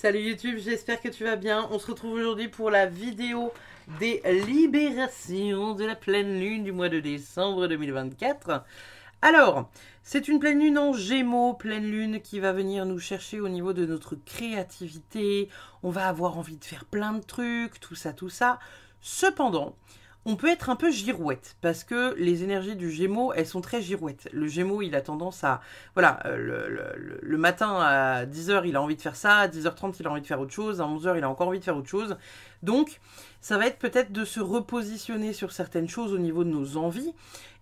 Salut YouTube, j'espère que tu vas bien. On se retrouve aujourd'hui pour la vidéo des libérations de la pleine lune du mois de décembre 2024. Alors, c'est une pleine lune en Gémeaux, pleine lune qui va venir nous chercher au niveau de notre créativité. On va avoir envie de faire plein de trucs, tout ça, tout ça. Cependant, on peut être un peu girouette, parce que les énergies du Gémeaux, elles sont très girouettes. Le Gémeaux, il a tendance à... Voilà, le matin à 10h, il a envie de faire ça, à 10h30, il a envie de faire autre chose, à 11h, il a encore envie de faire autre chose. Donc, ça va être peut-être de se repositionner sur certaines choses au niveau de nos envies.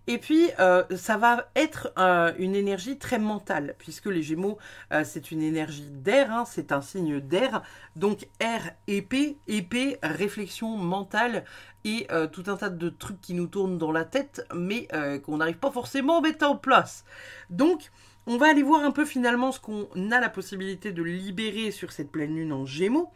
Et puis, ça va être une énergie très mentale, puisque les Gémeaux, c'est une énergie d'air, hein, c'est un signe d'air. Donc, air, épée, réflexion mentale et tout un tas de trucs qui nous tournent dans la tête, mais qu'on n'arrive pas forcément à mettre en place. Donc, on va aller voir un peu finalement ce qu'on a la possibilité de libérer sur cette pleine lune en Gémeaux.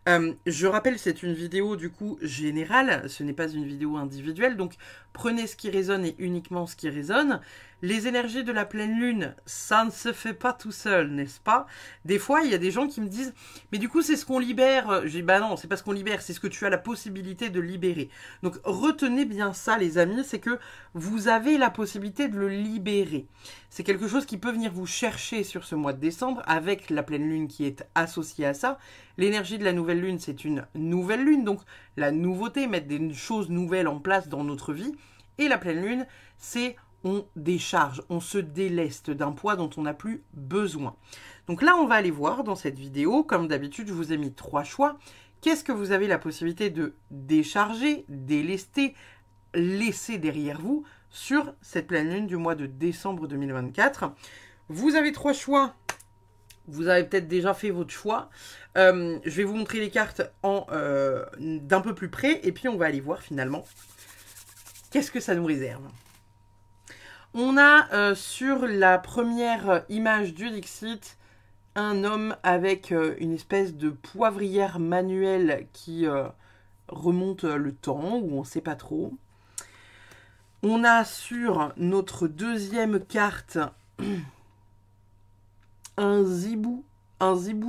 Je rappelle, c'est une vidéo du coup générale, ce n'est pas une vidéo individuelle, donc prenez ce qui résonne et uniquement ce qui résonne. Les énergies de la pleine lune, ça ne se fait pas tout seul, n'est-ce pas? Des fois, il y a des gens qui me disent « Mais du coup, c'est ce qu'on libère ?» Je dis « Bah non, c'est pas ce qu'on libère, c'est ce que tu as la possibilité de libérer. » Donc retenez bien ça, les amis, c'est que vous avez la possibilité de le libérer. C'est quelque chose qui peut venir vous chercher sur ce mois de décembre avec la pleine lune qui est associée à ça. L'énergie de la nouvelle lune, c'est une nouvelle lune, donc la nouveauté, mettre des choses nouvelles en place dans notre vie. Et la pleine lune, c'est on décharge, on se déleste d'un poids dont on n'a plus besoin. Donc là, on va aller voir dans cette vidéo, comme d'habitude, je vous ai mis 3 choix. Qu'est-ce que vous avez la possibilité de décharger, délester, laisser derrière vous sur cette pleine lune du mois de décembre 2024? Vous avez 3 choix. Vous avez peut-être déjà fait votre choix. Je vais vous montrer les cartes d'un peu plus près. Et puis, on va aller voir finalement qu'est-ce que ça nous réserve. On a sur la première image du Dixit un homme avec une espèce de poivrière manuelle qui remonte le temps, ou on ne sait pas trop. On a sur notre deuxième carte un zibou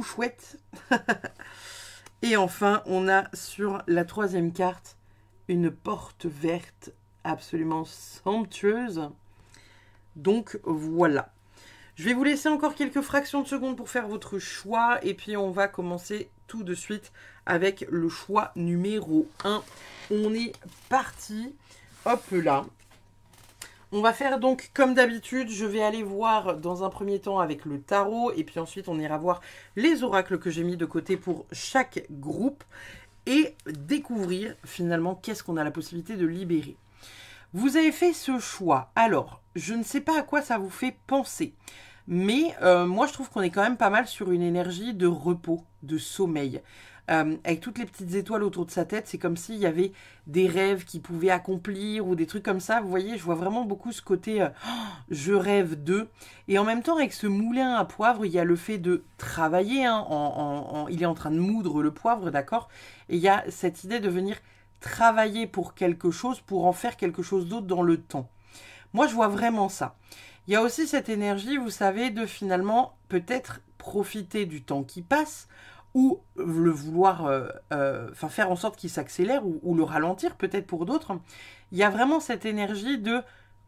chouette. Et enfin, on a sur la troisième carte une porte verte absolument somptueuse. Donc voilà. Je vais vous laisser encore quelques fractions de secondes pour faire votre choix. Et puis on va commencer tout de suite avec le choix numéro 1. On est parti. Hop là. On va faire donc comme d'habitude, je vais aller voir dans un premier temps avec le tarot et puis ensuite on ira voir les oracles que j'ai mis de côté pour chaque groupe et découvrir finalement qu'est-ce qu'on a la possibilité de libérer. Vous avez fait ce choix, alors je ne sais pas à quoi ça vous fait penser, mais moi je trouve qu'on est quand même pas mal sur une énergie de repos, de sommeil. Avec toutes les petites étoiles autour de sa tête, c'est comme s'il y avait des rêves qu'il pouvait accomplir ou des trucs comme ça. Vous voyez, je vois vraiment beaucoup ce côté je rêve d'eux. Et en même temps, avec ce moulin à poivre, il y a le fait de travailler. Hein, il est en train de moudre le poivre, d'accord? Et il y a cette idée de venir travailler pour quelque chose, pour en faire quelque chose d'autre dans le temps. Moi, je vois vraiment ça. Il y a aussi cette énergie, vous savez, de finalement peut-être profiter du temps qui passe, ou le vouloir faire en sorte qu'il s'accélère ou le ralentir peut-être pour d'autres. Il y a vraiment cette énergie de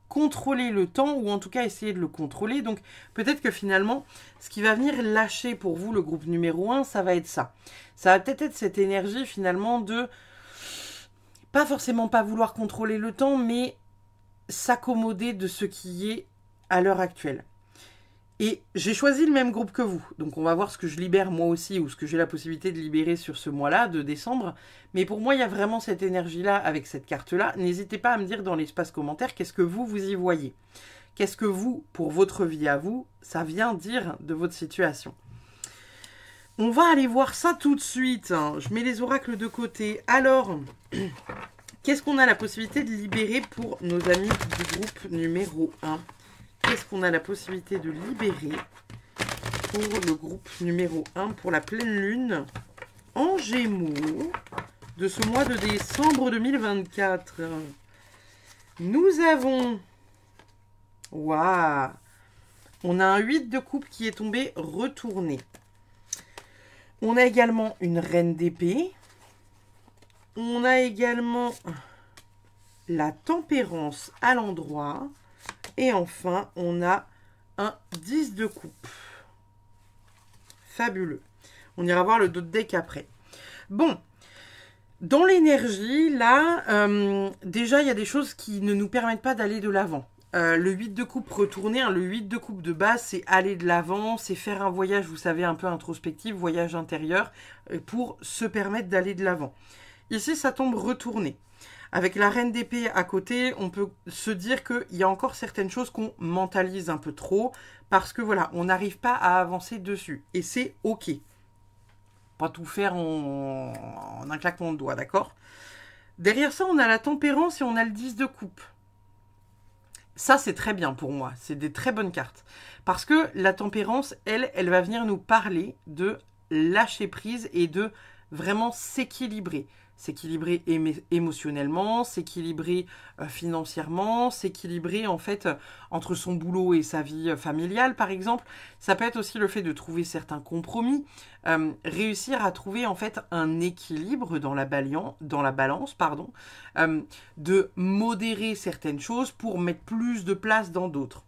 contrôler le temps ou en tout cas essayer de le contrôler. Donc peut-être que finalement, ce qui va venir lâcher pour vous, le groupe numéro 1, ça va être ça. Ça va peut-être être cette énergie finalement de pas forcément pas vouloir contrôler le temps, mais s'accommoder de ce qui est à l'heure actuelle. Et j'ai choisi le même groupe que vous, donc on va voir ce que je libère moi aussi, ou ce que j'ai la possibilité de libérer sur ce mois-là, de décembre. Mais pour moi, il y a vraiment cette énergie-là avec cette carte-là. N'hésitez pas à me dire dans l'espace commentaire, qu'est-ce que vous y voyez? Qu'est-ce que vous, pour votre vie à vous, ça vient dire de votre situation? On va aller voir ça tout de suite. Je mets les oracles de côté. Alors, qu'est-ce qu'on a la possibilité de libérer pour nos amis du groupe numéro 1? Qu'est-ce qu'on a la possibilité de libérer pour le groupe numéro 1 pour la pleine lune en Gémeaux de ce mois de décembre 2024? Nous avons... Waouh! On a un 8 de coupe qui est tombé retourné. On a également une reine d'épée. On a également la tempérance à l'endroit. Et enfin, on a un 10 de coupe. Fabuleux. On ira voir le dos de deck après. Bon, dans l'énergie, là, déjà, il y a des choses qui ne nous permettent pas d'aller de l'avant. Le 8 de coupe retourné, hein, le 8 de coupe de base, c'est aller de l'avant, c'est faire un voyage, vous savez, un peu introspectif, voyage intérieur, pour se permettre d'aller de l'avant. Ici, ça tombe retourné. Avec la reine d'épée à côté, on peut se dire qu'il y a encore certaines choses qu'on mentalise un peu trop, parce que voilà, on n'arrive pas à avancer dessus. Et c'est ok. Pas tout faire en un claquement de doigts, d'accord? Derrière ça, on a la tempérance et on a le 10 de coupe. Ça, c'est très bien pour moi. C'est des très bonnes cartes. Parce que la tempérance, elle va venir nous parler de lâcher prise et de vraiment s'équilibrer. S'équilibrer émotionnellement, s'équilibrer financièrement, s'équilibrer en fait entre son boulot et sa vie familiale par exemple. Ça peut être aussi le fait de trouver certains compromis, réussir à trouver en fait un équilibre dans la balance, pardon, de modérer certaines choses pour mettre plus de place dans d'autres.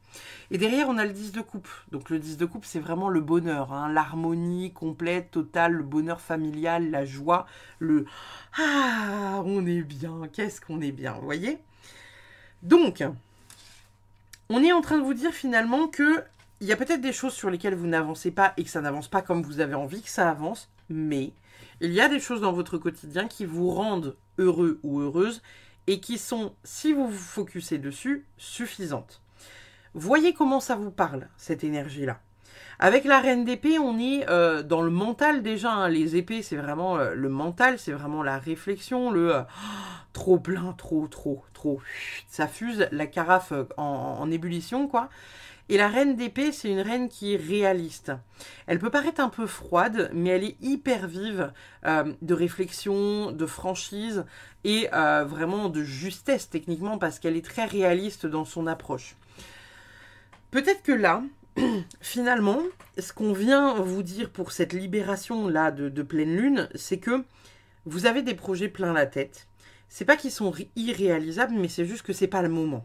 Et derrière, on a le 10 de coupe. Donc le 10 de coupe, c'est vraiment le bonheur, hein, l'harmonie complète, totale, le bonheur familial, la joie, le « Ah, on est bien, qu'est-ce qu'on est bien », vous voyez? Donc, on est en train de vous dire finalement que il y a peut-être des choses sur lesquelles vous n'avancez pas et que ça n'avance pas comme vous avez envie que ça avance, mais il y a des choses dans votre quotidien qui vous rendent heureux ou heureuse et qui sont, si vous vous focussez dessus, suffisantes. Voyez comment ça vous parle, cette énergie-là. Avec la reine d'épée, on est dans le mental déjà. Hein. Les épées, c'est vraiment le mental, c'est vraiment la réflexion, le trop plein, trop. Ça fuse la carafe en ébullition, quoi. Et la reine d'épée, c'est une reine qui est réaliste. Elle peut paraître un peu froide, mais elle est hyper vive de réflexion, de franchise et vraiment de justesse techniquement parce qu'elle est très réaliste dans son approche. Peut-être que là, finalement, ce qu'on vient vous dire pour cette libération-là de pleine lune, c'est que vous avez des projets plein la tête. C'est pas qu'ils sont irréalisables, mais c'est juste que c'est pas le moment.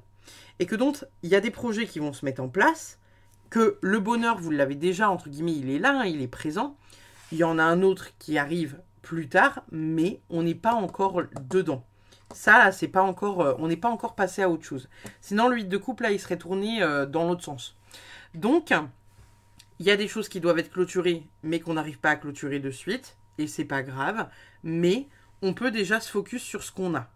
Et que donc, il y a des projets qui vont se mettre en place, que le bonheur, vous l'avez déjà, entre guillemets, il est là, hein, il est présent. Il y en a un autre qui arrive plus tard, mais on n'est pas encore dedans. Ça, c'est pas encore, on n'est pas encore passé à autre chose. Sinon, le 8 de coupe, là, il serait tourné dans l'autre sens. Donc, il y a des choses qui doivent être clôturées, mais qu'on n'arrive pas à clôturer de suite. Et c'est pas grave. Mais on peut déjà se focus sur ce qu'on a.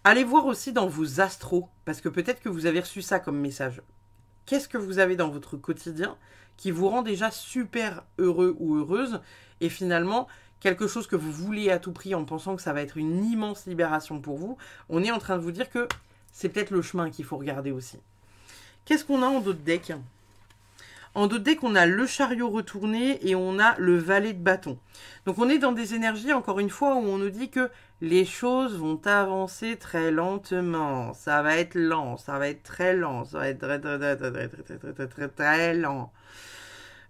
Allez voir aussi dans vos astros, parce que peut-être que vous avez reçu ça comme message. Qu'est-ce que vous avez dans votre quotidien qui vous rend déjà super heureux ou heureuse et finalement quelque chose que vous voulez à tout prix en pensant que ça va être une immense libération pour vous, on est en train de vous dire que c'est peut-être le chemin qu'il faut regarder aussi. Qu'est-ce qu'on a en dos de deck ? En dos de deck, on a le chariot retourné et on a le valet de bâton. Donc on est dans des énergies, encore une fois, où on nous dit que les choses vont avancer très lentement. Ça va être lent, ça va être très lent, ça va être très lent.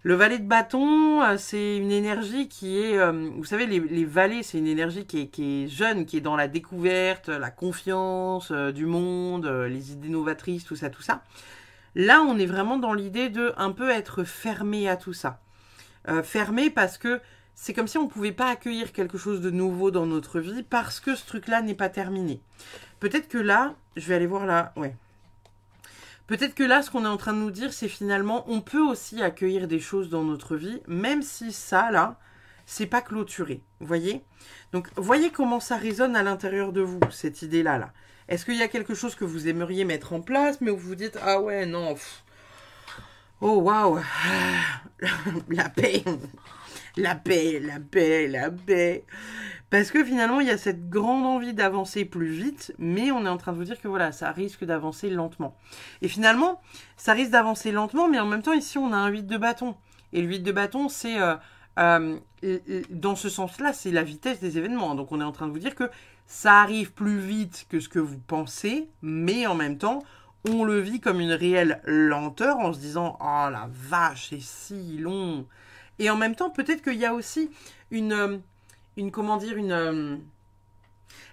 Le valet de bâton, c'est une énergie qui est... vous savez, les valets, c'est une énergie qui est jeune, qui est dans la découverte, la confiance du monde, les idées novatrices, tout ça, tout ça. Là, on est vraiment dans l'idée de un peu être fermé à tout ça. Fermé parce que c'est comme si on ne pouvait pas accueillir quelque chose de nouveau dans notre vie parce que ce truc-là n'est pas terminé. Peut-être que là, je vais aller voir là, ouais. Peut-être que là, ce qu'on est en train de nous dire, c'est finalement, on peut aussi accueillir des choses dans notre vie, même si ça, là, c'est pas clôturé. Vous voyez ? Donc, voyez comment ça résonne à l'intérieur de vous, cette idée-là, là. Est-ce qu'il y a quelque chose que vous aimeriez mettre en place, mais où vous vous dites, ah ouais, non, oh waouh, la paix, la paix, la paix, la paix. Parce que finalement, il y a cette grande envie d'avancer plus vite, mais on est en train de vous dire que voilà, ça risque d'avancer lentement. Et finalement, ça risque d'avancer lentement, mais en même temps, ici, on a un 8 de bâton. Et le 8 de bâton, c'est, dans ce sens-là, c'est la vitesse des événements. Donc, on est en train de vous dire que ça arrive plus vite que ce que vous pensez, mais en même temps, on le vit comme une réelle lenteur en se disant « Oh la vache, c'est si long !» Et en même temps, peut-être qu'il y a aussi comment dire,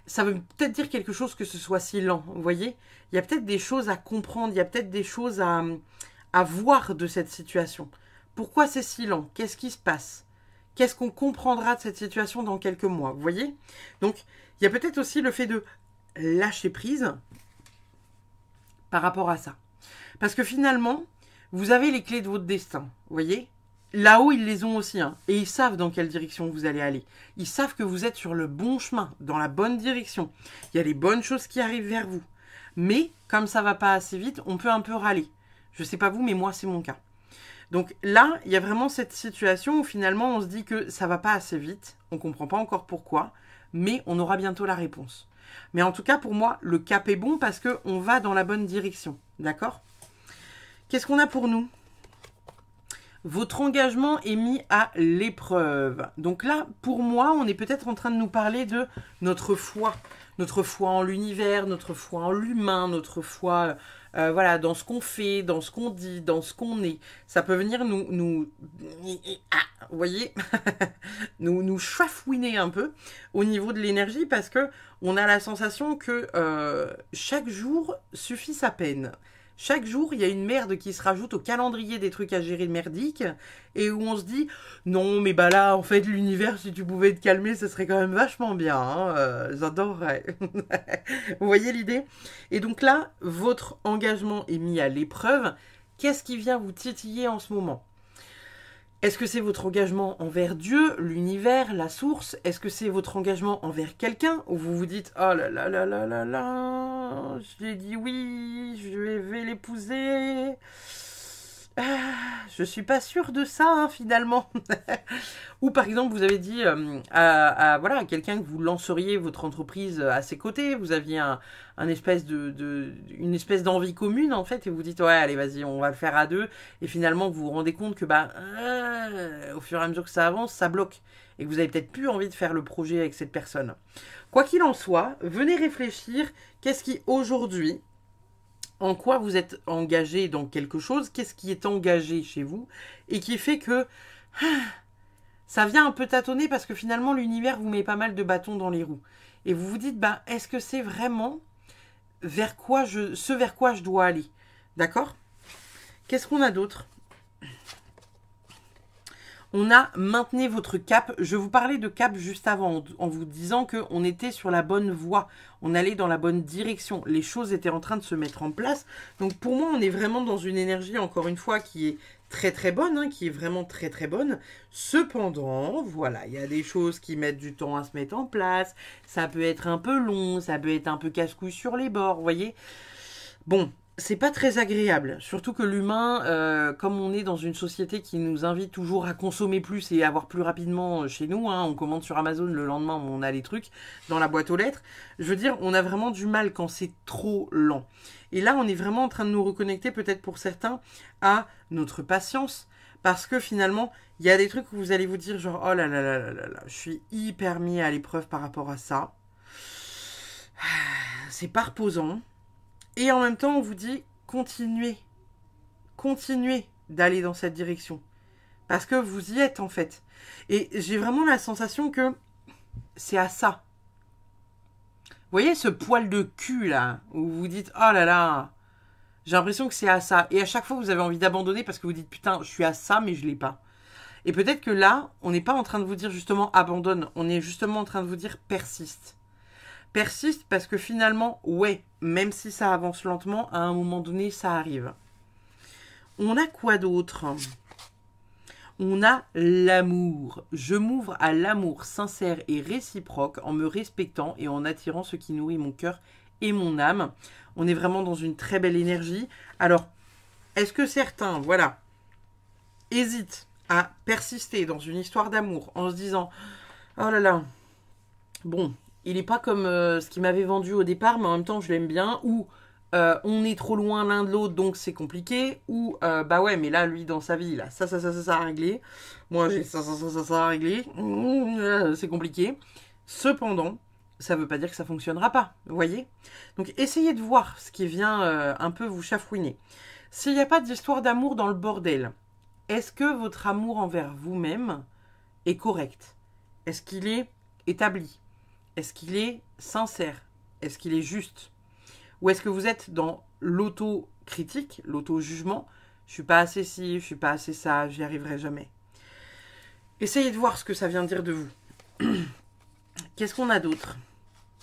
ça veut peut-être dire quelque chose que ce soit si lent, vous voyez. Il y a peut-être des choses à comprendre, il y a peut-être des choses à voir de cette situation. Pourquoi c'est si lent? Qu'est-ce qui se passe? Qu'est-ce qu'on comprendra de cette situation dans quelques mois, vous voyez? Donc, il y a peut-être aussi le fait de lâcher prise par rapport à ça. Parce que finalement, vous avez les clés de votre destin, vous voyez? Là-haut, ils les ont aussi, hein, et ils savent dans quelle direction vous allez aller. Ils savent que vous êtes sur le bon chemin, dans la bonne direction. Il y a les bonnes choses qui arrivent vers vous. Mais, comme ça va pas assez vite, on peut un peu râler. Je sais pas vous, mais moi, c'est mon cas. Donc là, il y a vraiment cette situation où finalement, on se dit que ça va pas assez vite. On comprend pas encore pourquoi, mais on aura bientôt la réponse. Mais en tout cas, pour moi, le cap est bon parce qu'on va dans la bonne direction. D'accord? Qu'est-ce qu'on a pour nous? Votre engagement est mis à l'épreuve. Donc là, pour moi, on est peut-être en train de nous parler de notre foi. Notre foi en l'univers, notre foi en l'humain, notre foi voilà, dans ce qu'on fait, dans ce qu'on dit, dans ce qu'on est. Ça peut venir vous voyez, nous chafouiner un peu au niveau de l'énergie parce que on a la sensation que chaque jour suffit sa peine. Chaque jour, il y a une merde qui se rajoute au calendrier des trucs à gérer merdiques et où on se dit non, mais bah là, en fait, l'univers, si tu pouvais te calmer, ce serait quand même vachement bien. Hein, j'adorerais. Vous voyez l'idée? Et donc là, votre engagement est mis à l'épreuve. Qu'est-ce qui vient vous titiller en ce moment? Est-ce que c'est votre engagement envers Dieu, l'univers, la source? Est-ce que c'est votre engagement envers quelqu'un où vous vous dites oh là là là là là là, j'ai dit oui, je vais l'épouser. Je suis pas sûre de ça hein, finalement. Ou par exemple vous avez dit voilà, à quelqu'un que vous lanceriez votre entreprise à ses côtés, vous aviez une espèce d'envie commune en fait et vous dites ouais allez vas-y on va le faire à deux et finalement vous vous rendez compte que au fur et à mesure que ça avance ça bloque et que vous avez peut-être plus envie de faire le projet avec cette personne. Quoi qu'il en soit, venez réfléchir qu'est-ce qui aujourd'hui, en quoi vous êtes engagé dans quelque chose, qu'est-ce qui est engagé chez vous et qui fait que ça vient un peu tâtonner parce que finalement l'univers vous met pas mal de bâtons dans les roues. Et vous vous dites, est-ce que c'est vraiment ce vers quoi je dois aller? D'accord? Qu'est-ce qu'on a d'autre? On a maintenez votre cap. Je vous parlais de cap juste avant en vous disant qu'on était sur la bonne voie. On allait dans la bonne direction. Les choses étaient en train de se mettre en place. Donc pour moi, on est vraiment dans une énergie, encore une fois, qui est très très bonne, hein, qui est vraiment très très bonne. Cependant, voilà, il y a des choses qui mettent du temps à se mettre en place. Ça peut être un peu long, ça peut être un peu casse-couille sur les bords, vous voyez. Bon, c'est pas très agréable, surtout que l'humain, comme on est dans une société qui nous invite toujours à consommer plus et à avoir plus rapidement chez nous, hein, on commande sur Amazon, le lendemain on a les trucs dans la boîte aux lettres, je veux dire, on a vraiment du mal quand c'est trop lent. Et là, on est vraiment en train de nous reconnecter, peut-être pour certains, à notre patience, parce que finalement, il y a des trucs où vous allez vous dire genre, oh là là là là là là, je suis hyper mis à l'épreuve par rapport à ça. C'est pas reposant. Et en même temps, on vous dit, continuez d'aller dans cette direction. Parce que vous y êtes, en fait. Et j'ai vraiment la sensation que c'est à ça. Vous voyez ce poil de cul, là, où vous vous dites, oh là là, j'ai l'impression que c'est à ça. Et à chaque fois, vous avez envie d'abandonner parce que vous dites, putain, je suis à ça, mais je l'ai pas. Et peut-être que là, on n'est pas en train de vous dire, justement, abandonne. On est justement en train de vous dire, persiste. Persiste parce que finalement, ouais, même si ça avance lentement, à un moment donné, ça arrive. On a quoi d'autre? On a l'amour. Je m'ouvre à l'amour sincère et réciproque en me respectant et en attirant ce qui nourrit mon cœur et mon âme. On est vraiment dans une très belle énergie. Alors, est-ce que certains, voilà, hésitent à persister dans une histoire d'amour en se disant « Oh là là, bon, il n'est pas comme ce qu'il m'avait vendu au départ, mais en même temps, je l'aime bien. » Ou on est trop loin l'un de l'autre, donc c'est compliqué. Ou bah ouais, mais là, lui, dans sa vie, il a ça à régler. Moi, j'ai ça à régler. C'est compliqué. Cependant, ça ne veut pas dire que ça ne fonctionnera pas. Vous voyez? Donc, essayez de voir ce qui vient un peu vous chafouiner. S'il n'y a pas d'histoire d'amour dans le bordel, est-ce que votre amour envers vous-même est correct? Est-ce qu'il est établi? Est-ce qu'il est sincère? Est-ce qu'il est juste? Ou est-ce que vous êtes dans l'auto-critique, l'auto-jugement? Je suis pas assez ci, je suis pas assez ça, j'y arriverai jamais. Essayez de voir ce que ça vient dire de vous. Qu'est-ce qu'on a d'autre?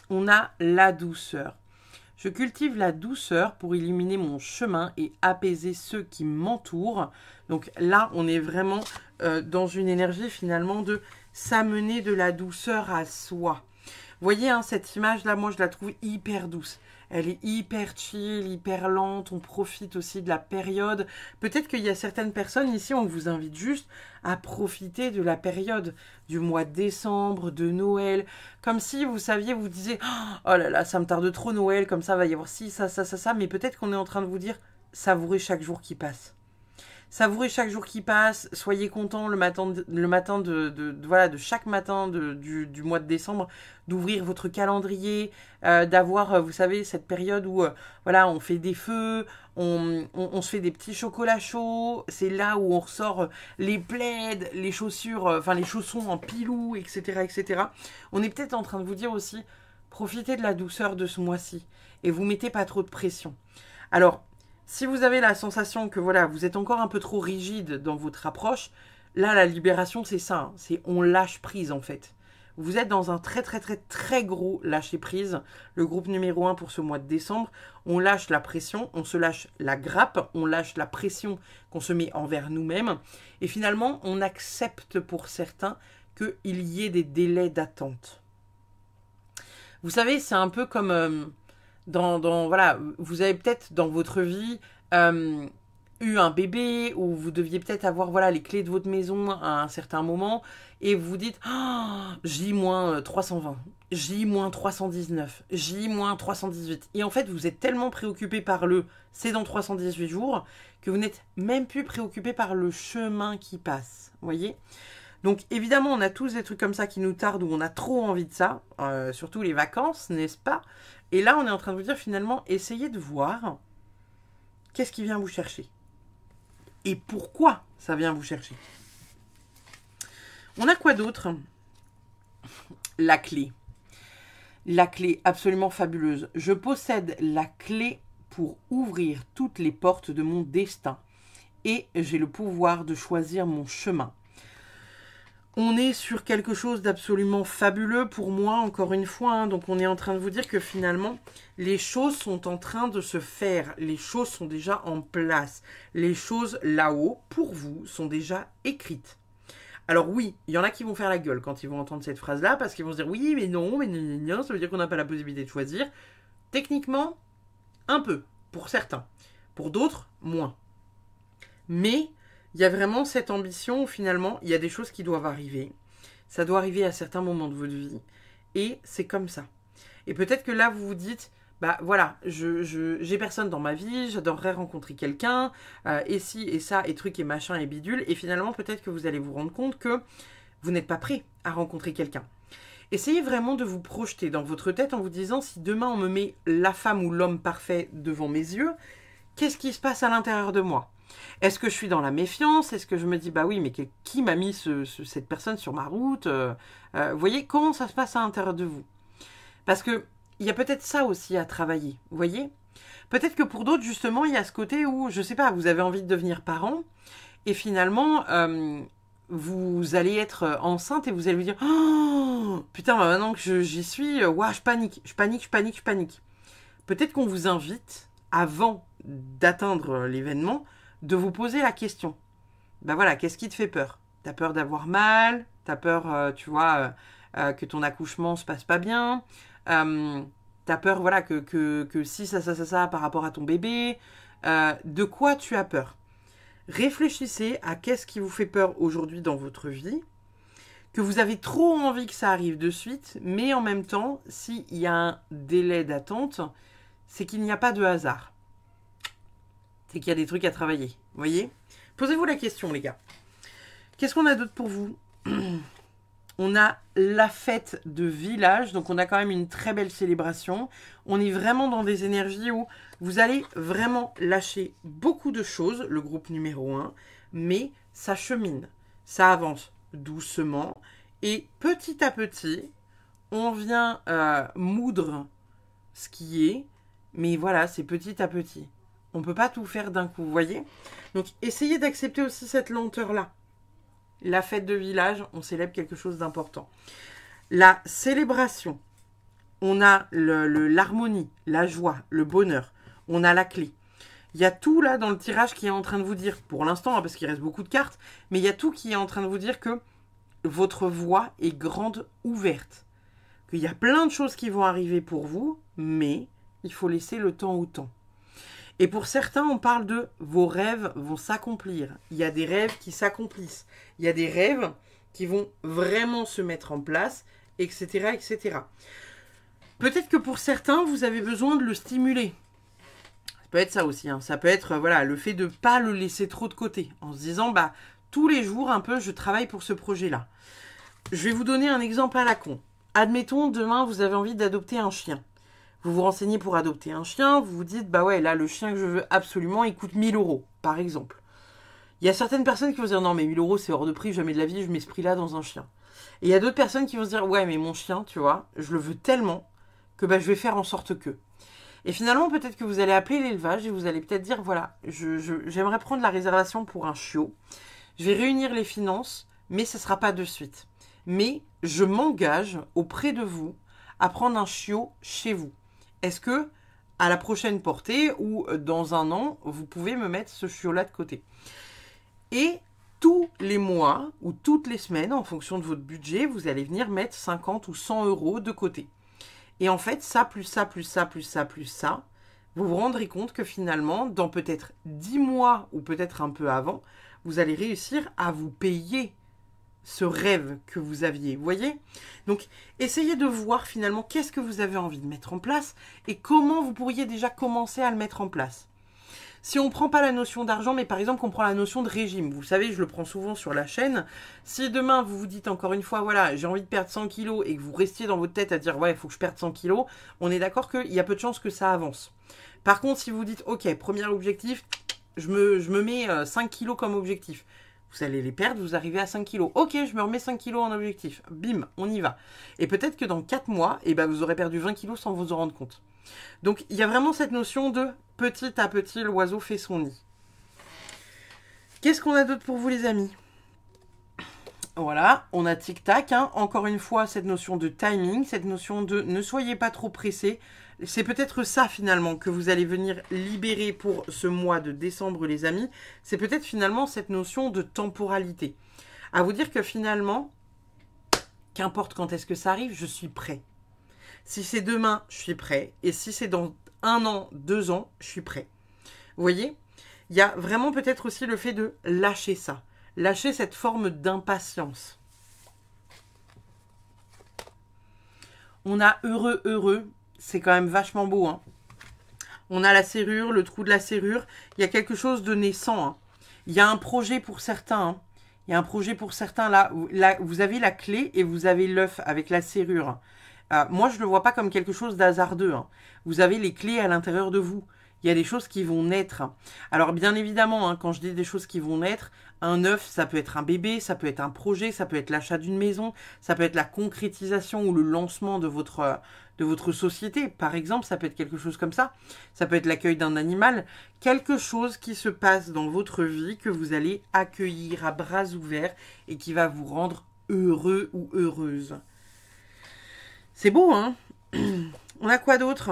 On a la douceur. Je cultive la douceur pour illuminer mon chemin et apaiser ceux qui m'entourent. Donc là, on est vraiment dans une énergie finalement de s'amener de la douceur à soi. Vous voyez, hein, cette image-là, moi, je la trouve hyper douce. Elle est hyper chill, hyper lente. On profite aussi de la période. Peut-être qu'il y a certaines personnes ici, on vous invite juste à profiter de la période du mois de décembre, de Noël. Comme si, vous saviez, vous disiez « Oh là là, ça me tarde trop Noël, comme ça, va y avoir ci, ça, ça, ça, ça. » Mais peut-être qu'on est en train de vous dire « Savourez chaque jour qui passe. » Savourez chaque jour qui passe, soyez content le matin de chaque matin du mois de décembre, d'ouvrir votre calendrier, d'avoir, vous savez, cette période où voilà, on fait des feux, on se fait des petits chocolats chauds, c'est là où on ressort les plaids, les chaussures, enfin les chaussons en pilou, etc., etc. On est peut-être en train de vous dire aussi, profitez de la douceur de ce mois-ci et vous mettez pas trop de pression. Alors, si vous avez la sensation que voilà, vous êtes encore un peu trop rigide dans votre approche, là, la libération, c'est ça. Hein, c'est on lâche prise, en fait. Vous êtes dans un très gros lâcher prise. Le groupe numéro 1 pour ce mois de décembre. On lâche la pression, on se lâche la grappe, on lâche la pression qu'on se met envers nous-mêmes. Et finalement, on accepte pour certains qu'il y ait des délais d'attente. Vous savez, c'est un peu comme... voilà, vous avez peut-être dans votre vie eu un bébé ou vous deviez peut-être avoir voilà, les clés de votre maison à un certain moment et vous vous dites oh, J-320, J-319, J-318. Et en fait, vous êtes tellement préoccupé par c'est dans 318 jours que vous n'êtes même plus préoccupé par le chemin qui passe. Vous voyez ? Donc évidemment, on a tous des trucs comme ça qui nous tardent, où on a trop envie de ça, surtout les vacances, n'est-ce pas? Et là, on est en train de vous dire finalement, essayez de voir qu'est-ce qui vient vous chercher. Et pourquoi ça vient vous chercher. On a quoi d'autre? La clé. La clé absolument fabuleuse. Je possède la clé pour ouvrir toutes les portes de mon destin. Et j'ai le pouvoir de choisir mon chemin. On est sur quelque chose d'absolument fabuleux pour moi, encore une fois. Hein. Donc, on est en train de vous dire que finalement, les choses sont en train de se faire. Les choses sont déjà en place. Les choses là-haut, pour vous, sont déjà écrites. Alors oui, il y en a qui vont faire la gueule quand ils vont entendre cette phrase-là, parce qu'ils vont se dire « Oui, mais non, ça veut dire qu'on n'a pas la possibilité de choisir. » Techniquement, un peu, pour certains. Pour d'autres, moins. Mais... il y a vraiment cette ambition où finalement, il y a des choses qui doivent arriver. Ça doit arriver à certains moments de votre vie. Et c'est comme ça. Et peut-être que là, vous vous dites, bah voilà, j'ai personne dans ma vie, j'adorerais rencontrer quelqu'un, et ci, et ça, et truc, et machin, et bidule. Et finalement, peut-être que vous allez vous rendre compte que vous n'êtes pas prêt à rencontrer quelqu'un. Essayez vraiment de vous projeter dans votre tête en vous disant, si demain on me met la femme ou l'homme parfait devant mes yeux, qu'est-ce qui se passe à l'intérieur de moi ? Est-ce que je suis dans la méfiance? Est-ce que je me dis, bah oui, mais qui m'a mis cette personne sur ma route? Vous voyez, comment ça se passe à l'intérieur de vous? Parce qu'il y a peut-être ça aussi à travailler, vous voyez? Peut-être que pour d'autres, justement, il y a ce côté où, je sais pas, vous avez envie de devenir parent, et finalement, vous allez être enceinte et vous allez vous dire, oh, putain, bah maintenant que j'y suis, ouah, je panique. Peut-être qu'on vous invite, avant d'atteindre l'événement, de vous poser la question. Ben voilà, qu'est-ce qui te fait peur? T'as peur d'avoir mal? T'as peur, tu vois, que ton accouchement se passe pas bien? T'as peur, voilà, que si ça par rapport à ton bébé? De quoi tu as peur? Réfléchissez à qu'est-ce qui vous fait peur aujourd'hui dans votre vie, que vous avez trop envie que ça arrive de suite, mais en même temps, s'il y a un délai d'attente, c'est qu'il n'y a pas de hasard. C'est qu'il y a des trucs à travailler. Vous voyez? Posez-vous la question, les gars. Qu'est-ce qu'on a d'autre pour vous? On a la fête de village. Donc, on a quand même une très belle célébration. On est vraiment dans des énergies où vous allez vraiment lâcher beaucoup de choses, le groupe numéro 1. mais ça chemine, ça avance doucement, et petit à petit, on vient moudre ce qui est, mais voilà, c'est petit à petit. On ne peut pas tout faire d'un coup, vous voyez? Donc, essayez d'accepter aussi cette lenteur-là. La fête de village, on célèbre quelque chose d'important. La célébration, on a l'harmonie, la joie, le bonheur. On a la clé. Il y a tout là dans le tirage qui est en train de vous dire, pour l'instant, hein, parce qu'il reste beaucoup de cartes, mais il y a tout qui est en train de vous dire que votre voie est grande ouverte. Qu'il y a plein de choses qui vont arriver pour vous, mais il faut laisser le temps au temps. Et pour certains, on parle de vos rêves vont s'accomplir. Il y a des rêves qui s'accomplissent. Il y a des rêves qui vont vraiment se mettre en place, etc., etc. Peut-être que pour certains, vous avez besoin de le stimuler. Ça peut être ça aussi. Hein. Ça peut être voilà, le fait de ne pas le laisser trop de côté. En se disant, bah, tous les jours, un peu, je travaille pour ce projet-là. Je vais vous donner un exemple à la con. Admettons, demain, vous avez envie d'adopter un chien. Vous vous renseignez pour adopter un chien, vous vous dites, bah ouais, là, le chien que je veux absolument, il coûte 1000 €, par exemple. Il y a certaines personnes qui vont se dire, non, mais 1000 €, c'est hors de prix, jamais de la vie, je mets ce prix-là dans un chien. Et il y a d'autres personnes qui vont se dire, ouais, mais mon chien, tu vois, je le veux tellement que bah, je vais faire en sorte que. Et finalement, peut-être que vous allez appeler l'élevage et vous allez peut-être dire, voilà, j'aimerais prendre la réservation pour un chiot. Je vais réunir les finances, mais ce ne sera pas de suite. Mais je m'engage auprès de vous à prendre un chiot chez vous. Est-ce que, à la prochaine portée ou dans un an, vous pouvez me mettre ce chiot-là de côté? Et tous les mois ou toutes les semaines, en fonction de votre budget, vous allez venir mettre 50 ou 100 € de côté. Et en fait, ça, plus ça, plus ça, plus ça, plus ça, vous vous rendrez compte que finalement, dans peut-être 10 mois ou peut-être un peu avant, vous allez réussir à vous payer ce rêve que vous aviez, vous voyez? Donc, essayez de voir finalement qu'est-ce que vous avez envie de mettre en place et comment vous pourriez déjà commencer à le mettre en place. Si on ne prend pas la notion d'argent, mais par exemple qu'on prend la notion de régime, vous savez, je le prends souvent sur la chaîne, si demain vous vous dites encore une fois, voilà, j'ai envie de perdre 100 kilos et que vous restiez dans votre tête à dire, ouais, il faut que je perde 100 kilos, on est d'accord qu'il y a peu de chances que ça avance. Par contre, si vous dites, ok, premier objectif, je me mets 5 kilos comme objectif. Vous allez les perdre, vous arrivez à 5 kilos. Ok, je me remets 5 kilos en objectif. Bim, on y va. Et peut-être que dans 4 mois, eh ben, vous aurez perdu 20 kilos sans vous en rendre compte. Donc, il y a vraiment cette notion de petit à petit, l'oiseau fait son nid. Qu'est-ce qu'on a d'autre pour vous, les amis? Voilà, on a tic-tac. Hein. Encore une fois, cette notion de timing, cette notion de ne soyez pas trop pressés. C'est peut-être ça finalement que vous allez venir libérer pour ce mois de décembre, les amis. C'est peut-être finalement cette notion de temporalité. À vous dire que finalement, qu'importe quand est-ce que ça arrive, je suis prêt. Si c'est demain, je suis prêt. Et si c'est dans 1 an, 2 ans, je suis prêt. Vous voyez? Il y a vraiment peut-être aussi le fait de lâcher ça. Lâcher cette forme d'impatience. On a heureux, heureux. C'est quand même vachement beau. Hein. On a la serrure, le trou de la serrure. Il y a quelque chose de naissant. Hein. Il y a un projet pour certains. Hein. Il y a un projet pour certains. Là, vous avez la clé et vous avez l'œuf avec la serrure. Moi, je ne le vois pas comme quelque chose d'hasardeux. Hein. Vous avez les clés à l'intérieur de vous. Il y a des choses qui vont naître. Alors, bien évidemment, hein, quand je dis des choses qui vont naître, un œuf, ça peut être un bébé, ça peut être un projet, ça peut être l'achat d'une maison, ça peut être la concrétisation ou le lancement de votre société. Par exemple, ça peut être quelque chose comme ça. Ça peut être l'accueil d'un animal. Quelque chose qui se passe dans votre vie que vous allez accueillir à bras ouverts et qui va vous rendre heureux ou heureuse. C'est beau, hein? On a quoi d'autre?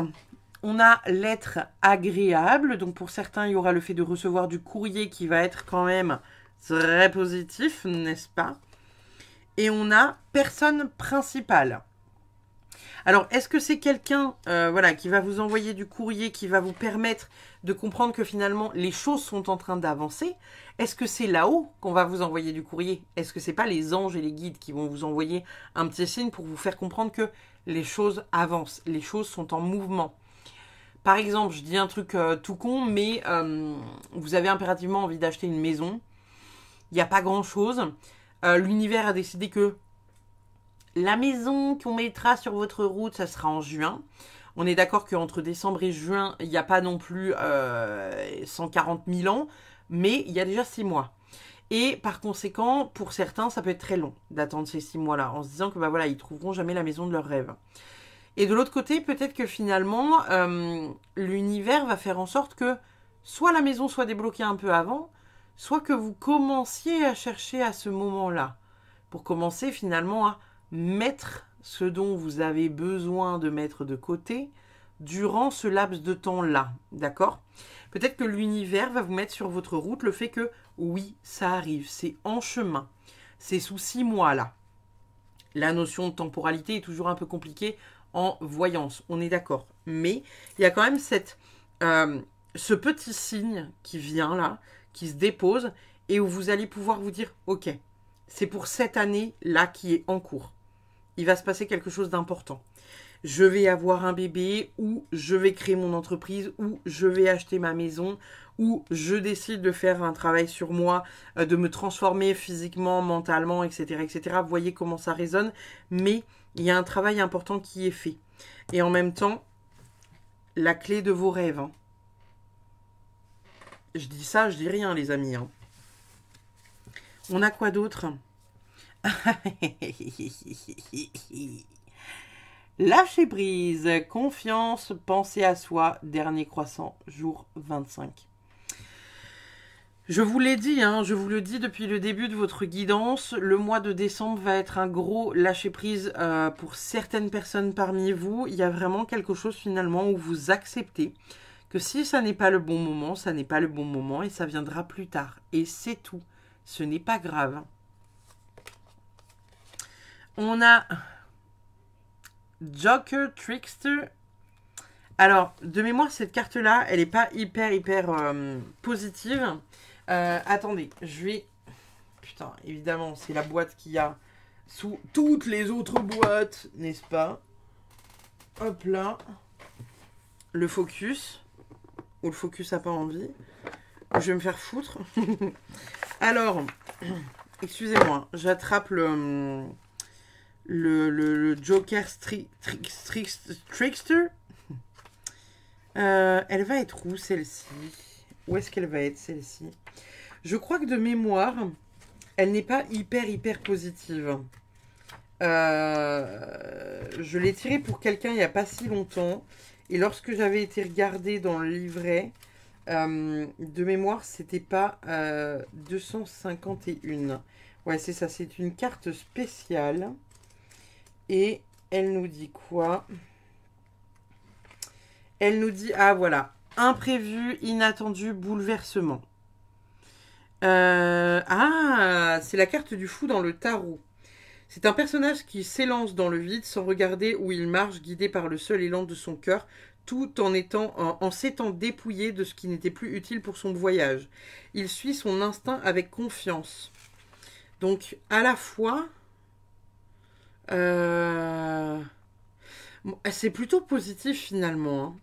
On a l'être agréable. Donc, pour certains, il y aura le fait de recevoir du courrier qui va être quand même très positif, n'est-ce pas? Et on a personne principale. Alors, est-ce que c'est quelqu'un voilà, qui va vous envoyer du courrier, qui va vous permettre de comprendre que finalement, les choses sont en train d'avancer? Est-ce que c'est là-haut qu'on va vous envoyer du courrier? Est-ce que c'est pas les anges et les guides qui vont vous envoyer un petit signe pour vous faire comprendre que les choses avancent, les choses sont en mouvement? Par exemple, je dis un truc tout con, mais vous avez impérativement envie d'acheter une maison. Il n'y a pas grand-chose. L'univers a décidé que la maison qu'on mettra sur votre route, ça sera en juin. On est d'accord qu'entre décembre et juin, il n'y a pas non plus 140 000 ans, mais il y a déjà 6 mois. Et par conséquent, pour certains, ça peut être très long d'attendre ces 6 mois-là, en se disant que bah voilà, ils trouveront jamais la maison de leurs rêves. Et de l'autre côté, peut-être que finalement, l'univers va faire en sorte que soit la maison soit débloquée un peu avant, soit que vous commenciez à chercher à ce moment-là, pour commencer finalement à mettre ce dont vous avez besoin de mettre de côté durant ce laps de temps-là, d'accord? Peut-être que l'univers va vous mettre sur votre route le fait que, oui, ça arrive, c'est en chemin, c'est sous 6 mois là. La notion de temporalité est toujours un peu compliquée en voyance, on est d'accord. Mais il y a quand même ce petit signe qui vient là, qui se dépose, et où vous allez pouvoir vous dire, ok, c'est pour cette année-là qui est en cours. Il va se passer quelque chose d'important. Je vais avoir un bébé, ou je vais créer mon entreprise, ou je vais acheter ma maison, ou je décide de faire un travail sur moi, de me transformer physiquement, mentalement, etc., etc. Vous voyez comment ça résonne, mais il y a un travail important qui est fait. Et en même temps, la clé de vos rêves. Hein. Je dis ça, je dis rien, les amis. Hein. On a quoi d'autre? Lâcher prise, confiance, penser à soi, dernier croissant, jour 25. Je vous l'ai dit, hein, je vous le dis depuis le début de votre guidance, le mois de décembre va être un gros lâcher prise pour certaines personnes parmi vous. Il y a vraiment quelque chose finalement où vous acceptez que si ça n'est pas le bon moment, ça n'est pas le bon moment et ça viendra plus tard. Et c'est tout, ce n'est pas grave. On a Joker Trickster. Alors, de mémoire, cette carte-là, elle n'est pas hyper positive. Attendez, je vais... Putain, évidemment, c'est la boîte qu'il y a sous toutes les autres boîtes, n'est-ce pas? Hop là. Le focus. Ou le focus n'a pas envie. Je vais me faire foutre. Alors, excusez-moi, j'attrape le Joker Trickster. Elle va être où, celle-ci? Où est-ce qu'elle va être, celle-ci? Je crois que de mémoire, elle n'est pas hyper positive. Je l'ai tirée pour quelqu'un il n'y a pas si longtemps. Et lorsque j'avais été regarder dans le livret, de mémoire, c'était pas 251. Ouais, c'est ça, c'est une carte spéciale. Et elle nous dit quoi? Elle nous dit, ah voilà, imprévu, inattendu, bouleversement. Ah, c'est la carte du fou dans le tarot. C'est un personnage qui s'élance dans le vide sans regarder où il marche, guidé par le seul élan de son cœur, tout en s'étant dépouillé de ce qui n'était plus utile pour son voyage. Il suit son instinct avec confiance. Donc, à la fois... c'est plutôt positif finalement. Hein.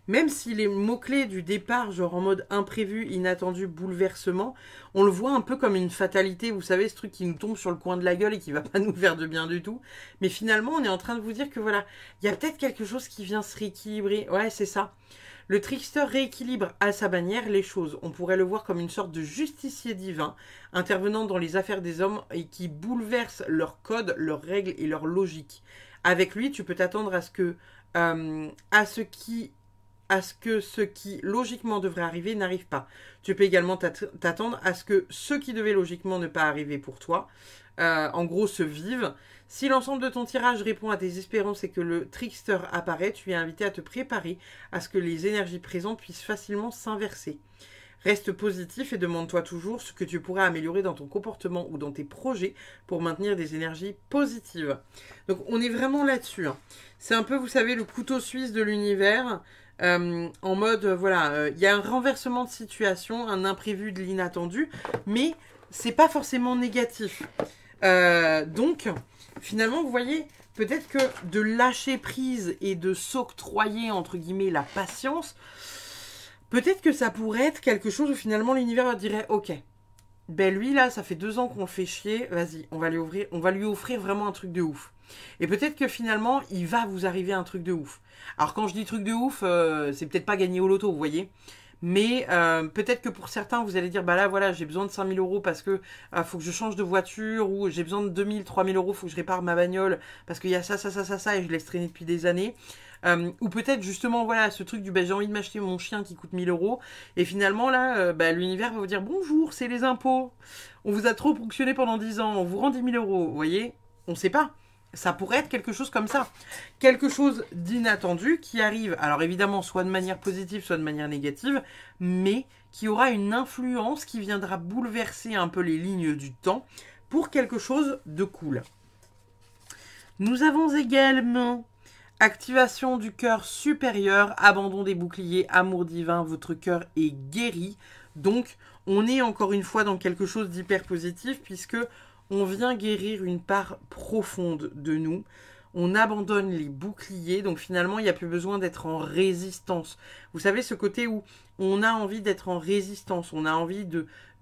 Même si les mots-clés du départ, genre en mode imprévu, inattendu, bouleversement, on le voit un peu comme une fatalité, vous savez, ce truc qui nous tombe sur le coin de la gueule et qui va pas nous faire de bien du tout. Mais finalement, on est en train de vous dire que voilà, il y a peut-être quelque chose qui vient se rééquilibrer. Ouais, c'est ça. Le trickster rééquilibre à sa manière les choses. On pourrait le voir comme une sorte de justicier divin, intervenant dans les affaires des hommes et qui bouleverse leurs codes, leurs règles et leur logique. Avec lui, tu peux t'attendre à ce que ce qui logiquement devrait arriver n'arrive pas. Tu peux également t'attendre à ce que ce qui devait logiquement ne pas arriver pour toi, en gros, se vive. Si l'ensemble de ton tirage répond à tes espérances et que le trickster apparaît, tu es invité à te préparer à ce que les énergies présentes puissent facilement s'inverser. Reste positif et demande-toi toujours ce que tu pourrais améliorer dans ton comportement ou dans tes projets pour maintenir des énergies positives. Donc on est vraiment là-dessus. Hein. C'est un peu, vous savez, le couteau suisse de l'univers. En mode, voilà, il y a un renversement de situation, un imprévu de l'inattendu, mais c'est pas forcément négatif. Donc, finalement, vous voyez, peut-être que de lâcher prise et de s'octroyer, entre guillemets, la patience, peut-être que ça pourrait être quelque chose où finalement l'univers dirait, ok, ben lui là, ça fait 2 ans qu'on le fait chier, vas-y, on va lui offrir vraiment un truc de ouf. Et peut-être que finalement, il va vous arriver un truc de ouf. Alors quand je dis truc de ouf, c'est peut-être pas gagner au loto, vous voyez. Mais peut-être que pour certains, vous allez dire, bah là, voilà, j'ai besoin de 5 000 € parce que faut que je change de voiture, ou j'ai besoin de 2 000, 3 000 €, faut que je répare ma bagnole parce qu'il y a ça, ça, ça, ça, ça, et je laisse traîner depuis des années. Ou peut-être justement, voilà, ce truc du bah, j'ai envie de m'acheter mon chien qui coûte 1 000 €, et finalement, là, bah, l'univers va vous dire, bonjour, c'est les impôts. On vous a trop ponctionné pendant 10 ans, on vous rend 10 000 €. Vous voyez, on sait pas. Ça pourrait être quelque chose comme ça. Quelque chose d'inattendu qui arrive, alors évidemment, soit de manière positive, soit de manière négative, mais qui aura une influence qui viendra bouleverser un peu les lignes du temps pour quelque chose de cool. Nous avons également activation du cœur supérieur, abandon des boucliers, amour divin, votre cœur est guéri. Donc, on est encore une fois dans quelque chose d'hyper positif puisque on vient guérir une part profonde de nous. On abandonne les boucliers, donc finalement, il n'y a plus besoin d'être en résistance. Vous savez, ce côté où on a envie d'être en résistance, on a envie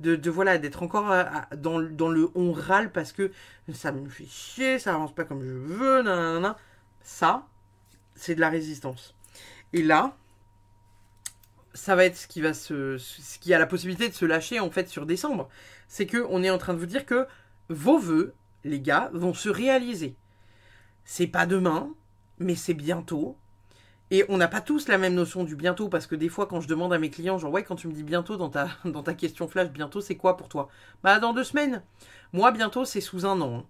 voilà, d'être encore dans le on râle parce que ça me fait chier, ça avance pas comme je veux, nanana. Ça, c'est de la résistance. Et là, ça va être ce qui a la possibilité de se lâcher en fait sur décembre. C'est qu'on est en train de vous dire que vos vœux, les gars, vont se réaliser. C'est pas demain, mais c'est bientôt. Et on n'a pas tous la même notion du bientôt, parce que des fois, quand je demande à mes clients, genre, ouais, quand tu me dis bientôt dans ta question flash, bientôt, c'est quoi pour toi? Bah, dans 2 semaines. Moi, bientôt, c'est sous 1 an.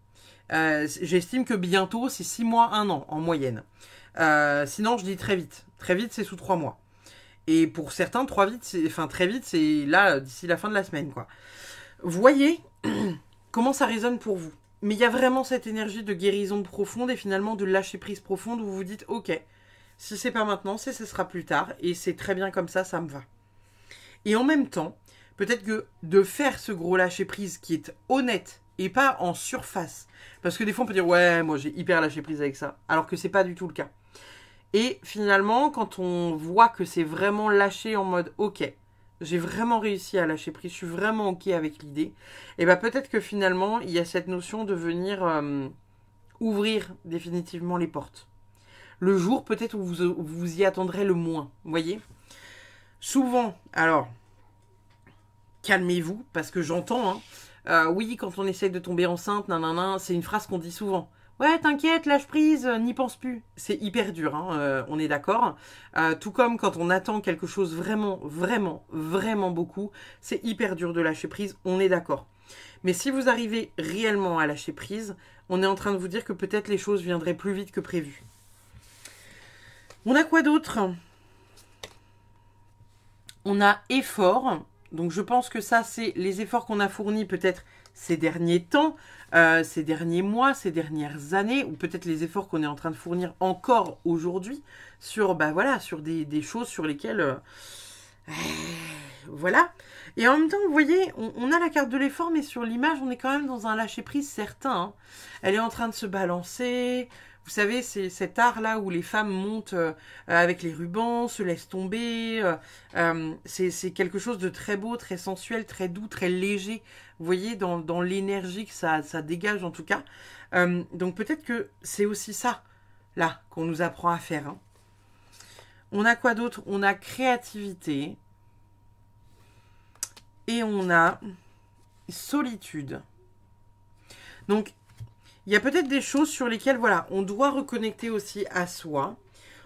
J'estime que bientôt, c'est 6 mois, 1 an, en moyenne. Sinon, je dis très vite. Très vite, c'est sous 3 mois. Et pour certains, très vite, c'est là, d'ici la fin de la semaine, quoi. Vous voyez comment ça résonne pour vous. Mais il y a vraiment cette énergie de guérison profonde et finalement de lâcher prise profonde où vous vous dites, ok, si c'est pas maintenant, ce sera plus tard, et c'est très bien comme ça me va. Et en même temps, peut-être que de faire ce gros lâcher prise qui est honnête et pas en surface, parce que des fois on peut dire, ouais, moi j'ai hyper lâché prise avec ça, alors que c'est pas du tout le cas. Et finalement, quand on voit que c'est vraiment lâché en mode, ok, j'ai vraiment réussi à lâcher prise, je suis vraiment ok avec l'idée, et bien peut-être que finalement, il y a cette notion de venir ouvrir définitivement les portes. Le jour peut-être où vous y attendrez le moins, vous voyez. Souvent, alors, calmez-vous, parce que j'entends, oui, quand on essaye de tomber enceinte, nanana, c'est une phrase qu'on dit souvent. Ouais, t'inquiète, lâche prise, n'y pense plus. C'est hyper dur, on est d'accord. Tout comme quand on attend quelque chose vraiment, vraiment, vraiment beaucoup, c'est hyper dur de lâcher prise, on est d'accord. Mais si vous arrivez réellement à lâcher prise, on est en train de vous dire que peut-être les choses viendraient plus vite que prévu. On a quoi d'autre? On a effort. Donc je pense que ça, c'est les efforts qu'on a fournis peut-être ces derniers temps, ces derniers mois, ces dernières années, ou peut-être les efforts qu'on est en train de fournir encore aujourd'hui sur, sur des choses sur lesquelles... voilà. Et en même temps, vous voyez, on a la carte de l'effort, mais sur l'image, on est quand même dans un lâcher-prise certain. Elle est en train de se balancer. Vous savez, c'est cet art-là où les femmes montent avec les rubans, se laissent tomber. C'est quelque chose de très beau, très sensuel, très doux, très léger. Vous voyez, dans l'énergie que ça dégage en tout cas. Donc peut-être que c'est aussi ça, là, qu'on nous apprend à faire. On a quoi d'autre? On a créativité. Et on a solitude. Donc, il y a peut-être des choses sur lesquelles, voilà, on doit reconnecter aussi à soi.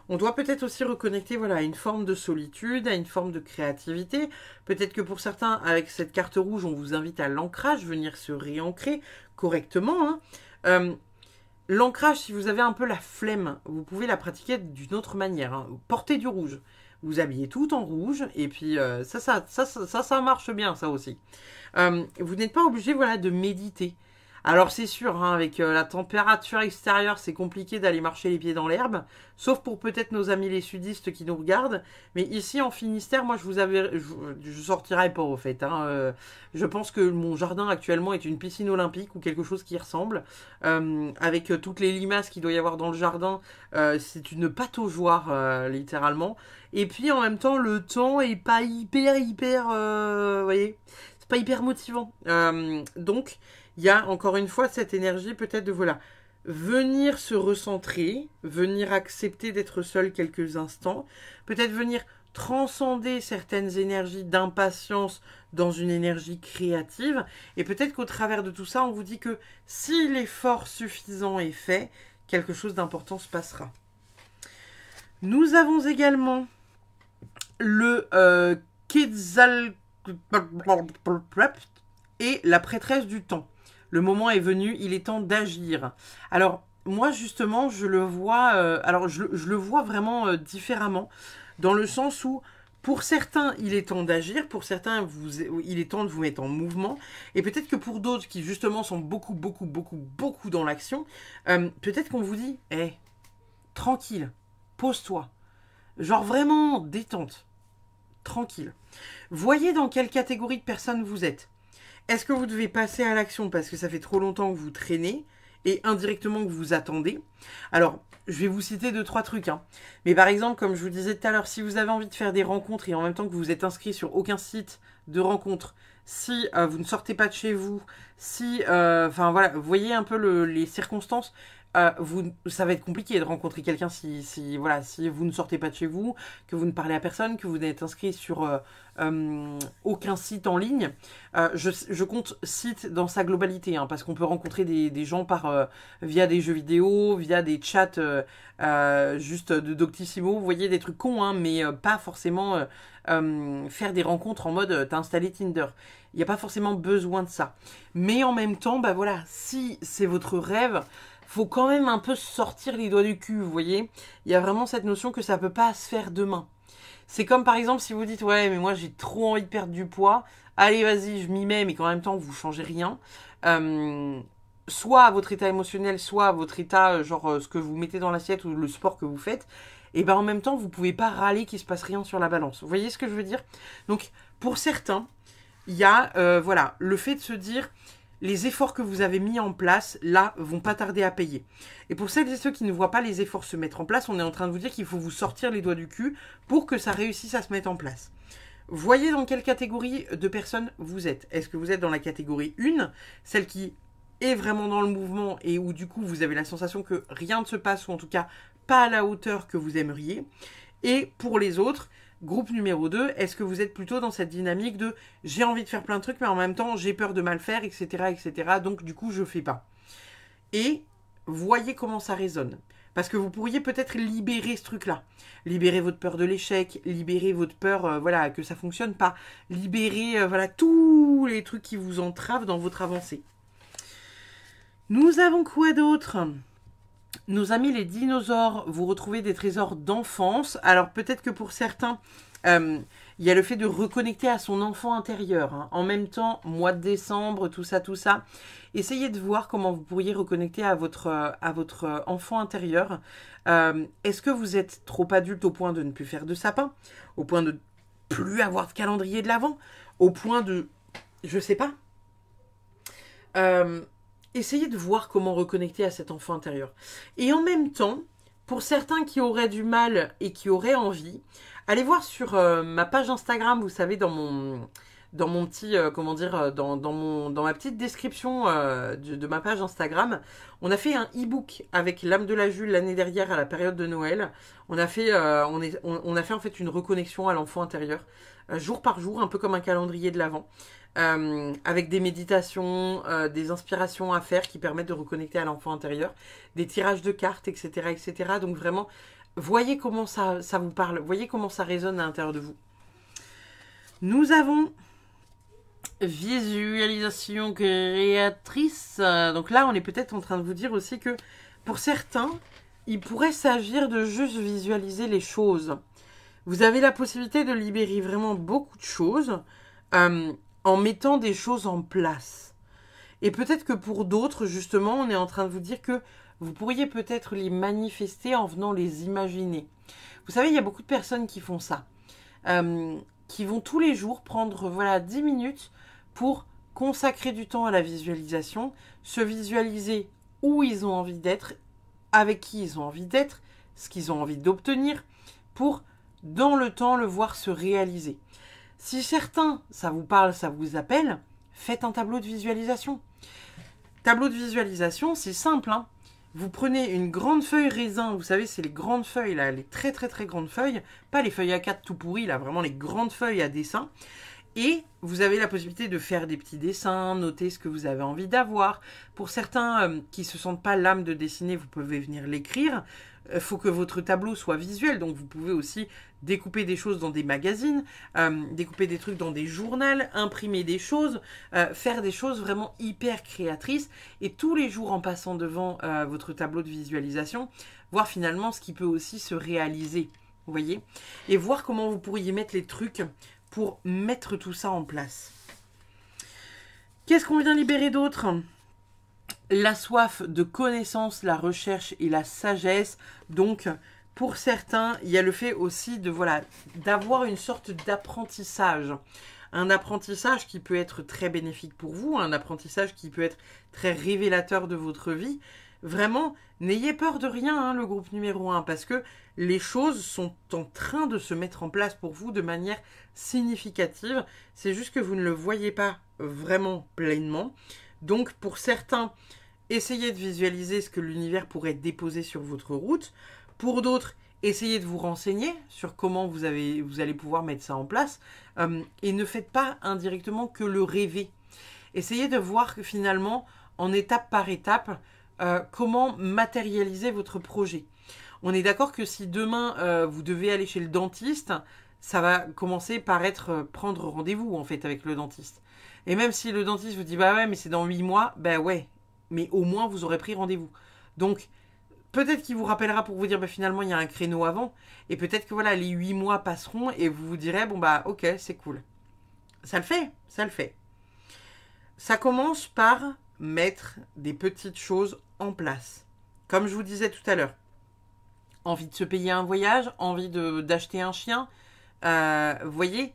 On doit peut-être aussi reconnecter, voilà, à une forme de solitude, à une forme de créativité. Peut-être que pour certains, avec cette carte rouge, on vous invite à l'ancrage, venir se réancrer correctement. L'ancrage, si vous avez un peu la flemme, vous pouvez la pratiquer d'une autre manière. Portez du rouge. Vous habillez tout en rouge, et puis ça marche bien, ça aussi. Vous n'êtes pas obligé, voilà, de méditer. Alors c'est sûr, avec la température extérieure, c'est compliqué d'aller marcher les pieds dans l'herbe, sauf pour peut-être nos amis les sudistes qui nous regardent. Mais ici en Finistère, moi je sortirai pas au fait. Je pense que mon jardin actuellement est une piscine olympique ou quelque chose qui ressemble, avec toutes les limaces qu'il doit y avoir dans le jardin. C'est une pataugeoire littéralement. Et puis en même temps, le temps est pas hyper, vous voyez, c'est pas hyper motivant. Donc il y a encore une fois cette énergie peut-être de voilà, venir se recentrer, venir accepter d'être seul quelques instants, peut-être venir transcender certaines énergies d'impatience dans une énergie créative. Et peut-être qu'au travers de tout ça, on vous dit que si l'effort suffisant est fait, quelque chose d'important se passera. Nous avons également le Quetzalcoatl et la prêtresse du temps. Le moment est venu, il est temps d'agir. Alors, moi, justement, je le vois, je le vois vraiment différemment, dans le sens où, pour certains, il est temps d'agir, pour certains, il est temps de vous mettre en mouvement, et peut-être que pour d'autres, qui justement sont beaucoup dans l'action, peut-être qu'on vous dit, hé, tranquille, pose-toi, genre vraiment détente, tranquille. Voyez dans quelle catégorie de personnes vous êtes. Est-ce que vous devez passer à l'action parce que ça fait trop longtemps que vous traînez et indirectement que vous attendez? Alors, je vais vous citer 2-3 trucs. Mais par exemple, comme je vous disais tout à l'heure, si vous avez envie de faire des rencontres et en même temps que vous êtes inscrit sur aucun site de rencontre, si vous ne sortez pas de chez vous, si, voilà, vous voyez un peu les circonstances, ça va être compliqué de rencontrer quelqu'un si vous ne sortez pas de chez vous, que vous ne parlez à personne, que vous n'êtes inscrit sur aucun site en ligne. Je compte site dans sa globalité, parce qu'on peut rencontrer des gens via des jeux vidéo, via des chats juste de Doctissimo. Vous voyez, des trucs cons, mais pas forcément faire des rencontres en mode t'as installé Tinder. Il n'y a pas forcément besoin de ça. Mais en même temps, voilà, si c'est votre rêve, faut quand même un peu sortir les doigts du cul, vous voyez. Il y a vraiment cette notion que ça peut pas se faire demain. C'est comme par exemple si vous dites ouais mais moi j'ai trop envie de perdre du poids, allez vas-y je m'y mets mais qu'en même temps vous changez rien. Soit à votre état émotionnel, soit à votre état ce que vous mettez dans l'assiette ou le sport que vous faites, et en même temps vous pouvez pas râler qu'il se passe rien sur la balance. Vous voyez ce que je veux dire? Donc pour certains, il y a le fait de se dire les efforts que vous avez mis en place, là, vont pas tarder à payer. Et pour celles et ceux qui ne voient pas les efforts se mettre en place, on est en train de vous dire qu'il faut vous sortir les doigts du cul pour que ça réussisse à se mettre en place. Voyez dans quelle catégorie de personnes vous êtes. Est-ce que vous êtes dans la catégorie 1, celle qui est vraiment dans le mouvement et où du coup vous avez la sensation que rien ne se passe ou en tout cas pas à la hauteur que vous aimeriez. Et pour les autres, groupe numéro 2, est-ce que vous êtes plutôt dans cette dynamique de j'ai envie de faire plein de trucs mais en même temps j'ai peur de mal faire, etc. Donc du coup je fais pas. Et voyez comment ça résonne. Parce que vous pourriez peut-être libérer ce truc-là. Libérer votre peur de l'échec, libérer votre peur que ça fonctionne pas, libérer tous les trucs qui vous entravent dans votre avancée. Nous avons quoi d'autre ? Nos amis les dinosaures, vous retrouvez des trésors d'enfance. Alors peut-être que pour certains, il y a le fait de reconnecter à son enfant intérieur. En même temps, mois de décembre, tout ça. Essayez de voir comment vous pourriez reconnecter à votre enfant intérieur. Est-ce que vous êtes trop adulte au point de ne plus faire de sapin? Au point de ne plus avoir de calendrier de l'Avent? Au point de... Je sais pas. Essayez de voir comment reconnecter à cet enfant intérieur. Et en même temps, pour certains qui auraient du mal et qui auraient envie, allez voir sur ma page Instagram, vous savez, dans mon petit, dans ma petite description de ma page Instagram, on a fait un e-book avec l'âme de la Jules l'année dernière à la période de Noël. On a fait en fait une reconnexion à l'enfant intérieur, jour par jour, un peu comme un calendrier de l'Avent. Avec des méditations, des inspirations à faire qui permettent de reconnecter à l'enfant intérieur, des tirages de cartes, etc. Donc vraiment, voyez comment ça vous parle, voyez comment ça résonne à l'intérieur de vous. Nous avons visualisation créatrice. Donc là, on est peut-être en train de vous dire aussi que pour certains, il pourrait s'agir de juste visualiser les choses. Vous avez la possibilité de libérer vraiment beaucoup de choses en mettant des choses en place. Et peut-être que pour d'autres, justement, on est en train de vous dire que vous pourriez peut-être les manifester en venant les imaginer. Vous savez, il y a beaucoup de personnes qui font ça. Qui vont tous les jours prendre 10 minutes pour consacrer du temps à la visualisation, se visualiser où ils ont envie d'être, avec qui ils ont envie d'être, ce qu'ils ont envie d'obtenir, pour, dans le temps, le voir se réaliser. Si certains, ça vous parle, ça vous appelle, faites un tableau de visualisation. Tableau de visualisation, c'est simple. Vous prenez une grande feuille raisin, vous savez, c'est les grandes feuilles, là, les très très très grandes feuilles, pas les feuilles A4 tout pourries, là, vraiment les grandes feuilles à dessin. Et vous avez la possibilité de faire des petits dessins, noter ce que vous avez envie d'avoir. Pour certains qui ne se sentent pas l'âme de dessiner, vous pouvez venir l'écrire. Il faut que votre tableau soit visuel, donc vous pouvez aussi découper des choses dans des magazines, découper des trucs dans des journaux, imprimer des choses, faire des choses vraiment hyper créatrices. Et tous les jours en passant devant votre tableau de visualisation, voir finalement ce qui peut aussi se réaliser. Vous voyez? Et voir comment vous pourriez mettre les trucs pour mettre tout ça en place. Qu'est-ce qu'on vient libérer d'autre? La soif de connaissance, la recherche et la sagesse. Donc, pour certains, il y a le fait aussi de d'avoir une sorte d'apprentissage. Un apprentissage qui peut être très bénéfique pour vous, un apprentissage qui peut être très révélateur de votre vie. Vraiment, n'ayez peur de rien, hein, le groupe numéro 1, parce que les choses sont en train de se mettre en place pour vous de manière significative. C'est juste que vous ne le voyez pas vraiment pleinement. Donc, pour certains, essayez de visualiser ce que l'univers pourrait déposer sur votre route. Pour d'autres, essayez de vous renseigner sur comment vous allez pouvoir mettre ça en place. Et ne faites pas indirectement que le rêver. Essayez de voir que finalement, en étape par étape, comment matérialiser votre projet. On est d'accord que si demain, vous devez aller chez le dentiste, ça va commencer par être prendre rendez-vous en fait avec le dentiste. Et même si le dentiste vous dit bah ouais mais c'est dans 8 mois, bah ouais, mais au moins vous aurez pris rendez-vous. Donc peut-être qu'il vous rappellera pour vous dire bah finalement il y a un créneau avant, et peut-être que voilà les 8 mois passeront et vous vous direz bon bah ok c'est cool. Ça le fait, ça le fait. Ça commence par mettre des petites choses en place. Comme je vous disais tout à l'heure, envie de se payer un voyage, envie d'acheter un chien, vous voyez,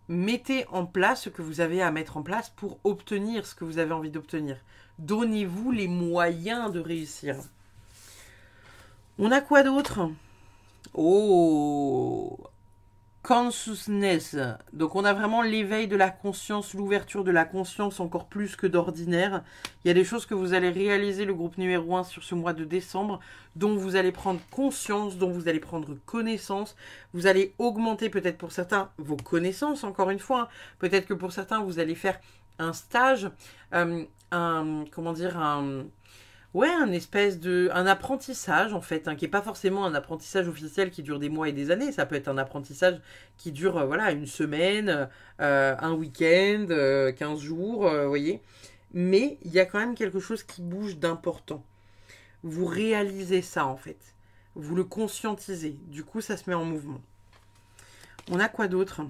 mettez en place ce que vous avez à mettre en place pour obtenir ce que vous avez envie d'obtenir. Donnez-vous les moyens de réussir. On a quoi d'autre? Oh, consciousness. Donc on a vraiment l'éveil de la conscience, l'ouverture de la conscience encore plus que d'ordinaire. Il y a des choses que vous allez réaliser, le groupe numéro 1, sur ce mois de décembre, dont vous allez prendre conscience, dont vous allez prendre connaissance. Vous allez augmenter peut-être pour certains vos connaissances, encore une fois. Hein. Peut-être que pour certains, vous allez faire un stage, un apprentissage en fait, hein, qui n'est pas forcément un apprentissage officiel qui dure des mois et des années. Ça peut être un apprentissage qui dure une semaine, un week-end, 15 jours, vous voyez. Mais il y a quand même quelque chose qui bouge d'important. Vous réalisez ça en fait. Vous le conscientisez. Du coup, ça se met en mouvement. On a quoi d'autre?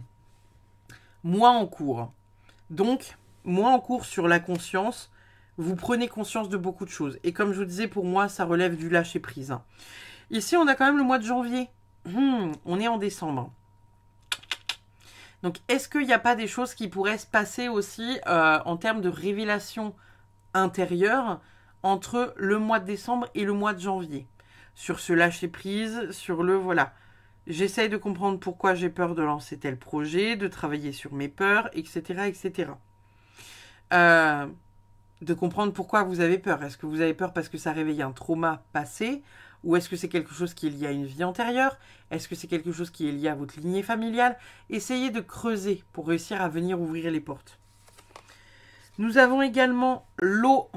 Mois en cours. Donc, mois en cours sur la conscience. Vous prenez conscience de beaucoup de choses. Et comme je vous disais, pour moi, ça relève du lâcher-prise. Ici, on a quand même le mois de janvier. On est en décembre. Donc, est-ce qu'il n'y a pas des choses qui pourraient se passer aussi en termes de révélation intérieure entre le mois de décembre et le mois de janvier? Sur ce lâcher-prise, sur le voilà. J'essaye de comprendre pourquoi j'ai peur de lancer tel projet, de travailler sur mes peurs, etc. etc. De comprendre pourquoi vous avez peur. Est-ce que vous avez peur parce que ça réveille un trauma passé? Ou est-ce que c'est quelque chose qui est lié à une vie antérieure? Est-ce que c'est quelque chose qui est lié à votre lignée familiale? Essayez de creuser pour réussir à venir ouvrir les portes. Nous avons également l'eau.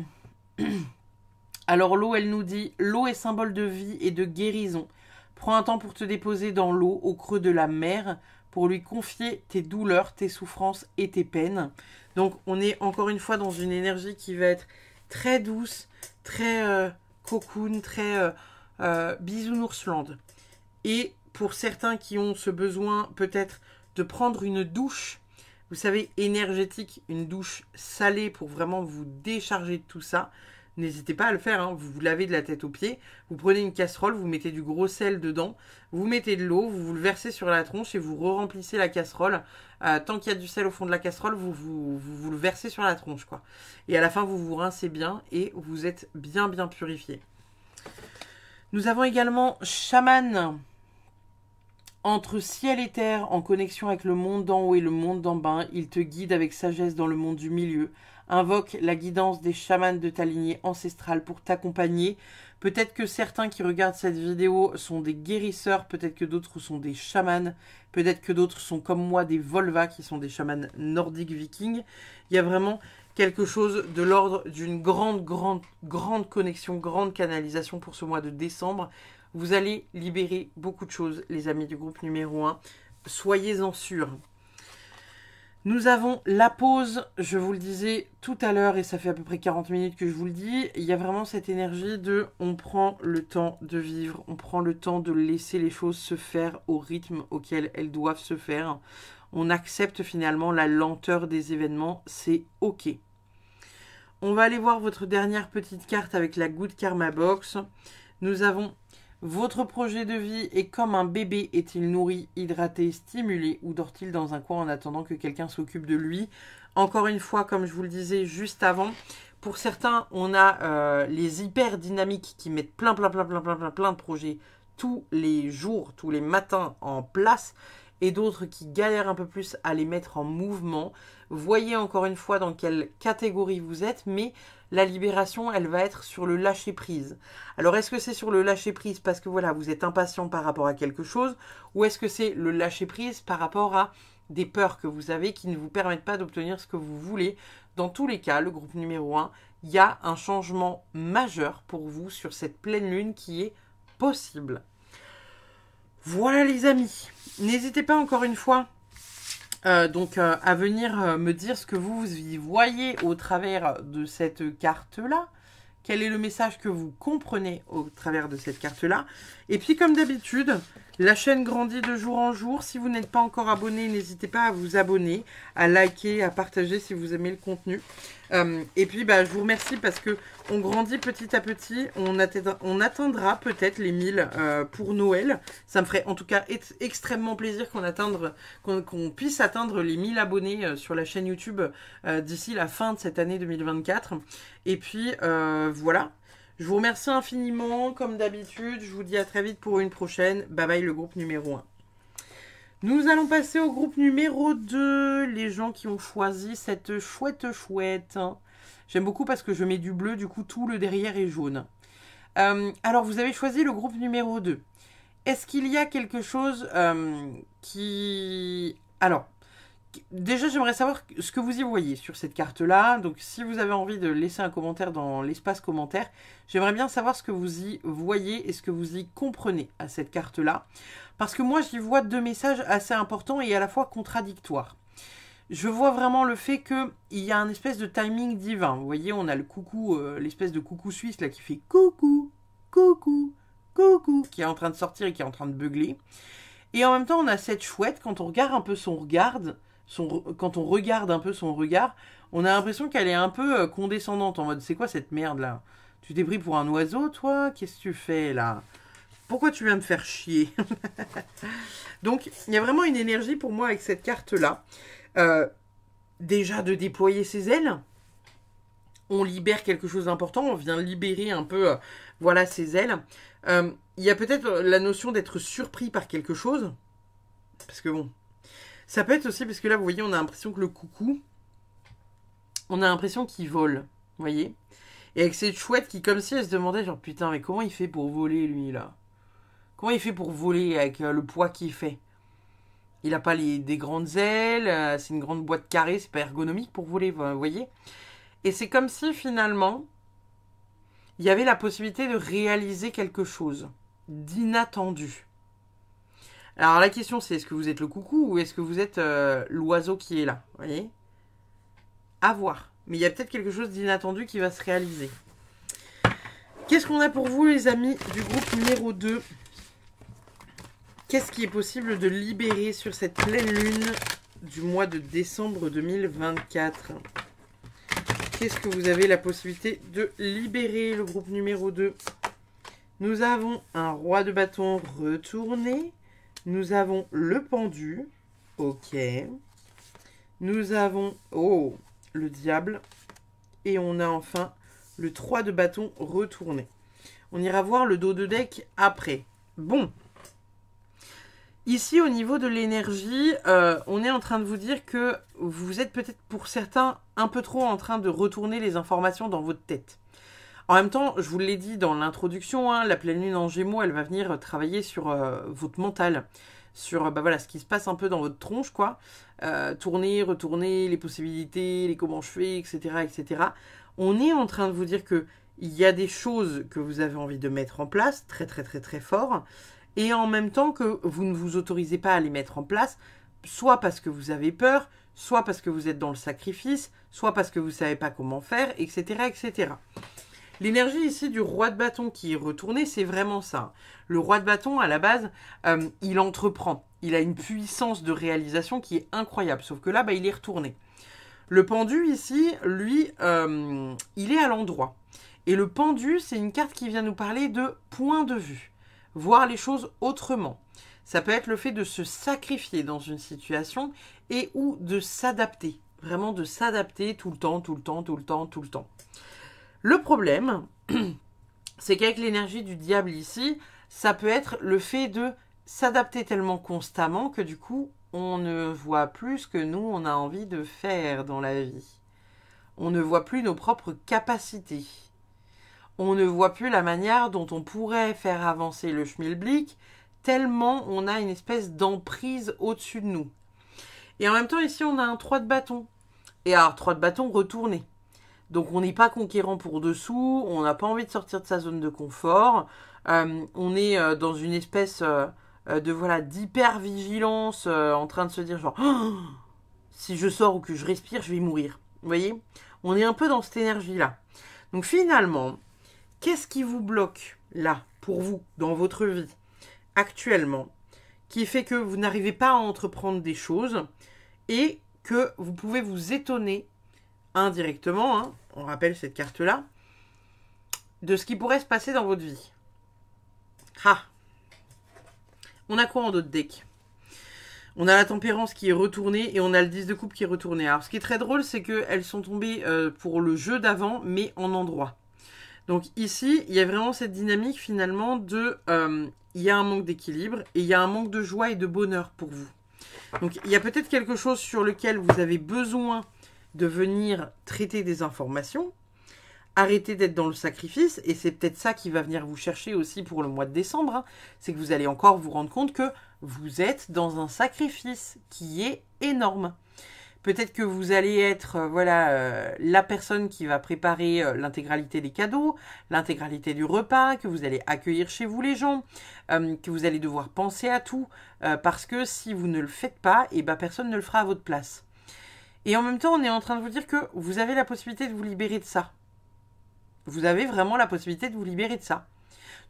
Alors l'eau, elle nous dit, l'eau est symbole de vie et de guérison. Prends un temps pour te déposer dans l'eau, au creux de la mer, pour lui confier tes douleurs, tes souffrances et tes peines. Donc, on est encore une fois dans une énergie qui va être très douce, très cocoon, très bisounourslande. Et pour certains qui ont ce besoin peut-être de prendre une douche, vous savez, énergétique, une douche salée pour vraiment vous décharger de tout ça, n'hésitez pas à le faire, hein. Vous vous lavez de la tête aux pieds, vous prenez une casserole, vous mettez du gros sel dedans, vous mettez de l'eau, vous le versez sur la tronche et vous re-remplissez la casserole. Tant qu'il y a du sel au fond de la casserole, vous le versez sur la tronche, quoi. Et à la fin, vous vous rincez bien et vous êtes bien purifié. Nous avons également chaman. Entre ciel et terre, en connexion avec le monde d'en haut et le monde d'en bas, il te guide avec sagesse dans le monde du milieu. invoque la guidance des chamans de ta lignée ancestrale pour t'accompagner. Peut-être que certains qui regardent cette vidéo sont des guérisseurs, peut-être que d'autres sont des chamans, peut-être que d'autres sont comme moi des Volva qui sont des chamans nordiques vikings. Il y a vraiment quelque chose de l'ordre d'une grande connexion, grande canalisation pour ce mois de décembre. Vous allez libérer beaucoup de choses, les amis du groupe numéro 1. Soyez-en sûrs. Nous avons la pause, je vous le disais tout à l'heure, et ça fait à peu près 40 minutes que je vous le dis, il y a vraiment cette énergie de on prend le temps de vivre, on prend le temps de laisser les choses se faire au rythme auquel elles doivent se faire. On accepte finalement la lenteur des événements, c'est ok. On va aller voir votre dernière petite carte avec la Good Karma Box. Nous avons... Votre projet de vie est comme un bébé. Est-il nourri, hydraté, stimulé ou dort-il dans un coin en attendant que quelqu'un s'occupe de lui? Encore une fois, comme je vous le disais juste avant, pour certains, on a les hyper dynamiques qui mettent plein de projets tous les jours, tous les matins en place, et d'autres qui galèrent un peu plus à les mettre en mouvement. Voyez encore une fois dans quelle catégorie vous êtes, mais la libération, elle va être sur le lâcher-prise. Alors, est-ce que c'est sur le lâcher-prise parce que voilà, vous êtes impatient par rapport à quelque chose, ou est-ce que c'est le lâcher-prise par rapport à des peurs que vous avez qui ne vous permettent pas d'obtenir ce que vous voulez? Dans tous les cas, le groupe numéro 1, il y a un changement majeur pour vous sur cette pleine lune qui est possible. Voilà les amis, n'hésitez pas encore une fois à venir me dire ce que vous y voyez au travers de cette carte-là. Quel est le message que vous comprenez au travers de cette carte-là. Et puis comme d'habitude, la chaîne grandit de jour en jour. Si vous n'êtes pas encore abonné, n'hésitez pas à vous abonner, à liker, à partager si vous aimez le contenu. Et puis je vous remercie parce que on grandit petit à petit. On atteindra peut-être les 1000 pour Noël. Ça me ferait en tout cas extrêmement plaisir qu'on puisse atteindre les 1000 abonnés sur la chaîne YouTube d'ici la fin de cette année 2024. Et puis voilà. Je vous remercie infiniment, comme d'habitude. Je vous dis à très vite pour une prochaine. Bye bye le groupe numéro 1. Nous allons passer au groupe numéro 2. Les gens qui ont choisi cette chouette. J'aime beaucoup parce que je mets du bleu, du coup tout le derrière est jaune. Alors vous avez choisi le groupe numéro 2. Est-ce qu'il y a quelque chose qui... Alors... Déjà, j'aimerais savoir ce que vous y voyez sur cette carte-là. Donc, si vous avez envie de laisser un commentaire dans l'espace commentaire, j'aimerais bien savoir ce que vous y voyez et ce que vous y comprenez à cette carte-là. Parce que moi, j'y vois deux messages assez importants et à la fois contradictoires. Je vois vraiment le fait qu'il y a un espèce de timing divin. Vous voyez, on a le coucou, l'espèce de coucou suisse là qui fait coucou, coucou, coucou, qui est en train de sortir et qui est en train de beugler. Et en même temps, on a cette chouette, quand on regarde un peu quand on regarde un peu son regard, on a l'impression qu'elle est un peu condescendante, en mode, c'est quoi cette merde là? Tu t'es pris pour un oiseau, toi? Qu'est-ce que tu fais là? Pourquoi tu viens me faire chier? Donc, il y a vraiment une énergie pour moi avec cette carte-là. Déjà de déployer ses ailes. On libère quelque chose d'important, on vient libérer un peu, voilà, ses ailes. Il y a peut-être la notion d'être surpris par quelque chose. Parce que bon... Ça peut être aussi parce que là, vous voyez, on a l'impression que le coucou, on a l'impression qu'il vole, vous voyez. Et avec cette chouette qui, comme si elle se demandait, genre, putain, mais comment il fait pour voler, lui, là? Comment il fait pour voler avec le poids qu'il fait? Il n'a pas des grandes ailes, c'est une grande boîte carrée, c'est pas ergonomique pour voler, vous voyez. Et c'est comme si, finalement, il y avait la possibilité de réaliser quelque chose d'inattendu. Alors la question c'est, est-ce que vous êtes le coucou ou est-ce que vous êtes l'oiseau qui est là? Vous voyez? À voir. Mais il y a peut-être quelque chose d'inattendu qui va se réaliser. Qu'est-ce qu'on a pour vous les amis du groupe numéro 2? Qu'est-ce qui est possible de libérer sur cette pleine lune du mois de décembre 2024? Qu'est-ce que vous avez la possibilité de libérer le groupe numéro 2? Nous avons un roi de bâton retourné. Nous avons le pendu. Ok. Nous avons... Oh, le diable. Et on a enfin le 3 de bâton retourné. On ira voir le dos de deck après. Bon. Ici, au niveau de l'énergie, on est en train de vous dire que vous êtes peut-être pour certains un peu trop en train de retourner les informations dans votre tête. En même temps, je vous l'ai dit dans l'introduction, hein, la pleine lune en Gémeaux, elle va venir travailler sur votre mental, sur voilà, ce qui se passe un peu dans votre tronche, quoi. Tourner, retourner, les possibilités, les comment je fais, etc., etc. On est en train de vous dire que il y a des choses que vous avez envie de mettre en place, très très très très fort, et en même temps que vous ne vous autorisez pas à les mettre en place, soit parce que vous avez peur, soit parce que vous êtes dans le sacrifice, soit parce que vous ne savez pas comment faire, etc., etc. L'énergie ici du roi de bâton qui est retourné, c'est vraiment ça. Le roi de bâton, à la base, il entreprend. Il a une puissance de réalisation qui est incroyable. Sauf que là, il est retourné. Le pendu ici, lui, il est à l'endroit. Et le pendu, c'est une carte qui vient nous parler de point de vue. Voir les choses autrement. Ça peut être le fait de se sacrifier dans une situation et ou de s'adapter. Vraiment de s'adapter tout le temps, tout le temps, tout le temps, tout le temps. Le problème, c'est qu'avec l'énergie du diable ici, ça peut être le fait de s'adapter tellement constamment que du coup, on ne voit plus ce que nous, on a envie de faire dans la vie. On ne voit plus nos propres capacités. On ne voit plus la manière dont on pourrait faire avancer le schmilblick, tellement on a une espèce d'emprise au-dessus de nous. Et en même temps, ici, on a un 3 de bâton. Et alors, 3 de bâton retourné. Donc on n'est pas conquérant pour dessous, on n'a pas envie de sortir de sa zone de confort, on est dans une espèce de voilà d'hyper-vigilance en train de se dire genre oh, si je sors ou que je respire, je vais mourir. Vous voyez? On est un peu dans cette énergie-là. Donc finalement, qu'est-ce qui vous bloque là, pour vous, dans votre vie, actuellement, qui fait que vous n'arrivez pas à entreprendre des choses et que vous pouvez vous étonner indirectement, hein, on rappelle cette carte-là, de ce qui pourrait se passer dans votre vie. Ah, on a quoi en d'autres decks? On a la tempérance qui est retournée et on a le 10 de coupe qui est retourné. Alors ce qui est très drôle, c'est qu'elles sont tombées pour le jeu d'avant, mais en endroit. Donc ici, il y a vraiment cette dynamique finalement de... il y a un manque d'équilibre et il y a un manque de joie et de bonheur pour vous. Donc il y a peut-être quelque chose sur lequel vous avez besoin de venir traiter des informations, arrêter d'être dans le sacrifice, et c'est peut-être ça qui va venir vous chercher aussi pour le mois de décembre, hein, c'est que vous allez encore vous rendre compte que vous êtes dans un sacrifice qui est énorme. Peut-être que vous allez être la personne qui va préparer l'intégralité des cadeaux, l'intégralité du repas, que vous allez accueillir chez vous les gens, que vous allez devoir penser à tout, parce que si vous ne le faites pas, personne ne le fera à votre place. Et en même temps, on est en train de vous dire que vous avez la possibilité de vous libérer de ça. Vous avez vraiment la possibilité de vous libérer de ça.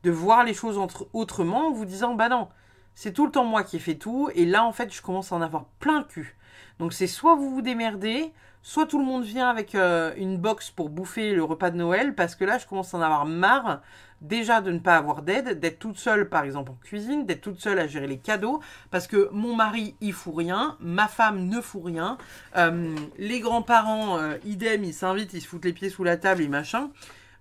De voir les choses autrement en vous disant, non, c'est tout le temps moi qui ai fait tout, et là, en fait, je commence à en avoir plein le cul. Donc, c'est soit vous vous démerdez, soit tout le monde vient avec une box pour bouffer le repas de Noël, parce que là, je commence à en avoir marre, déjà de ne pas avoir d'aide, d'être toute seule, par exemple, en cuisine, d'être toute seule à gérer les cadeaux, parce que mon mari, il fout rien, ma femme ne fout rien, les grands-parents, idem, ils s'invitent, ils se foutent les pieds sous la table et machin.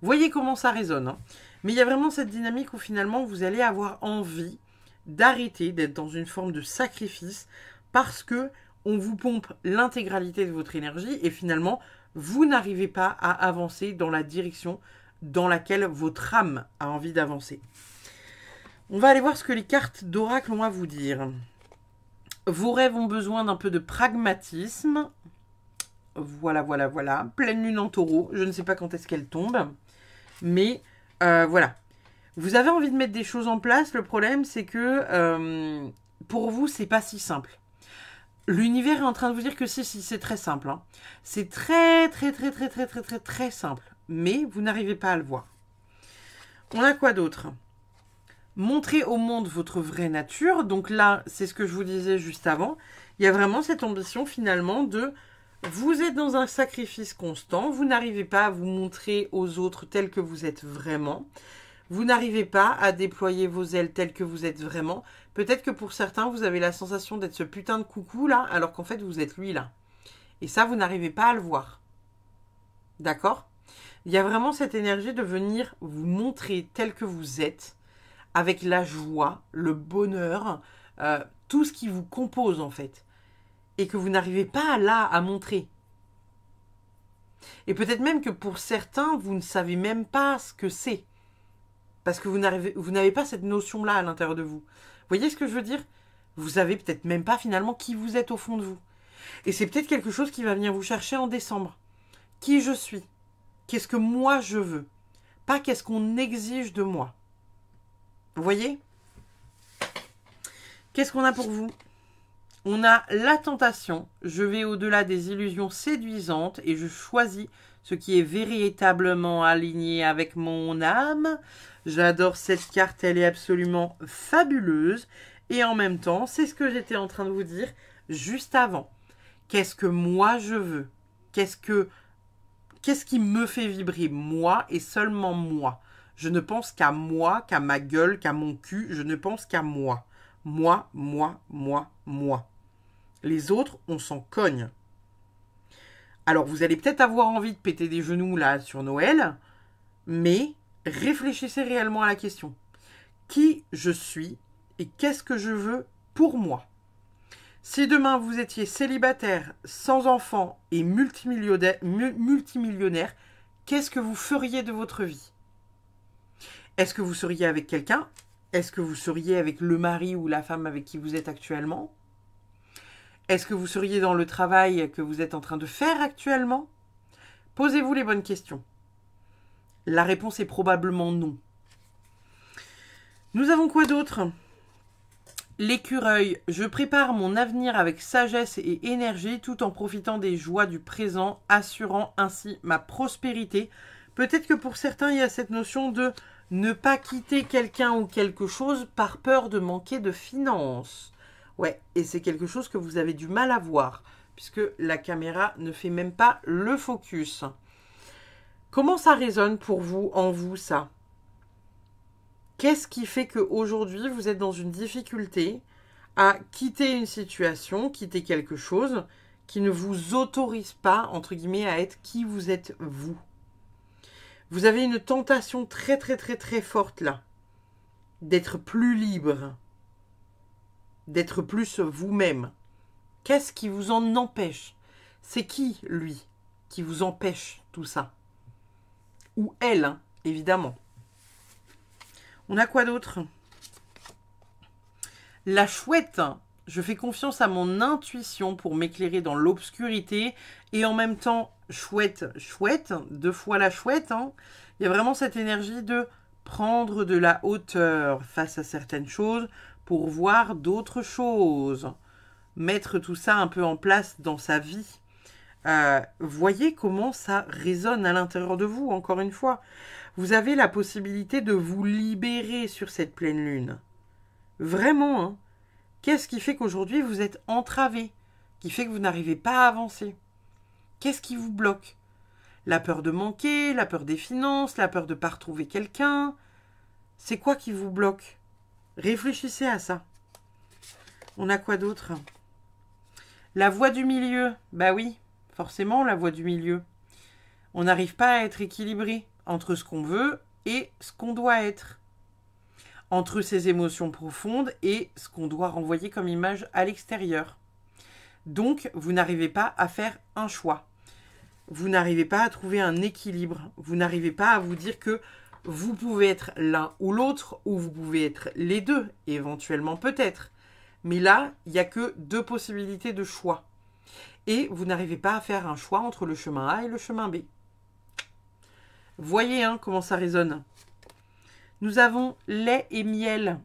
Voyez comment ça résonne. Hein. Mais il y a vraiment cette dynamique où finalement, vous allez avoir envie d'arrêter d'être dans une forme de sacrifice, parce que on vous pompe l'intégralité de votre énergie et finalement, vous n'arrivez pas à avancer dans la direction dans laquelle votre âme a envie d'avancer. On va aller voir ce que les cartes d'oracle ont à vous dire. Vos rêves ont besoin d'un peu de pragmatisme. Voilà. Pleine lune en taureau. Je ne sais pas quand est-ce qu'elle tombe. Mais voilà. Vous avez envie de mettre des choses en place. Le problème, c'est que pour vous, c'est pas si simple. L'univers est en train de vous dire que si, c'est très simple. Hein. C'est très simple. Mais vous n'arrivez pas à le voir. On a quoi d'autre? Montrer au monde votre vraie nature. Donc là, c'est ce que je vous disais juste avant. Il y a vraiment cette ambition finalement de... Vous êtes dans un sacrifice constant. Vous n'arrivez pas à vous montrer aux autres tel que vous êtes vraiment. Vous n'arrivez pas à déployer vos ailes telles que vous êtes vraiment. Peut-être que pour certains, vous avez la sensation d'être ce putain de coucou là, alors qu'en fait, vous êtes lui là. Et ça, vous n'arrivez pas à le voir. D'accord? Il y a vraiment cette énergie de venir vous montrer tel que vous êtes, avec la joie, le bonheur, tout ce qui vous compose en fait. Et que vous n'arrivez pas là à montrer. Et peut-être même que pour certains, vous ne savez même pas ce que c'est. Parce que vous n'avez pas cette notion-là à l'intérieur de vous. Vous voyez ce que je veux dire? Vous savez peut-être même pas finalement qui vous êtes au fond de vous. Et c'est peut-être quelque chose qui va venir vous chercher en décembre. Qui je suis? Qu'est-ce que moi je veux? Pas qu'est-ce qu'on exige de moi. Vous voyez? Qu'est-ce qu'on a pour vous? On a la tentation. Je vais au-delà des illusions séduisantes et je choisis ce qui est véritablement aligné avec mon âme. J'adore cette carte, elle est absolument fabuleuse. Et en même temps, c'est ce que j'étais en train de vous dire juste avant. Qu'est-ce que moi je veux? Qu'est-ce qui me fait vibrer? Moi et seulement moi. Je ne pense qu'à moi, qu'à ma gueule, qu'à mon cul. Je ne pense qu'à moi. Moi, moi, moi, moi. Les autres, on s'en cogne. Alors, vous allez peut-être avoir envie de péter des genoux là sur Noël, mais réfléchissez réellement à la question. Qui je suis et qu'est-ce que je veux pour moi? Si demain vous étiez célibataire, sans enfant et multimillionnaire, qu'est-ce que vous feriez de votre vie? Est-ce que vous seriez avec quelqu'un? Est-ce que vous seriez avec le mari ou la femme avec qui vous êtes actuellement? Est-ce que vous seriez dans le travail que vous êtes en train de faire actuellement? Posez-vous les bonnes questions. La réponse est probablement non. Nous avons quoi d'autre? L'écureuil, je prépare mon avenir avec sagesse et énergie tout en profitant des joies du présent, assurant ainsi ma prospérité. Peut-être que pour certains, il y a cette notion de ne pas quitter quelqu'un ou quelque chose par peur de manquer de finances. Ouais, et c'est quelque chose que vous avez du mal à voir, puisque la caméra ne fait même pas le focus. Comment ça résonne pour vous, en vous, ça? Qu'est-ce qui fait qu'aujourd'hui, vous êtes dans une difficulté à quitter une situation, quitter quelque chose qui ne vous autorise pas, entre guillemets, à être qui vous êtes vous? Vous avez une tentation très, très, très, très forte là, d'être plus libre, d'être plus vous-même. Qu'est-ce qui vous en empêche? C'est qui, lui, qui vous empêche tout ça? Ou elle, hein, évidemment. On a quoi d'autre? La chouette. Je fais confiance à mon intuition pour m'éclairer dans l'obscurité. Et en même temps, chouette, chouette, deux fois la chouette. Hein. Il y a vraiment cette énergie de prendre de la hauteur face à certaines choses pour voir d'autres choses. Mettre tout ça un peu en place dans sa vie. Voyez comment ça résonne à l'intérieur de vous, encore une fois. Vous avez la possibilité de vous libérer sur cette pleine lune. Vraiment, hein. Qu'est-ce qui fait qu'aujourd'hui vous êtes entravé? Qui fait que vous n'arrivez pas à avancer? Qu'est-ce qui vous bloque? La peur de manquer, la peur des finances, la peur de ne pas retrouver quelqu'un. C'est quoi qui vous bloque? Réfléchissez à ça. On a quoi d'autre? La voie du milieu. Bah oui, forcément la voie du milieu. On n'arrive pas à être équilibré entre ce qu'on veut et ce qu'on doit être. Entre ses émotions profondes et ce qu'on doit renvoyer comme image à l'extérieur. Donc, vous n'arrivez pas à faire un choix. Vous n'arrivez pas à trouver un équilibre. Vous n'arrivez pas à vous dire que vous pouvez être l'un ou l'autre, ou vous pouvez être les deux, éventuellement peut-être. Mais là, il n'y a que deux possibilités de choix. Et vous n'arrivez pas à faire un choix entre le chemin A et le chemin B. Voyez hein, comment ça résonne. Nous avons lait et miel.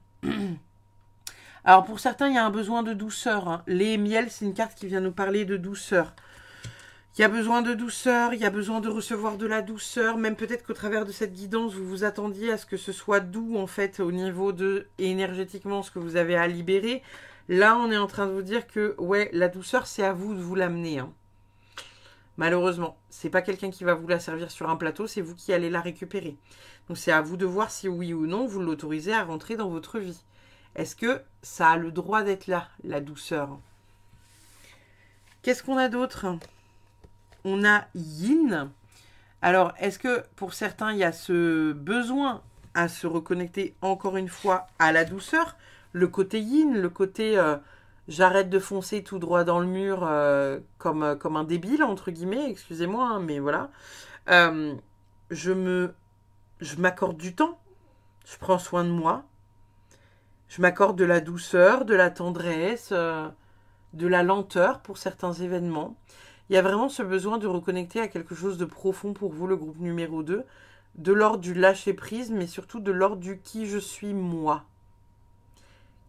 Alors pour certains, il y a un besoin de douceur. Hein. Lait et miel, c'est une carte qui vient nous parler de douceur. Il y a besoin de douceur, il y a besoin de recevoir de la douceur. Même peut-être qu'au travers de cette guidance, vous vous attendiez à ce que ce soit doux en fait au niveau de énergétiquement ce que vous avez à libérer. Là, on est en train de vous dire que ouais, la douceur, c'est à vous de vous l'amener. Hein. Malheureusement, c'est pas quelqu'un qui va vous la servir sur un plateau, c'est vous qui allez la récupérer. Donc c'est à vous de voir si oui ou non vous l'autorisez à rentrer dans votre vie. Est-ce que ça a le droit d'être là, la douceur? Qu'est-ce qu'on a d'autre? On a yin. Alors, est-ce que pour certains, il y a ce besoin à se reconnecter encore une fois à la douceur? Le côté yin, le côté j'arrête de foncer tout droit dans le mur comme un débile, entre guillemets, excusez-moi, hein, mais voilà. Euh, je m'accorde du temps, je prends soin de moi, je m'accorde de la douceur, de la tendresse, de la lenteur pour certains événements. Il y a vraiment ce besoin de reconnecter à quelque chose de profond pour vous, le groupe numéro 2, de l'ordre du lâcher-prise, mais surtout de l'ordre du qui je suis moi.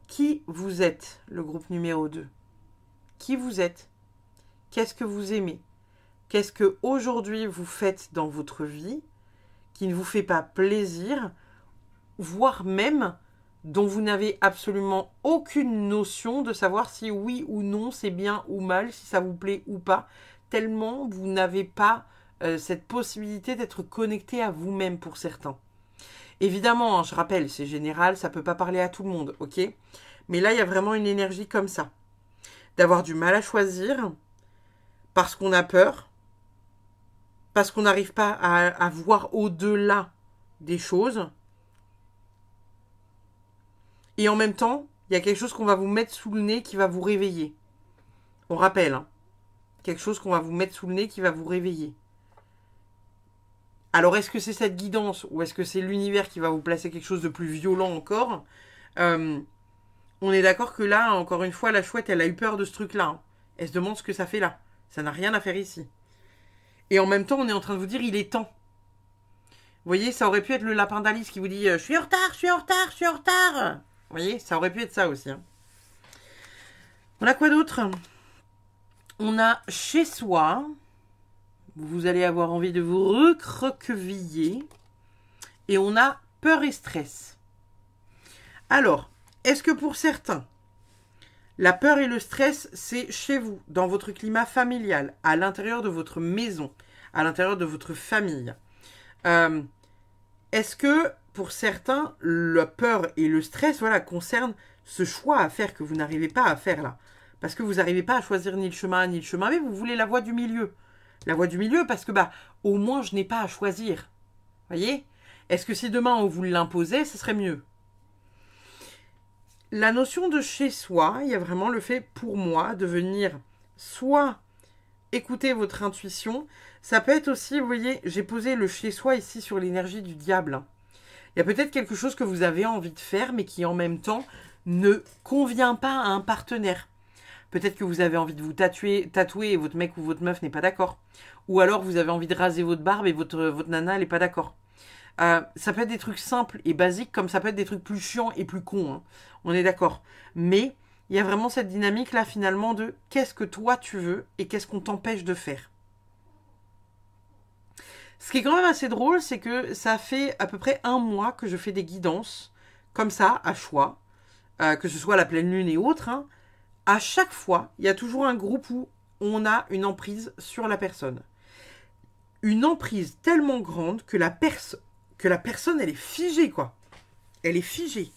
Qui vous êtes, le groupe numéro 2? Qui vous êtes? Qu'est-ce que vous aimez? Qu'est-ce que aujourd'hui vous faites dans votre vie qui ne vous fait pas plaisir, voire même dont vous n'avez absolument aucune notion de savoir si oui ou non c'est bien ou mal, si ça vous plaît ou pas, tellement vous n'avez pas cette possibilité d'être connecté à vous-même pour certains. Évidemment, hein, je rappelle, c'est général, ça ne peut pas parler à tout le monde, ok? Mais là, il y a vraiment une énergie comme ça. D'avoir du mal à choisir, parce qu'on a peur, parce qu'on n'arrive pas à voir au-delà des choses. Et en même temps, il y a quelque chose qu'on va vous mettre sous le nez qui va vous réveiller. On rappelle, hein, quelque chose qu'on va vous mettre sous le nez qui va vous réveiller. Alors, est-ce que c'est cette guidance ou est-ce que c'est l'univers qui va vous placer quelque chose de plus violent encore? On est d'accord que là, encore une fois, la chouette, elle a eu peur de ce truc-là. Hein. Elle se demande ce que ça fait là. Ça n'a rien à faire ici. Et en même temps, on est en train de vous dire, il est temps. Vous voyez, ça aurait pu être le lapin d'Alice qui vous dit, je suis en retard, je suis en retard, je suis en retard. Vous voyez, ça aurait pu être ça aussi. Hein. On a quoi d'autre? On a chez soi. Vous allez avoir envie de vous recroqueviller. Et on a peur et stress. Alors, est-ce que pour certains, la peur et le stress, c'est chez vous, dans votre climat familial, à l'intérieur de votre maison, à l'intérieur de votre famille? Est-ce que pour certains, la peur et le stress, voilà, concernent ce choix à faire que vous n'arrivez pas à faire là? Parce que vous n'arrivez pas à choisir ni le chemin A ni le chemin B, vous voulez la voie du milieu. La voie du milieu parce que, au moins, je n'ai pas à choisir. Voyez? Est-ce que si demain on vous l'imposait, ce serait mieux? La notion de chez soi, il y a vraiment le fait pour moi de venir soit écouter votre intuition, ça peut être aussi, vous voyez, j'ai posé le chez soi ici sur l'énergie du diable. Il y a peut-être quelque chose que vous avez envie de faire, mais qui en même temps ne convient pas à un partenaire. Peut-être que vous avez envie de vous tatouer et votre mec ou votre meuf n'est pas d'accord. Ou alors vous avez envie de raser votre barbe et votre nana elle n'est pas d'accord. Ça peut être des trucs simples et basiques, comme ça peut être des trucs plus chiants et plus cons. Hein. On est d'accord. Mais il y a vraiment cette dynamique là finalement de qu'est-ce que toi tu veux et qu'est-ce qu'on t'empêche de faire. Ce qui est quand même assez drôle, c'est que ça fait à peu près 1 mois que je fais des guidances comme ça, à choix, que ce soit la pleine lune et autres. Hein. À chaque fois, il y a toujours un groupe où on a une emprise sur la personne. Une emprise tellement grande que la personne, elle est figée, quoi. Elle est figée.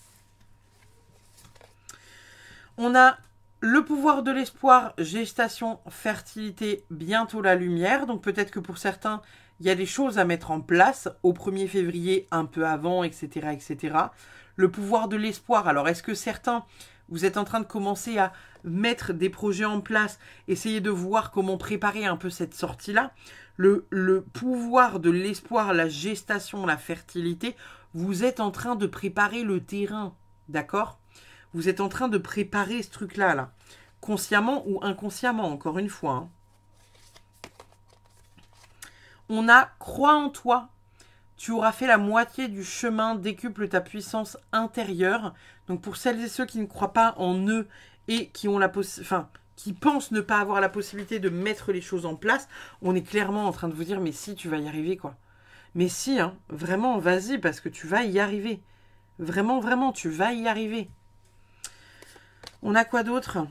On a le pouvoir de l'espoir, gestation, fertilité, bientôt la lumière. Donc peut-être que pour certains, il y a des choses à mettre en place au 1er février, un peu avant, etc., etc. Le pouvoir de l'espoir. Alors est-ce que certains, vous êtes en train de commencer à mettre des projets en place, essayer de voir comment préparer un peu cette sortie-là? Le pouvoir de l'espoir, la gestation, la fertilité, vous êtes en train de préparer le terrain, d'accord? Vous êtes en train de préparer ce truc-là, là, consciemment ou inconsciemment, encore une fois. Hein. On a crois en toi. Tu auras fait la moitié du chemin, décuple ta puissance intérieure. Donc pour celles et ceux qui ne croient pas en eux et qui ont qui pensent ne pas avoir la possibilité de mettre les choses en place, on est clairement en train de vous dire mais si, tu vas y arriver quoi. Mais si, hein, vraiment, vas-y parce que tu vas y arriver. Vraiment, vraiment, tu vas y arriver. On a quoi d'autre?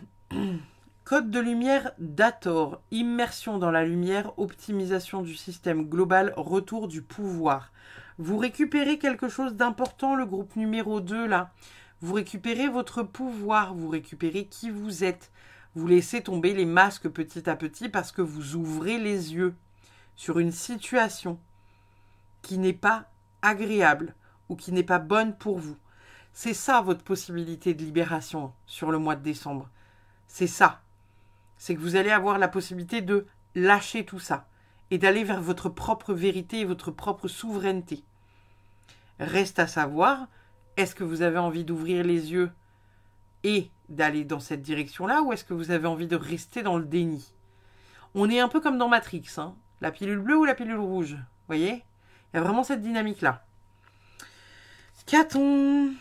Code de lumière d'Hathor. Immersion dans la lumière, optimisation du système global, retour du pouvoir. Vous récupérez quelque chose d'important, le groupe numéro 2 là. Vous récupérez votre pouvoir, vous récupérez qui vous êtes. Vous laissez tomber les masques petit à petit parce que vous ouvrez les yeux sur une situation qui n'est pas agréable ou qui n'est pas bonne pour vous. C'est ça votre possibilité de libération sur le mois de décembre. C'est ça. C'est que vous allez avoir la possibilité de lâcher tout ça et d'aller vers votre propre vérité et votre propre souveraineté. Reste à savoir, est-ce que vous avez envie d'ouvrir les yeux et d'aller dans cette direction-là, ou est-ce que vous avez envie de rester dans le déni? On est un peu comme dans Matrix, hein. La pilule bleue ou la pilule rouge, vous voyez? Il y a vraiment cette dynamique-là. Qu'a-t-on?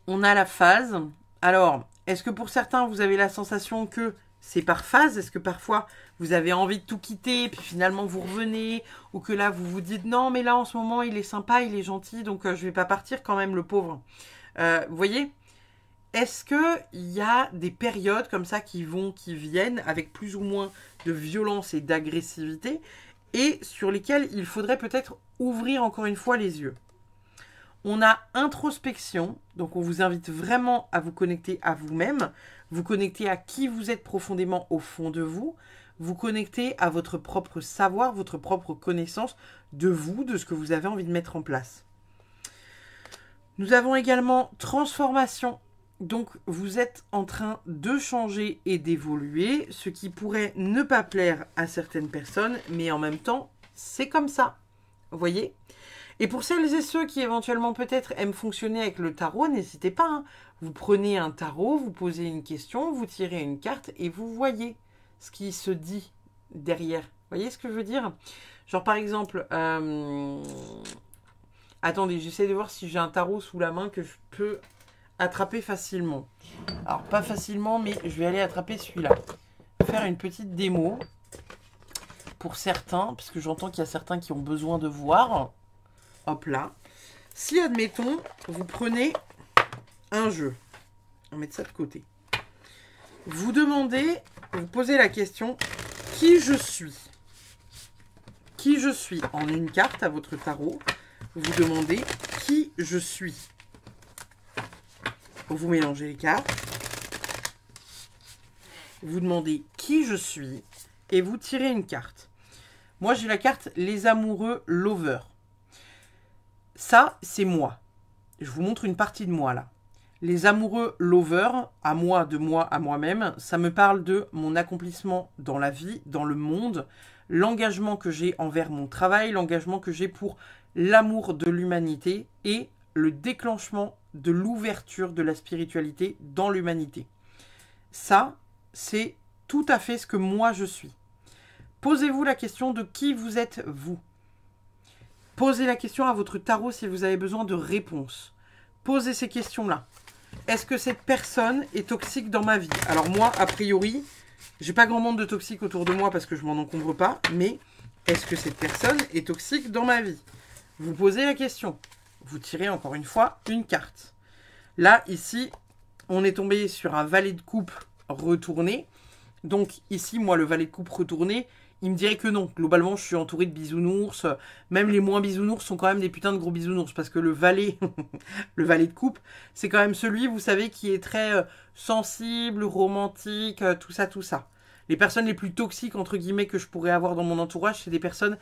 On a la phase. Alors, est-ce que pour certains, vous avez la sensation que c'est par phase? Est-ce que parfois, vous avez envie de tout quitter, puis finalement, vous revenez? Ou que là, vous vous dites, non, mais là, en ce moment, il est sympa, il est gentil, donc je ne vais pas partir quand même, le pauvre. Vous voyez? Est-ce qu'il y a des périodes comme ça qui viennent avec plus ou moins de violence et d'agressivité et sur lesquelles il faudrait peut-être ouvrir encore une fois les yeux? On a introspection, donc on vous invite vraiment à vous connecter à vous-même, vous connecter à qui vous êtes profondément au fond de vous, vous connecter à votre propre savoir, votre propre connaissance de vous, de ce que vous avez envie de mettre en place. Nous avons également transformation. Donc, vous êtes en train de changer et d'évoluer, ce qui pourrait ne pas plaire à certaines personnes, mais en même temps, c'est comme ça. Vous voyez? Et pour celles et ceux qui éventuellement peut-être aiment fonctionner avec le tarot, n'hésitez pas. Hein. Vous prenez un tarot, vous posez une question, vous tirez une carte et vous voyez ce qui se dit derrière. Vous voyez ce que je veux dire? Genre par exemple, attendez, j'essaie de voir si j'ai un tarot sous la main que je peux attraper facilement. Alors pas facilement, mais je vais aller attraper celui-là. Faire une petite démo pour certains, parce que j'entends qu'il y a certains qui ont besoin de voir. Hop là. Si admettons, vous prenez un jeu, on va mettre ça de côté. Vous demandez, vous posez la question, qui je suis? Qui je suis? En une carte à votre tarot, vous demandez qui je suis. Vous mélangez les cartes. Vous demandez qui je suis et vous tirez une carte. Moi, j'ai la carte Les Amoureux Lovers. Ça, c'est moi. Je vous montre une partie de moi, là. Les Amoureux Lovers, à moi, de moi à moi-même, ça me parle de mon accomplissement dans la vie, dans le monde, l'engagement que j'ai envers mon travail, l'engagement que j'ai pour l'amour de l'humanité et le déclenchement de l'ouverture de la spiritualité dans l'humanité. Ça, c'est tout à fait ce que moi je suis. Posez-vous la question de qui vous êtes vous. Posez la question à votre tarot si vous avez besoin de réponses. Posez ces questions-là. Est-ce que cette personne est toxique dans ma vie? Alors moi, a priori, j'ai pas grand monde de toxiques autour de moi parce que je m'en encombre pas, mais est-ce que cette personne est toxique dans ma vie? Vous posez la question. Vous tirez encore une fois une carte. Là, ici, on est tombé sur un valet de coupe retourné. Donc ici, moi, le valet de coupe retourné, il me dirait que non. Globalement, je suis entouré de bisounours. Même les moins bisounours sont quand même des putains de gros bisounours. Parce que le valet, le valet de coupe, c'est quand même celui, vous savez, qui est très sensible, romantique, tout ça, tout ça. Les personnes les plus toxiques, entre guillemets, que je pourrais avoir dans mon entourage, c'est des personnes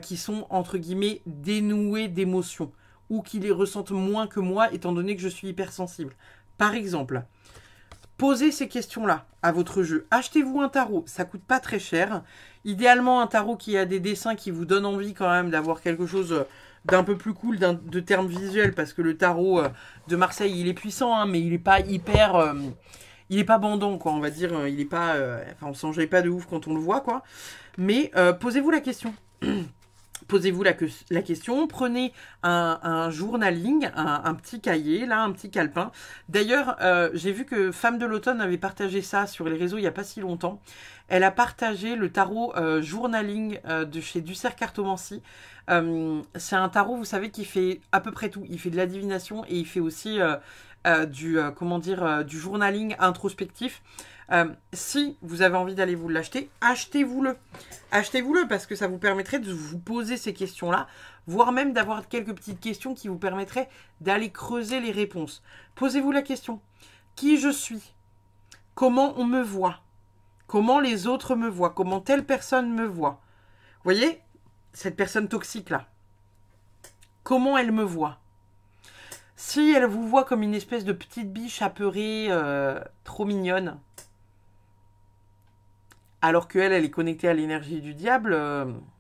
qui sont, entre guillemets, dénouées d'émotions. Ou qui les ressentent moins que moi, étant donné que je suis hypersensible. Par exemple, posez ces questions-là à votre jeu. Achetez-vous un tarot, ça coûte pas très cher. Idéalement, un tarot qui a des dessins qui vous donnent envie quand même d'avoir quelque chose d'un peu plus cool, de termes visuels, parce que le tarot de Marseille, il est puissant, hein, mais il n'est pas hyper... il n'est pas bandant, quoi, on va dire. Il est pas... enfin, on s'enjaille pas de ouf quand on le voit, quoi. Mais posez-vous la question. Posez-vous la question, prenez un journaling, un petit cahier, là, un petit calepin. D'ailleurs, j'ai vu que Femme de l'Automne avait partagé ça sur les réseaux il n'y a pas si longtemps. Elle a partagé le tarot journaling de chez Dussert Cartomancie. C'est un tarot, vous savez, qui fait à peu près tout. Il fait de la divination et il fait aussi du journaling introspectif. Si vous avez envie d'aller vous l'acheter, achetez-vous-le. Achetez-vous-le parce que ça vous permettrait de vous poser ces questions-là, voire même d'avoir quelques petites questions qui vous permettraient d'aller creuser les réponses. Posez-vous la question. Qui je suis? Comment on me voit? Comment les autres me voient? Comment telle personne me voit? Vous voyez, cette personne toxique-là, comment elle me voit? Si elle vous voit comme une espèce de petite biche apeurée, trop mignonne, alors qu'elle, elle est connectée à l'énergie du diable.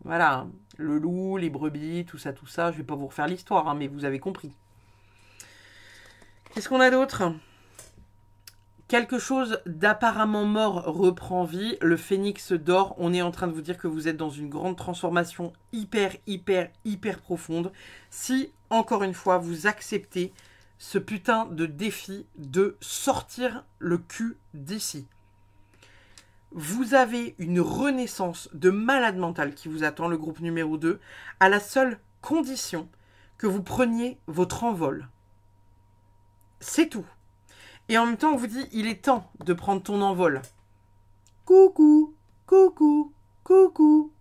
Voilà, le loup, les brebis, tout ça, je vais pas vous refaire l'histoire, hein, mais vous avez compris. Qu'est-ce qu'on a d'autre? Quelque chose d'apparemment mort reprend vie, le phénix dort, on est en train de vous dire que vous êtes dans une grande transformation hyper profonde. Si, encore une fois, vous acceptez ce putain de défi de sortir le cul d'ici. Vous avez une renaissance de malade mental qui vous attend, le groupe numéro 2, à la seule condition que vous preniez votre envol. C'est tout. Et en même temps, on vous dit, il est temps de prendre ton envol. Coucou, coucou, coucou.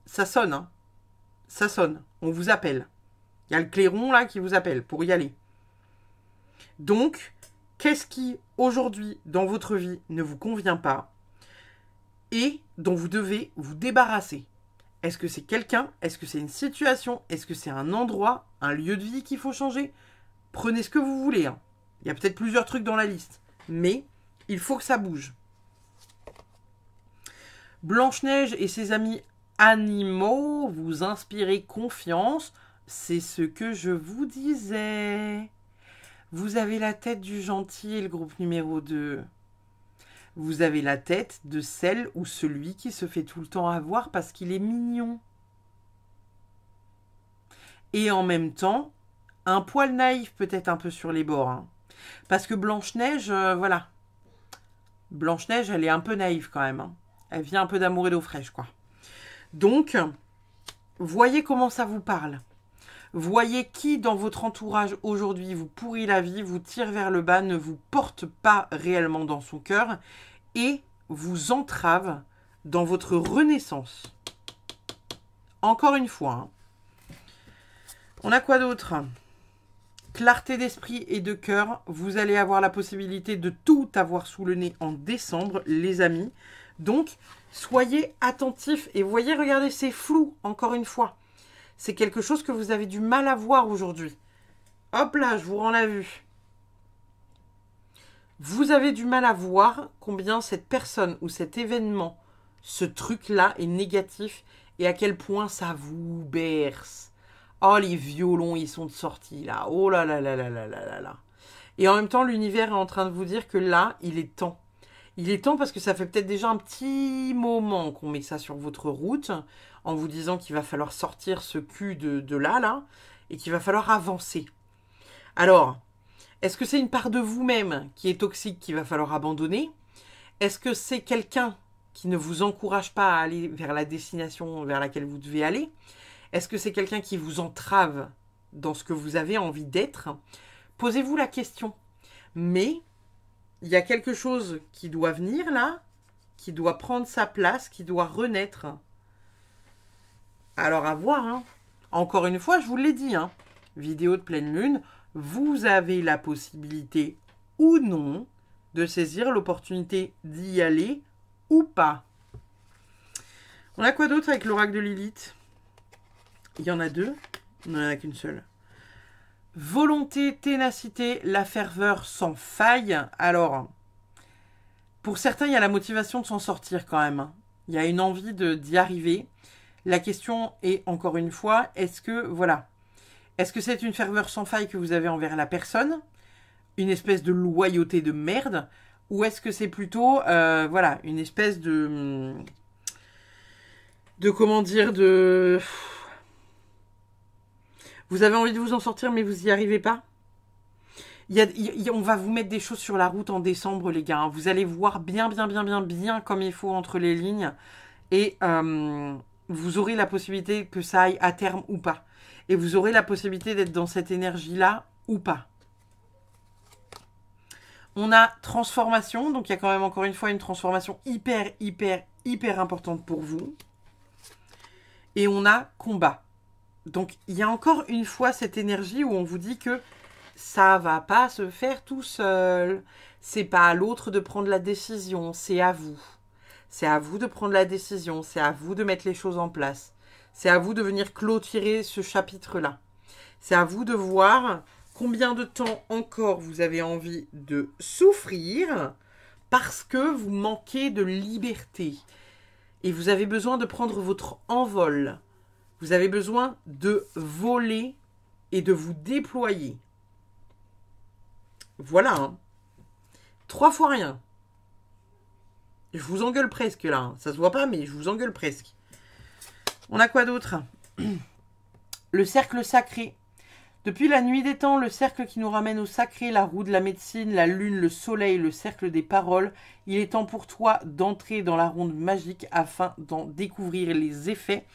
Ça sonne, hein. Ça sonne. On vous appelle. Il y a le clairon, là, qui vous appelle pour y aller. Donc, qu'est-ce qui, aujourd'hui, dans votre vie, ne vous convient pas et dont vous devez vous débarrasser? Est-ce que c'est quelqu'un? Est-ce que c'est une situation? Est-ce que c'est un endroit, un lieu de vie qu'il faut changer? Prenez ce que vous voulez, hein. Il y a peut-être plusieurs trucs dans la liste, mais il faut que ça bouge. Blanche-Neige et ses amis animaux, vous inspirez confiance. C'est ce que je vous disais. Vous avez la tête du gentil, le groupe numéro 2. Vous avez la tête de celle ou celui qui se fait tout le temps avoir parce qu'il est mignon. Et en même temps, un poil naïf peut-être un peu sur les bords, hein. Parce que Blanche-Neige, voilà. Blanche-Neige, elle est un peu naïve quand même, hein. Elle vient un peu d'amour et d'eau fraîche, quoi. Donc, voyez comment ça vous parle. Voyez qui dans votre entourage aujourd'hui vous pourrit la vie, vous tire vers le bas, ne vous porte pas réellement dans son cœur et vous entrave dans votre renaissance. Encore une fois, hein. On a quoi d'autre? Clarté d'esprit et de cœur, vous allez avoir la possibilité de tout avoir sous le nez en décembre, les amis. Donc, soyez attentifs et voyez, regardez, c'est flou, encore une fois. C'est quelque chose que vous avez du mal à voir aujourd'hui. Hop là, je vous rends la vue. Vous avez du mal à voir combien cette personne ou cet événement, ce truc-là est négatif et à quel point ça vous berce. Oh, les violons, ils sont sortis là. Oh là là là là là là là là. Et en même temps, l'univers est en train de vous dire que là, il est temps. Il est temps parce que ça fait peut-être déjà un petit moment qu'on met ça sur votre route en vous disant qu'il va falloir sortir ce cul de là, et qu'il va falloir avancer. Alors, est-ce que c'est une part de vous-même qui est toxique qu'il va falloir abandonner? Est-ce que c'est quelqu'un qui ne vous encourage pas à aller vers la destination vers laquelle vous devez aller? Est-ce que c'est quelqu'un qui vous entrave dans ce que vous avez envie d'être? Posez-vous la question. Mais il y a quelque chose qui doit venir là, qui doit prendre sa place, qui doit renaître. Alors à voir, hein. Encore une fois, je vous l'ai dit, hein. Vidéo de pleine lune, vous avez la possibilité ou non de saisir l'opportunité d'y aller ou pas. On a quoi d'autre avec l'oracle de Lilith? Il y en a deux, on n'en a qu'une seule. Volonté, ténacité, la ferveur sans faille. Alors, pour certains, il y a la motivation de s'en sortir quand même. Il y a une envie d'y arriver. La question est, encore une fois, est-ce que c'est une ferveur sans faille que vous avez envers la personne? Une espèce de loyauté de merde? Ou est-ce que c'est plutôt, une espèce vous avez envie de vous en sortir, mais vous n'y arrivez pas? On va vous mettre des choses sur la route en décembre, les gars. Vous allez voir bien comme il faut entre les lignes. Et vous aurez la possibilité que ça aille à terme ou pas. Et vous aurez la possibilité d'être dans cette énergie-là ou pas. On a transformation. Donc, il y a quand même encore une fois une transformation hyper importante pour vous. Et on a combat. Donc, il y a encore une fois cette énergie où on vous dit que ça va pas se faire tout seul. C'est pas à l'autre de prendre la décision, c'est à vous. C'est à vous de prendre la décision, c'est à vous de mettre les choses en place. C'est à vous de venir clôturer ce chapitre-là. C'est à vous de voir combien de temps encore vous avez envie de souffrir parce que vous manquez de liberté. Et vous avez besoin de prendre votre envol. Vous avez besoin de voler et de vous déployer. Voilà. Hein. 3 fois rien. Je vous engueule presque là. Hein. Ça se voit pas, mais je vous engueule presque. On a quoi d'autre? Le cercle sacré. Depuis la nuit des temps, le cercle qui nous ramène au sacré, la roue de la médecine, la lune, le soleil, le cercle des paroles. Il est temps pour toi d'entrer dans la ronde magique afin d'en découvrir les effets.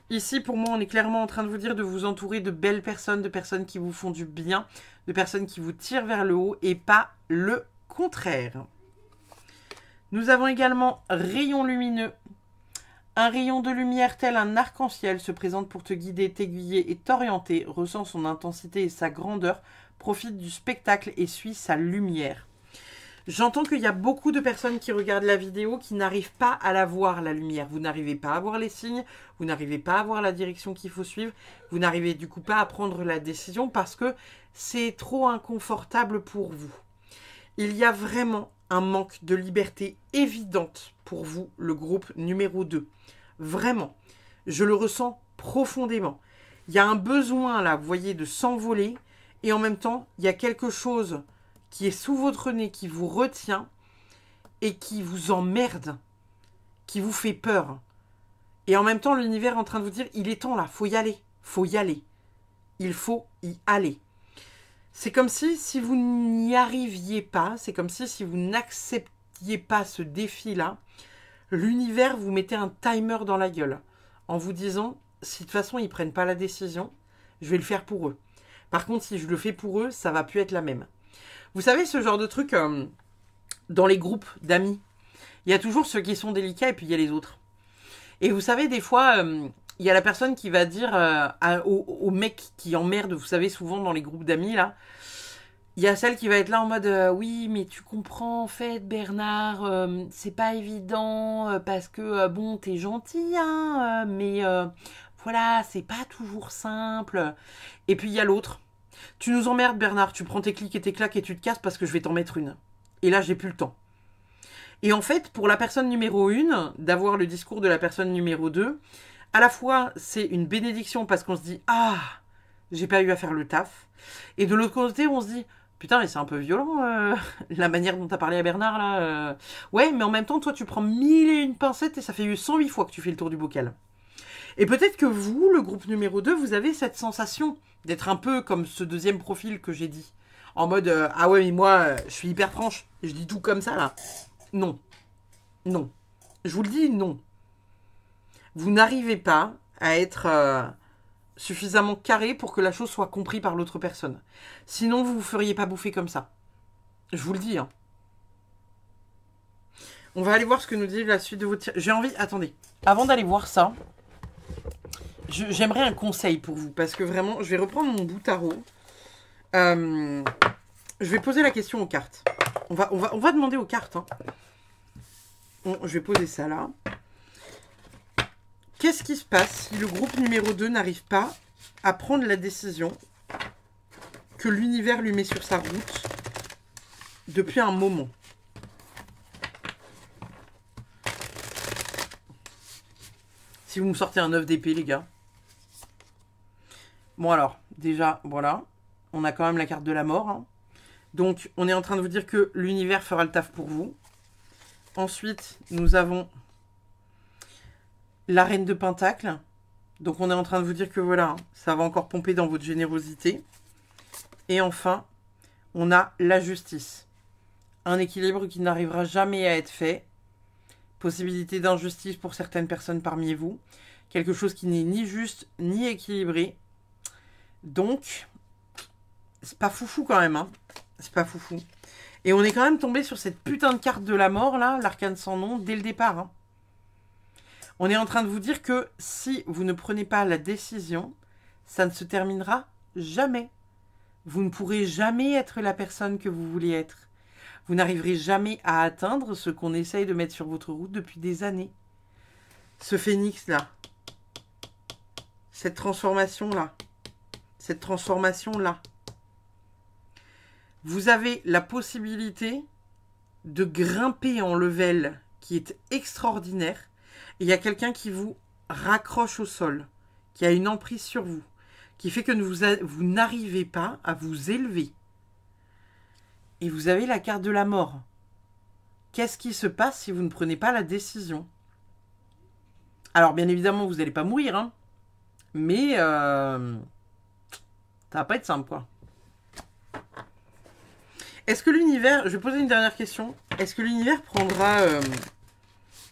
Ici, pour moi, on est clairement en train de vous dire de vous entourer de belles personnes, de personnes qui vous font du bien, de personnes qui vous tirent vers le haut et pas le contraire. Nous avons également rayon lumineux. Un rayon de lumière tel un arc-en-ciel se présente pour te guider, t'aiguiller et t'orienter, ressent son intensité et sa grandeur, profite du spectacle et suit sa lumière. J'entends qu'il y a beaucoup de personnes qui regardent la vidéo qui n'arrivent pas à la voir, la lumière. Vous n'arrivez pas à voir les signes, vous n'arrivez pas à voir la direction qu'il faut suivre, vous n'arrivez du coup pas à prendre la décision parce que c'est trop inconfortable pour vous. Il y a vraiment un manque de liberté évidente pour vous, le groupe numéro 2. Vraiment, je le ressens profondément. Il y a un besoin là, vous voyez, de s'envoler et en même temps, il y a quelque chose qui est sous votre nez, qui vous retient et qui vous emmerde, qui vous fait peur. Et en même temps, l'univers est en train de vous dire, il est temps là, faut y aller, faut y aller. Il faut y aller. C'est comme si vous n'y arriviez pas, c'est comme si vous n'acceptiez pas ce défi-là, l'univers vous mettait un timer dans la gueule en vous disant, si de toute façon ils ne prennent pas la décision, je vais le faire pour eux. Par contre, si je le fais pour eux, ça ne va plus être la même. Vous savez, ce genre de truc, dans les groupes d'amis, il y a toujours ceux qui sont délicats et puis il y a les autres. Et vous savez, des fois, il y a la personne qui va dire au mec qui emmerde, vous savez, souvent dans les groupes d'amis, là, il y a celle qui va être là en mode oui, mais tu comprends, en fait, Bernard, c'est pas évident, parce que, bon, t'es gentil, hein, mais voilà, c'est pas toujours simple. Et puis il y a l'autre. Tu nous emmerdes, Bernard, tu prends tes clics et tes claques et tu te casses parce que je vais t'en mettre une. Et là, j'ai plus le temps. Et en fait, pour la personne numéro 1, d'avoir le discours de la personne numéro 2, à la fois, c'est une bénédiction parce qu'on se dit « Ah, j'ai pas eu à faire le taf ». Et de l'autre côté, on se dit « Putain, mais c'est un peu violent, la manière dont t'as parlé à Bernard, là. Ouais, mais en même temps, toi, tu prends 1001 pincettes et ça fait 108 fois que tu fais le tour du bocal. » Et peut-être que vous, le groupe numéro 2, vous avez cette sensation d'être un peu comme ce deuxième profil que j'ai dit. En mode « Ah ouais, mais moi, je suis hyper franche, je dis tout comme ça, là. » Non. Non. Je vous le dis, non. Vous n'arrivez pas à être suffisamment carré pour que la chose soit comprise par l'autre personne. Sinon, vous ne vous feriez pas bouffer comme ça. Je vous le dis. Hein. On va aller voir ce que nous dit la suite de votre... J'ai envie... Attendez. Avant d'aller voir ça, j'aimerais un conseil pour vous. Parce que vraiment, je vais reprendre mon bout tarot. Je vais poser la question aux cartes. On va demander aux cartes. Hein. Bon, je vais poser ça là. Qu'est-ce qui se passe si le groupe numéro 2 n'arrive pas à prendre la décision que l'univers lui met sur sa route depuis un moment? Si vous me sortez un 9 d'épée, les gars. Bon alors, déjà, voilà. On a quand même la carte de la mort. Hein. Donc, on est en train de vous dire que l'univers fera le taf pour vous. Ensuite, nous avons la reine de Pentacle. Donc, on est en train de vous dire que voilà, ça va encore pomper dans votre générosité. Et enfin, on a la justice. Un équilibre qui n'arrivera jamais à être fait. Possibilité d'injustice pour certaines personnes parmi vous. Quelque chose qui n'est ni juste, ni équilibré. Donc, c'est pas foufou quand même. Hein. C'est pas foufou. Et on est quand même tombé sur cette putain de carte de la mort, là, l'arcane sans nom, dès le départ. Hein. On est en train de vous dire que si vous ne prenez pas la décision, ça ne se terminera jamais. Vous ne pourrez jamais être la personne que vous voulez être. Vous n'arriverez jamais à atteindre ce qu'on essaye de mettre sur votre route depuis des années. Ce phénix-là. Cette transformation-là. Cette transformation-là. Vous avez la possibilité de grimper en level qui est extraordinaire. Et il y a quelqu'un qui vous raccroche au sol, qui a une emprise sur vous, qui fait que vous n'arrivez pas à vous élever. Et vous avez la carte de la mort. Qu'est-ce qui se passe si vous ne prenez pas la décision? Alors, bien évidemment, vous n'allez pas mourir, hein, mais ça va pas être simple, quoi. Est-ce que l'univers... Je vais poser une dernière question. Est-ce que l'univers prendra...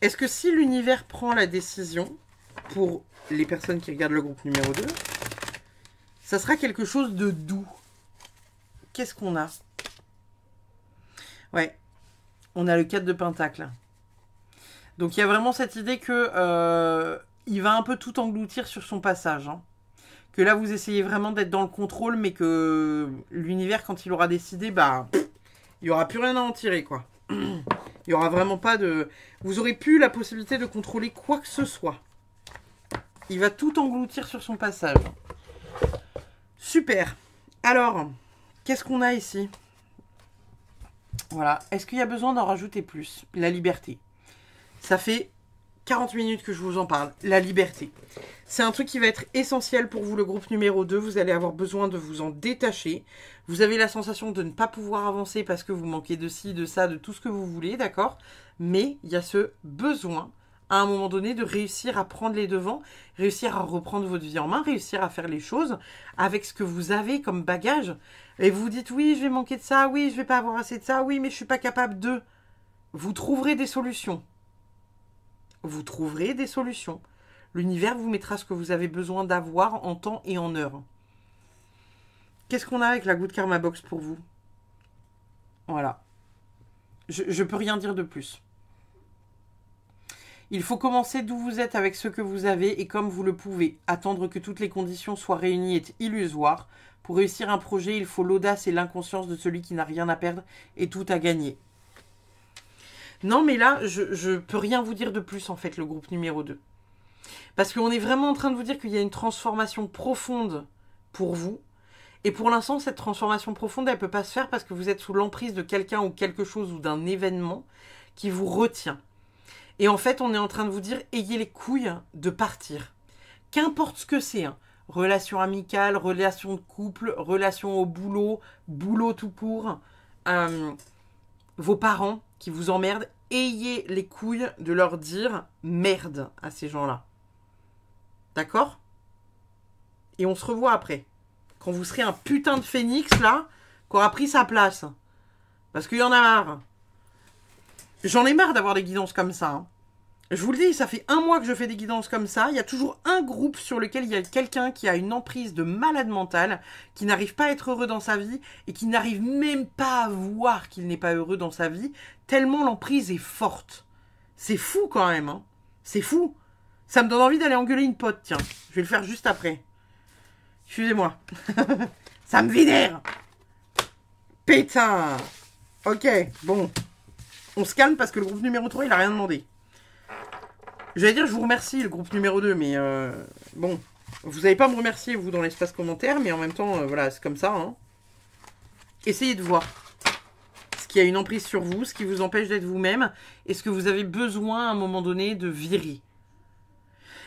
Est-ce que si l'univers prend la décision, pour les personnes qui regardent le groupe numéro 2, ça sera quelque chose de doux? Qu'est-ce qu'on a? Ouais. On a le 4 de Pentacle. Donc il y a vraiment cette idée que il va un peu tout engloutir sur son passage, hein. Que là, vous essayez vraiment d'être dans le contrôle, mais que l'univers, quand il aura décidé, bah, il n'y aura plus rien à en tirer, quoi. Il n'y aura vraiment pas de... Vous aurez plus la possibilité de contrôler quoi que ce soit. Il va tout engloutir sur son passage. Super. Alors, qu'est-ce qu'on a ici? Voilà. Est-ce qu'il y a besoin d'en rajouter plus? La liberté. Ça fait 40 minutes que je vous en parle. La liberté. C'est un truc qui va être essentiel pour vous, le groupe numéro 2. Vous allez avoir besoin de vous en détacher. Vous avez la sensation de ne pas pouvoir avancer parce que vous manquez de ci, de ça, de tout ce que vous voulez, d'accord? Mais il y a ce besoin, à un moment donné, de réussir à prendre les devants, réussir à reprendre votre vie en main, réussir à faire les choses avec ce que vous avez comme bagage. Et vous vous dites, oui, je vais manquer de ça, oui, je vais pas avoir assez de ça, oui, mais je suis pas capable de... Vous trouverez des solutions. Vous trouverez des solutions. L'univers vous mettra ce que vous avez besoin d'avoir en temps et en heure. Qu'est-ce qu'on a avec la Good Karma Box pour vous? Voilà. Je peux rien dire de plus. Il faut commencer d'où vous êtes avec ce que vous avez et comme vous le pouvez. Attendre que toutes les conditions soient réunies est illusoire. Pour réussir un projet, il faut l'audace et l'inconscience de celui qui n'a rien à perdre et tout à gagner. Non, mais là, je peux rien vous dire de plus, en fait, le groupe numéro 2. Parce qu'on est vraiment en train de vous dire qu'il y a une transformation profonde pour vous. Et pour l'instant, cette transformation profonde, elle ne peut pas se faire parce que vous êtes sous l'emprise de quelqu'un ou quelque chose ou d'un événement qui vous retient. Et en fait, on est en train de vous dire, ayez les couilles de partir. Qu'importe ce que c'est, hein. Relation amicale, relation de couple, relation au boulot, boulot tout court, vos parents qui vous emmerdent, ayez les couilles de leur dire merde à ces gens-là. D'accord? Et on se revoit après. Quand vous serez un putain de phénix, là, qui aura pris sa place. Parce qu'il y en a marre. J'en ai marre d'avoir des guidances comme ça, hein. Je vous le dis, ça fait 1 mois que je fais des guidances comme ça. Il y a toujours un groupe sur lequel il y a quelqu'un qui a une emprise de malade mental, qui n'arrive pas à être heureux dans sa vie et qui n'arrive même pas à voir qu'il n'est pas heureux dans sa vie, tellement l'emprise est forte. C'est fou quand même, hein. C'est fou. Ça me donne envie d'aller engueuler une pote, tiens. Je vais le faire juste après. Excusez-moi. Ça me vénère. Putain. Ok, bon. On se calme parce que le groupe numéro 3, il a rien demandé. J'allais dire, je vous remercie, le groupe numéro 2, mais bon, vous n'allez pas me remercier, vous, dans l'espace commentaire, mais en même temps, voilà, c'est comme ça, hein. Essayez de voir ce qui a une emprise sur vous, ce qui vous empêche d'être vous-même, et ce que vous avez besoin, à un moment donné, de virer.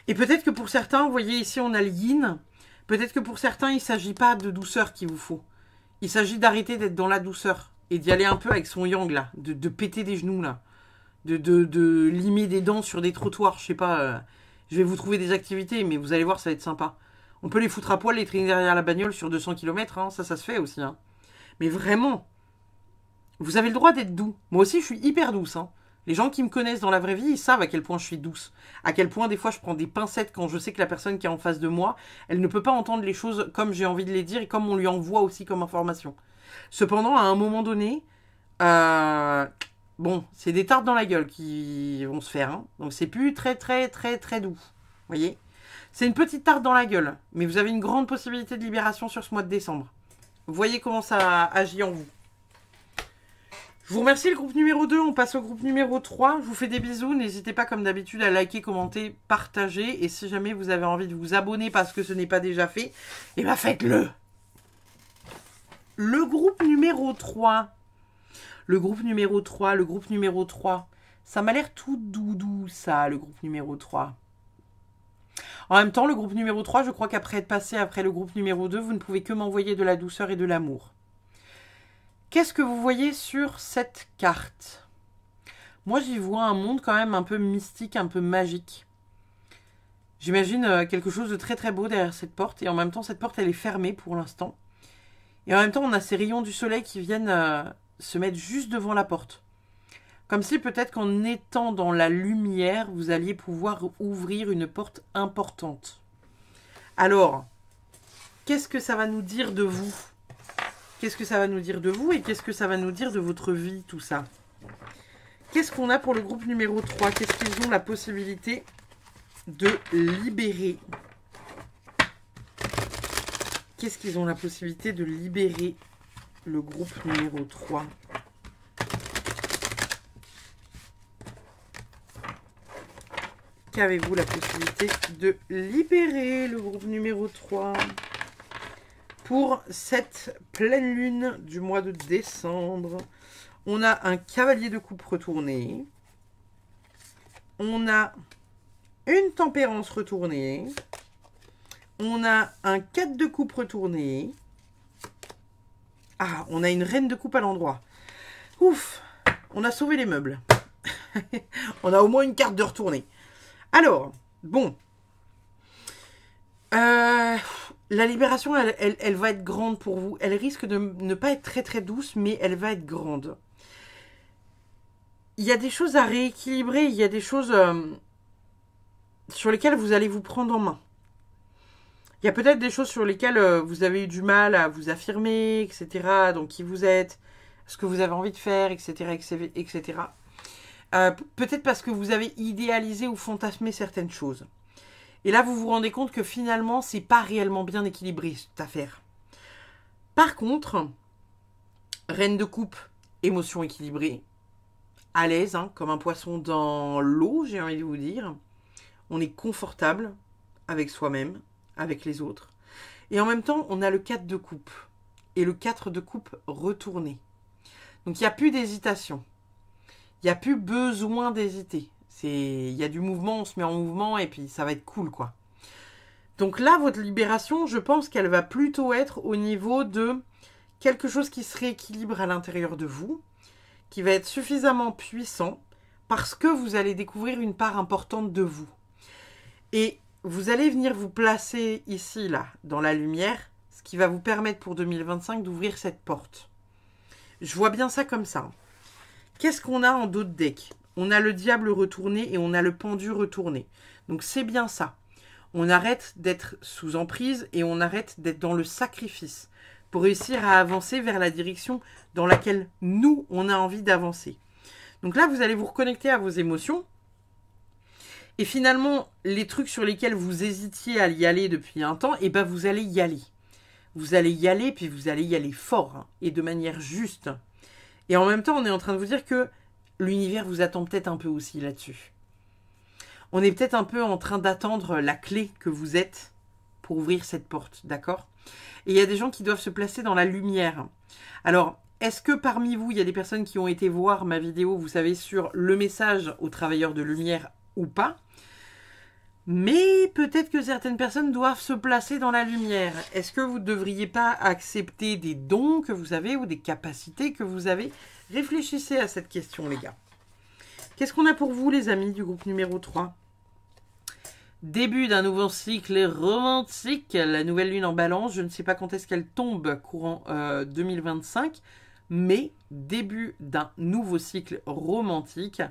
Et peut-être que pour certains, vous voyez, ici, on a le yin, peut-être que pour certains, il ne s'agit pas de douceur qu'il vous faut. Il s'agit d'arrêter d'être dans la douceur, et d'y aller un peu avec son yang, là, de péter des genoux, là. De limer des dents sur des trottoirs, je sais pas, je vais vous trouver des activités, mais vous allez voir, ça va être sympa. On peut les foutre à poil, les traîner derrière la bagnole sur 200 km, hein, ça se fait aussi, hein. Mais vraiment, vous avez le droit d'être doux. Moi aussi, je suis hyper douce, hein. Les gens qui me connaissent dans la vraie vie, ils savent à quel point je suis douce. À quel point, des fois, je prends des pincettes quand je sais que la personne qui est en face de moi, elle ne peut pas entendre les choses comme j'ai envie de les dire et comme on lui envoie aussi comme information. Cependant, à un moment donné, bon, c'est des tartes dans la gueule qui vont se faire, hein. Donc c'est plus très doux. Vous voyez? C'est une petite tarte dans la gueule. Mais vous avez une grande possibilité de libération sur ce mois de décembre. Vous voyez comment ça agit en vous. Je vous remercie le groupe numéro 2. On passe au groupe numéro 3. Je vous fais des bisous. N'hésitez pas comme d'habitude à liker, commenter, partager. Et si jamais vous avez envie de vous abonner parce que ce n'est pas déjà fait, eh bien faites-le. Le groupe numéro 3. Le groupe numéro 3, ça m'a l'air tout doudou, ça, le groupe numéro 3. En même temps, le groupe numéro 3, je crois qu'après être passé après le groupe numéro 2, vous ne pouvez que m'envoyer de la douceur et de l'amour. Qu'est-ce que vous voyez sur cette carte? Moi, j'y vois un monde quand même un peu mystique, un peu magique. J'imagine quelque chose de très très beau derrière cette porte. Et en même temps, cette porte, elle est fermée pour l'instant. Et en même temps, on a ces rayons du soleil qui viennent se mettre juste devant la porte. Comme si peut-être qu'en étant dans la lumière, vous alliez pouvoir ouvrir une porte importante. Alors, qu'est-ce que ça va nous dire de vous? Qu'est-ce que ça va nous dire de vous et qu'est-ce que ça va nous dire de votre vie, tout ça? Qu'est-ce qu'on a pour le groupe numéro 3? Qu'est-ce qu'ils ont la possibilité de libérer? Qu'est-ce qu'ils ont la possibilité de libérer, le groupe numéro 3? Qu'avez-vous la possibilité de libérer, le groupe numéro 3, pour cette pleine lune du mois de décembre? On a un cavalier de coupe retourné. On a une tempérance retournée. On a un 4 de coupe retourné. Ah, on a une reine de coupe à l'endroit. Ouf, on a sauvé les meubles. On a au moins une carte de retournée. Alors, bon. La libération, elle va être grande pour vous. Elle risque de ne pas être très très douce, mais elle va être grande. Il y a des choses à rééquilibrer. Il y a des choses sur lesquelles vous allez vous prendre en main. Il y a peut-être des choses sur lesquelles vous avez eu du mal à vous affirmer, etc. Donc, qui vous êtes, ce que vous avez envie de faire, etc. etc. Peut-être parce que vous avez idéalisé ou fantasmé certaines choses. Et là, vous vous rendez compte que finalement, c'est pas réellement bien équilibré, cette affaire. Par contre, reine de coupe, émotion équilibrée, à l'aise, hein, comme un poisson dans l'eau, j'ai envie de vous dire. On est confortable avec soi-même, avec les autres. Et en même temps, on a le 4 de coupe. Et le 4 de coupe retourné. Donc, il n'y a plus d'hésitation. Il n'y a plus besoin d'hésiter. Il y a du mouvement, on se met en mouvement et puis ça va être cool, quoi. Donc là, votre libération, je pense qu'elle va plutôt être au niveau de quelque chose qui se rééquilibre à l'intérieur de vous, qui va être suffisamment puissant parce que vous allez découvrir une part importante de vous. Et vous allez venir vous placer ici, là, dans la lumière, ce qui va vous permettre pour 2025 d'ouvrir cette porte. Je vois bien ça comme ça. Qu'est-ce qu'on a en dos de deck? On a le diable retourné et on a le pendu retourné. Donc c'est bien ça. On arrête d'être sous emprise et on arrête d'être dans le sacrifice pour réussir à avancer vers la direction dans laquelle nous, on a envie d'avancer. Donc là, vous allez vous reconnecter à vos émotions. Et finalement, les trucs sur lesquels vous hésitiez à y aller depuis un temps, eh ben vous allez y aller. Vous allez y aller, puis vous allez y aller fort, hein, et de manière juste. Et en même temps, on est en train de vous dire que l'univers vous attend peut-être un peu aussi là-dessus. On est peut-être un peu en train d'attendre la clé que vous êtes pour ouvrir cette porte, d'accord? Et il y a des gens qui doivent se placer dans la lumière. Alors, est-ce que parmi vous, il y a des personnes qui ont été voir ma vidéo, vous savez, sur le message aux travailleurs de lumière ou pas? Mais peut-être que certaines personnes doivent se placer dans la lumière. Est-ce que vous ne devriez pas accepter des dons que vous avez ou des capacités que vous avez? Réfléchissez à cette question, les gars. Qu'est-ce qu'on a pour vous, les amis du groupe numéro 3? Début d'un nouveau cycle romantique. La nouvelle lune en balance. Je ne sais pas quand est-ce qu'elle tombe courant 2025. Mais début d'un nouveau cycle romantique.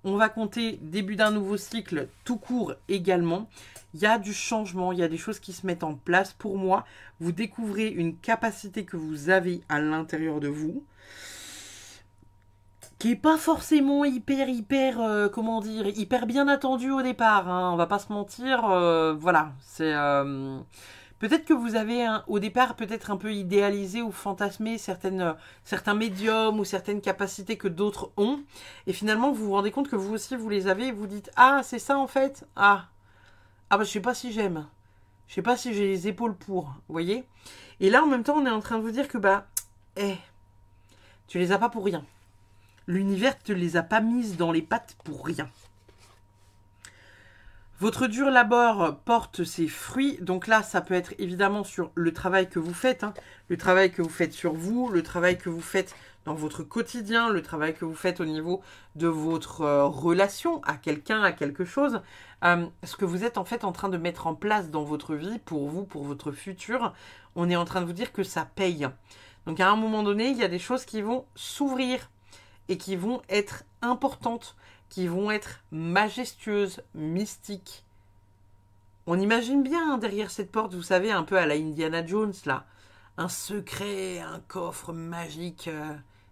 On va compter début d'un nouveau cycle tout court également. Il y a du changement, il y a des choses qui se mettent en place. Pour moi, vous découvrez une capacité que vous avez à l'intérieur de vous, qui n'est pas forcément hyper bien attendue au départ. Hein. On va pas se mentir. Voilà, c'est... Peut-être que vous avez au départ peut-être un peu idéalisé ou fantasmé certains médiums ou certaines capacités que d'autres ont. Et finalement, vous vous rendez compte que vous aussi, vous les avez et vous dites « Ah, c'est ça en fait? Ah, bah je sais pas si j'aime. Je sais pas si j'ai les épaules pour. » Vous voyez? Et là, en même temps, on est en train de vous dire que tu les as pas pour rien. L'univers ne te les a pas mises dans les pattes pour rien. Votre dur labeur porte ses fruits. Donc là, ça peut être évidemment sur le travail que vous faites. Hein, le travail que vous faites sur vous, le travail que vous faites dans votre quotidien, le travail que vous faites au niveau de votre relation à quelqu'un, à quelque chose. Ce que vous êtes en fait en train de mettre en place dans votre vie, pour vous, pour votre futur. On est en train de vous dire que ça paye. Donc à un moment donné, il y a des choses qui vont s'ouvrir et qui vont être importantes, qui vont être majestueuses, mystiques. On imagine bien hein, derrière cette porte, vous savez, un peu à la Indiana Jones, là. Un secret, un coffre magique,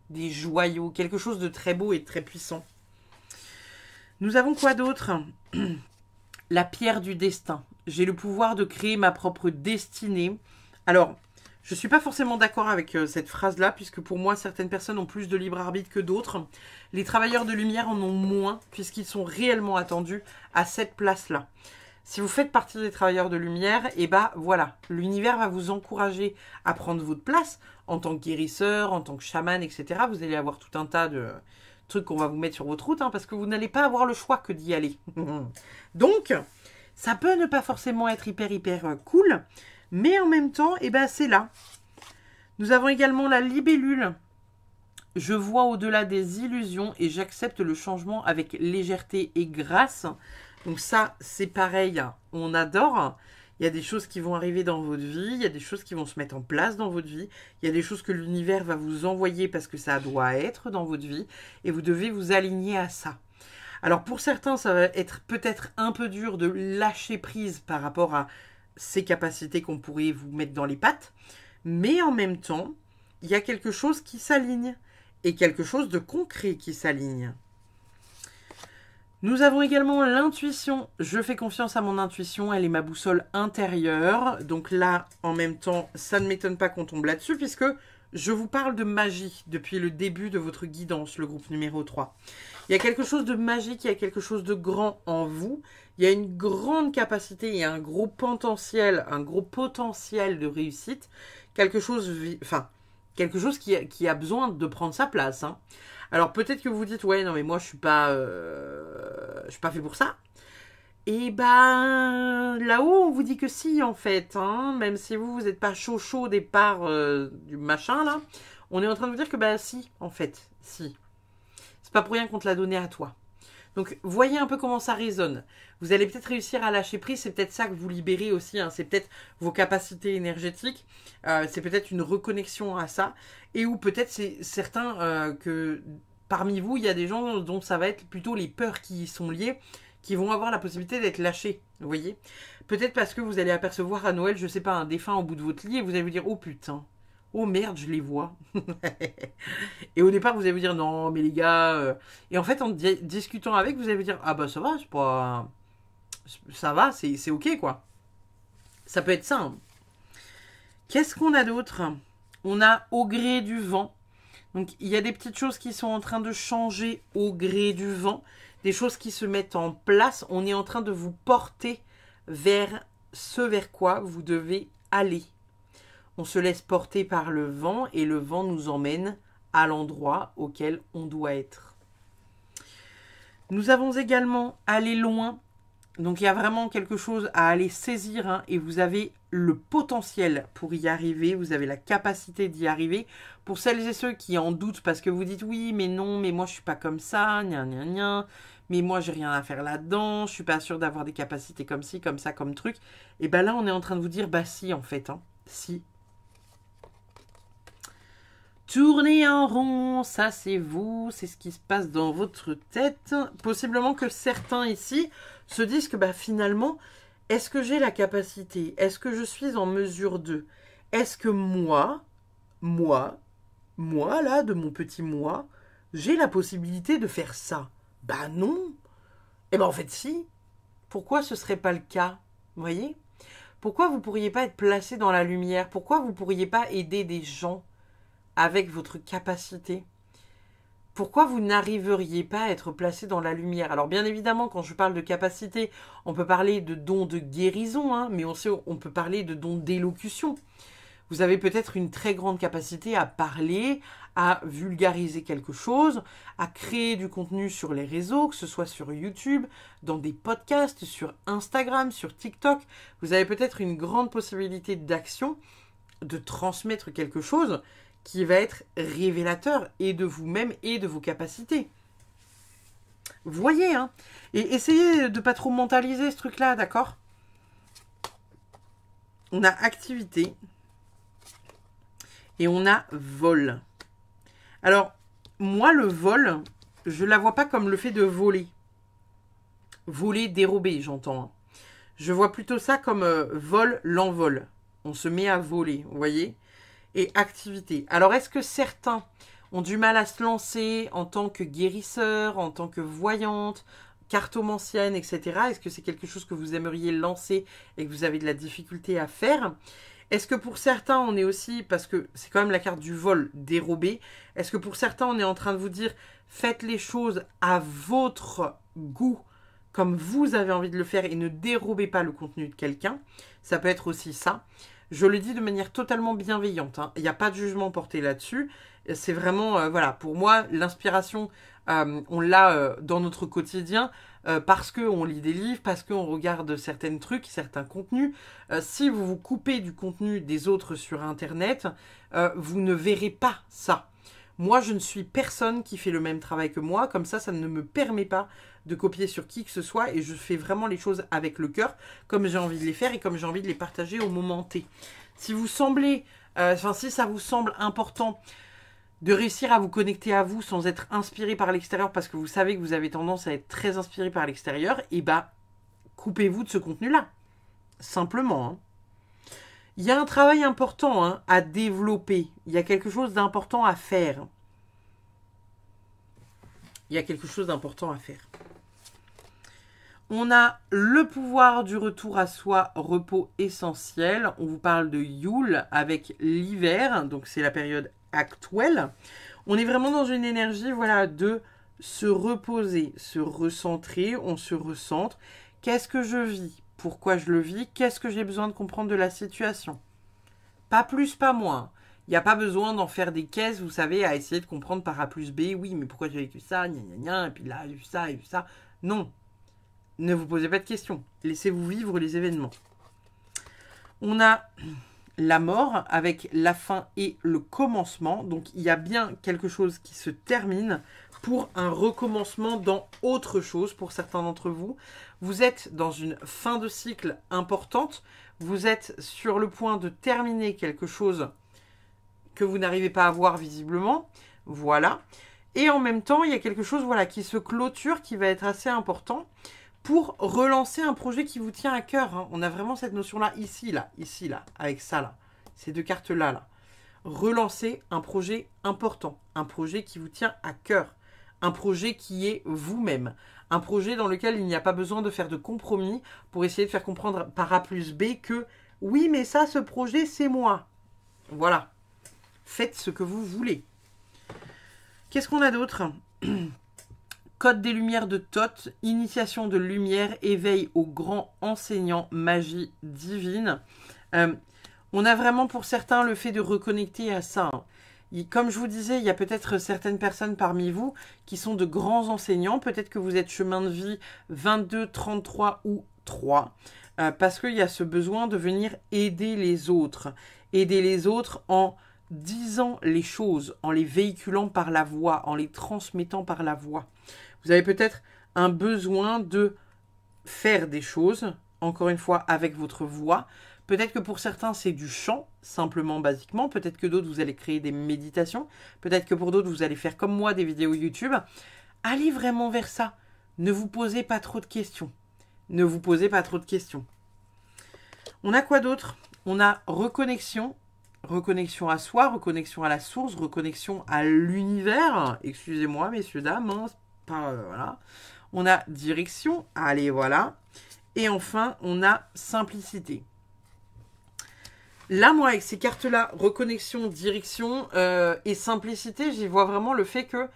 des joyaux, quelque chose de très beau et de très puissant. Nous avons quoi d'autre? La pierre du destin. J'ai le pouvoir de créer ma propre destinée. Alors, je ne suis pas forcément d'accord avec cette phrase-là, puisque pour moi, certaines personnes ont plus de libre arbitre que d'autres. Les travailleurs de lumière en ont moins, puisqu'ils sont réellement attendus à cette place-là. Si vous faites partie des travailleurs de lumière, et bah voilà, l'univers va vous encourager à prendre votre place en tant que guérisseur, en tant que chaman, etc. Vous allez avoir tout un tas de trucs qu'on va vous mettre sur votre route, hein, parce que vous n'allez pas avoir le choix que d'y aller. Donc, ça peut ne pas forcément être hyper cool, mais en même temps, eh ben, c'est là. Nous avons également la libellule. Je vois au-delà des illusions et j'accepte le changement avec légèreté et grâce. Donc ça, c'est pareil, on adore. Il y a des choses qui vont arriver dans votre vie, il y a des choses qui vont se mettre en place dans votre vie, il y a des choses que l'univers va vous envoyer parce que ça doit être dans votre vie et vous devez vous aligner à ça. Alors pour certains, ça va être peut-être un peu dur de lâcher prise par rapport à ces capacités qu'on pourrait vous mettre dans les pattes, mais en même temps, il y a quelque chose qui s'aligne et quelque chose de concret qui s'aligne. Nous avons également l'intuition. Je fais confiance à mon intuition, elle est ma boussole intérieure. Donc là, en même temps, ça ne m'étonne pas qu'on tombe là-dessus puisque je vous parle de magie depuis le début de votre guidance, le groupe numéro 3. Il y a quelque chose de magique, il y a quelque chose de grand en vous. Il y a une grande capacité, il y a un gros potentiel de réussite. Quelque chose qui a besoin de prendre sa place. Hein. Alors peut-être que vous dites, ouais, non mais moi je suis pas fait pour ça. Et ben là-haut on vous dit que si en fait, hein, même si vous n'êtes pas chaud au départ du machin là, on est en train de vous dire que bah si en fait, si. C'est pas pour rien qu'on te l'a donné à toi. Donc voyez un peu comment ça résonne. Vous allez peut-être réussir à lâcher prise, c'est peut-être ça que vous libérez aussi, hein. C'est peut-être vos capacités énergétiques, c'est peut-être une reconnexion à ça, et ou peut-être c'est certain que parmi vous, il y a des gens dont ça va être plutôt les peurs qui y sont liées, qui vont avoir la possibilité d'être lâchés, vous voyez. Peut-être parce que vous allez apercevoir à Noël, je sais pas, un défunt au bout de votre lit, et vous allez vous dire, oh putain, oh merde, je les vois. Et au départ, vous allez vous dire, non, mais les gars... Et en fait, en discutant avec, vous allez vous dire, ah bah ça va, c'est pas... Ça va, c'est ok, quoi. Ça peut être ça. Hein. Qu'est-ce qu'on a d'autre? On a au gré du vent. Donc, il y a des petites choses qui sont en train de changer au gré du vent. Des choses qui se mettent en place. On est en train de vous porter vers ce vers quoi vous devez aller. On se laisse porter par le vent et le vent nous emmène à l'endroit auquel on doit être. Nous avons également aller loin. Donc il y a vraiment quelque chose à aller saisir hein, et vous avez le potentiel pour y arriver, vous avez la capacité d'y arriver. Pour celles et ceux qui en doutent parce que vous dites oui mais non, mais moi je suis pas comme ça, gna gna gna, mais moi j'ai rien à faire là-dedans, je suis pas sûre d'avoir des capacités comme ci, comme ça, comme truc. Et ben là on est en train de vous dire bah si en fait, hein, si. Tournez en rond, ça c'est vous, c'est ce qui se passe dans votre tête. Possiblement que certains ici se disent que bah, finalement, est-ce que j'ai la capacité? Est-ce que je suis en mesure de? Est-ce que moi là, de mon petit moi, j'ai la possibilité de faire ça? Bah non. Eh ben en fait si. Pourquoi ce serait pas le cas? Vous voyez? Pourquoi vous pourriez pas être placé dans la lumière? Pourquoi vous pourriez pas aider des gens avec votre capacité? Pourquoi vous n'arriveriez pas à être placé dans la lumière? Alors bien évidemment, quand je parle de capacité, on peut parler de dons de guérison, hein, mais on peut parler de dons d'élocution. Vous avez peut-être une très grande capacité à parler, à vulgariser quelque chose, à créer du contenu sur les réseaux, que ce soit sur YouTube, dans des podcasts, sur Instagram, sur TikTok. Vous avez peut-être une grande possibilité d'action, de transmettre quelque chose qui va être révélateur et de vous-même et de vos capacités. Vous voyez, hein? Et essayez de pas trop mentaliser ce truc-là, d'accord? On a activité et on a vol. Alors, moi, le vol, je ne la vois pas comme le fait de voler. Voler, dérober, j'entends. Hein. Je vois plutôt ça comme vol, l'envol. On se met à voler, vous voyez? Et activité. Alors, est-ce que certains ont du mal à se lancer en tant que guérisseur, en tant que voyante, cartomancienne, etc. Est-ce que c'est quelque chose que vous aimeriez lancer et que vous avez de la difficulté à faire? Est-ce que pour certains, on est aussi, parce que c'est quand même la carte du vol dérobé, est-ce que pour certains, on est en train de vous dire, faites les choses à votre goût, comme vous avez envie de le faire et ne dérobez pas le contenu de quelqu'un? Ça peut être aussi ça. Je le dis de manière totalement bienveillante. Hein. Il n'y a pas de jugement porté là-dessus. C'est vraiment, voilà, pour moi, l'inspiration, on l'a dans notre quotidien parce qu'on lit des livres, parce qu'on regarde certains trucs, certains contenus. Si vous vous coupez du contenu des autres sur Internet, vous ne verrez pas ça. Moi, je ne suis personne qui fait le même travail que moi. Comme ça ne me permet pas de copier sur qui que ce soit. Et je fais vraiment les choses avec le cœur, comme j'ai envie de les faire et comme j'ai envie de les partager au moment T. Si vous semblez, si ça vous semble important de réussir à vous connecter à vous sans être inspiré par l'extérieur, parce que vous savez que vous avez tendance à être très inspiré par l'extérieur, et bah, coupez-vous de ce contenu-là. Simplement. Hein. Il y a un travail important hein, à développer. Il y a quelque chose d'important à faire. Il y a quelque chose d'important à faire. On a le pouvoir du retour à soi, repos essentiel. On vous parle de Yule avec l'hiver, donc c'est la période actuelle. On est vraiment dans une énergie voilà, de se reposer, se recentrer, on se recentre. Qu'est-ce que je vis? Pourquoi je le vis? Qu'est-ce que j'ai besoin de comprendre de la situation? Pas plus, pas moins. Il n'y a pas besoin d'en faire des caisses, vous savez, à essayer de comprendre par A plus B. Oui, mais pourquoi j'ai vécu ça? Gna gna gna, et puis là, j'ai vu ça, et vu ça. Non. Ne vous posez pas de questions. Laissez-vous vivre les événements. On a la mort avec la fin et le commencement. Donc, il y a bien quelque chose qui se termine pour un recommencement dans autre chose pour certains d'entre vous. Vous êtes dans une fin de cycle importante. Vous êtes sur le point de terminer quelque chose que vous n'arrivez pas à voir visiblement. Voilà. Et en même temps, il y a quelque chose voilà, qui se clôture, qui va être assez important pour relancer un projet qui vous tient à cœur. Hein. On a vraiment cette notion-là, ici, là, avec ça, là. Ces deux cartes-là, là. Relancer un projet important, un projet qui vous tient à cœur, un projet qui est vous-même, un projet dans lequel il n'y a pas besoin de faire de compromis pour essayer de faire comprendre par A plus B que oui, mais ça, ce projet, c'est moi. Voilà. Faites ce que vous voulez. Qu'est-ce qu'on a d'autre ? Code des Lumières de Thoth, initiation de lumière, éveil au grand enseignant, magie divine. On a vraiment pour certains le fait de reconnecter à ça. Comme je vous disais, il y a peut-être certaines personnes parmi vous qui sont de grands enseignants. Peut-être que vous êtes chemin de vie 22, 33 ou 3. Parce qu'il y a ce besoin de venir aider les autres. Aider les autres en disant les choses, en les véhiculant par la voix, en les transmettant par la voix. Vous avez peut-être un besoin de faire des choses, encore une fois, avec votre voix. Peut-être que pour certains, c'est du chant, simplement, basiquement. Peut-être que d'autres, vous allez créer des méditations. Peut-être que pour d'autres, vous allez faire comme moi des vidéos YouTube. Allez vraiment vers ça. Ne vous posez pas trop de questions. Ne vous posez pas trop de questions. On a quoi d'autre? On a reconnexion. Reconnexion à soi, reconnexion à la source, reconnexion à l'univers. Excusez-moi, messieurs, dames. Hein, voilà. On a direction. Allez, voilà. Et enfin, on a simplicité. Là, moi, avec ces cartes-là, reconnexion, direction et simplicité, j'y vois vraiment le fait que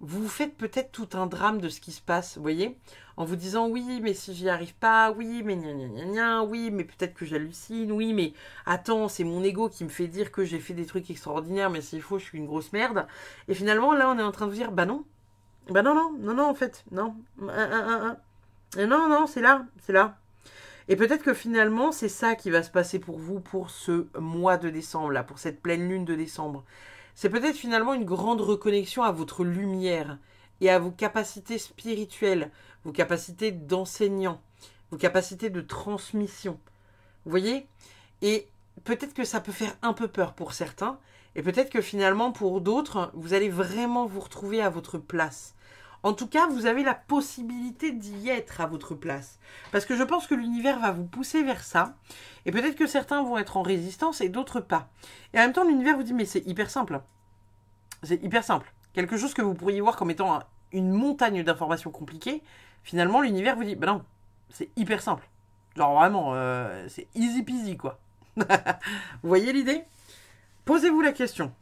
vous vous faites peut-être tout un drame de ce qui se passe, vous voyez, en vous disant oui, mais si j'y arrive pas, oui, mais gna gna gna gna, oui, mais peut-être que j'hallucine, oui, mais attends, c'est mon ego qui me fait dire que j'ai fait des trucs extraordinaires, mais s'il faut, je suis une grosse merde. Et finalement, là, on est en train de vous dire, bah non, en fait, non, et non, non, c'est là, c'est là. Et peut-être que finalement, c'est ça qui va se passer pour vous pour ce mois de décembre, là, pour cette pleine lune de décembre. C'est peut-être finalement une grande reconnexion à votre lumière et à vos capacités spirituelles, vos capacités d'enseignant, vos capacités de transmission. Vous voyez? Et peut-être que ça peut faire un peu peur pour certains, et peut-être que finalement pour d'autres, vous allez vraiment vous retrouver à votre place. En tout cas, vous avez la possibilité d'y être à votre place. Parce que je pense que l'univers va vous pousser vers ça. Et peut-être que certains vont être en résistance et d'autres pas. Et en même temps, l'univers vous dit, mais c'est hyper simple. C'est hyper simple. Quelque chose que vous pourriez voir comme étant une montagne d'informations compliquées. Finalement, l'univers vous dit, ben non, c'est hyper simple. Genre vraiment, c'est easy peasy, quoi. Vous voyez l'idée? Posez-vous la question.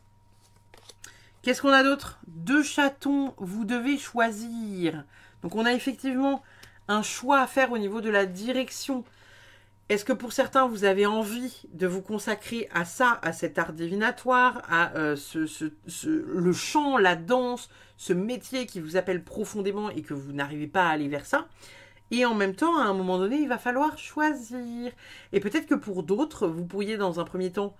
Qu'est-ce qu'on a d'autre? 2 chatons, vous devez choisir. Donc on a effectivement un choix à faire au niveau de la direction. Est-ce que pour certains, vous avez envie de vous consacrer à ça, à cet art divinatoire, à le chant, la danse, ce métier qui vous appelle profondément et que vous n'arrivez pas à aller vers ça? Et en même temps, à un moment donné, il va falloir choisir. Et peut-être que pour d'autres, vous pourriez dans un premier temps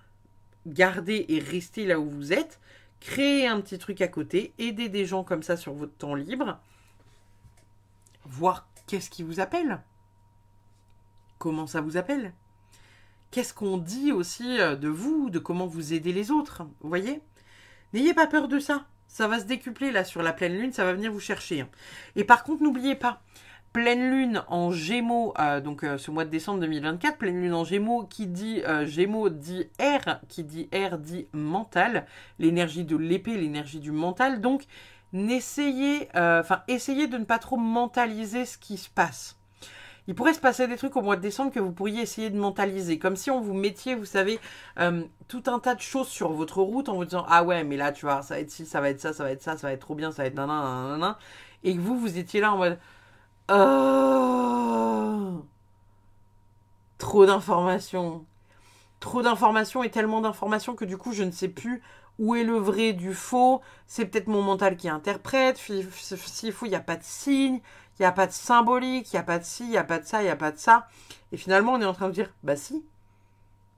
garder et rester là où vous êtes, créer un petit truc à côté, aider des gens comme ça sur votre temps libre, voir qu'est-ce qui vous appelle, comment ça vous appelle, qu'est-ce qu'on dit aussi de vous, de comment vous aidez les autres, vous voyez? N'ayez pas peur de ça, ça va se décupler là sur la pleine lune, ça va venir vous chercher. Et par contre, n'oubliez pas, pleine lune en Gémeaux, donc ce mois de décembre 2024, pleine lune en Gémeaux, qui dit Gémeaux dit air, qui dit air dit mental, l'énergie de l'épée, l'énergie du mental. Donc, essayez de ne pas trop mentaliser ce qui se passe. Il pourrait se passer des trucs au mois de décembre que vous pourriez essayer de mentaliser, comme si on vous mettiez, vous savez, tout un tas de choses sur votre route en vous disant ah ouais, mais là tu vois, ça va être ci, ça va être ça, ça va être ça, ça va être trop bien, ça va être nanana, et que vous étiez là en mode oh, trop d'informations. Trop d'informations et tellement d'informations que du coup je ne sais plus où est le vrai du faux. C'est peut-être mon mental qui interprète. S'il faut, il n'y a pas de signe, il n'y a pas de symbolique, il n'y a pas de ci, il n'y a pas de ça, il n'y a pas de ça. Et finalement on est en train de dire, bah si,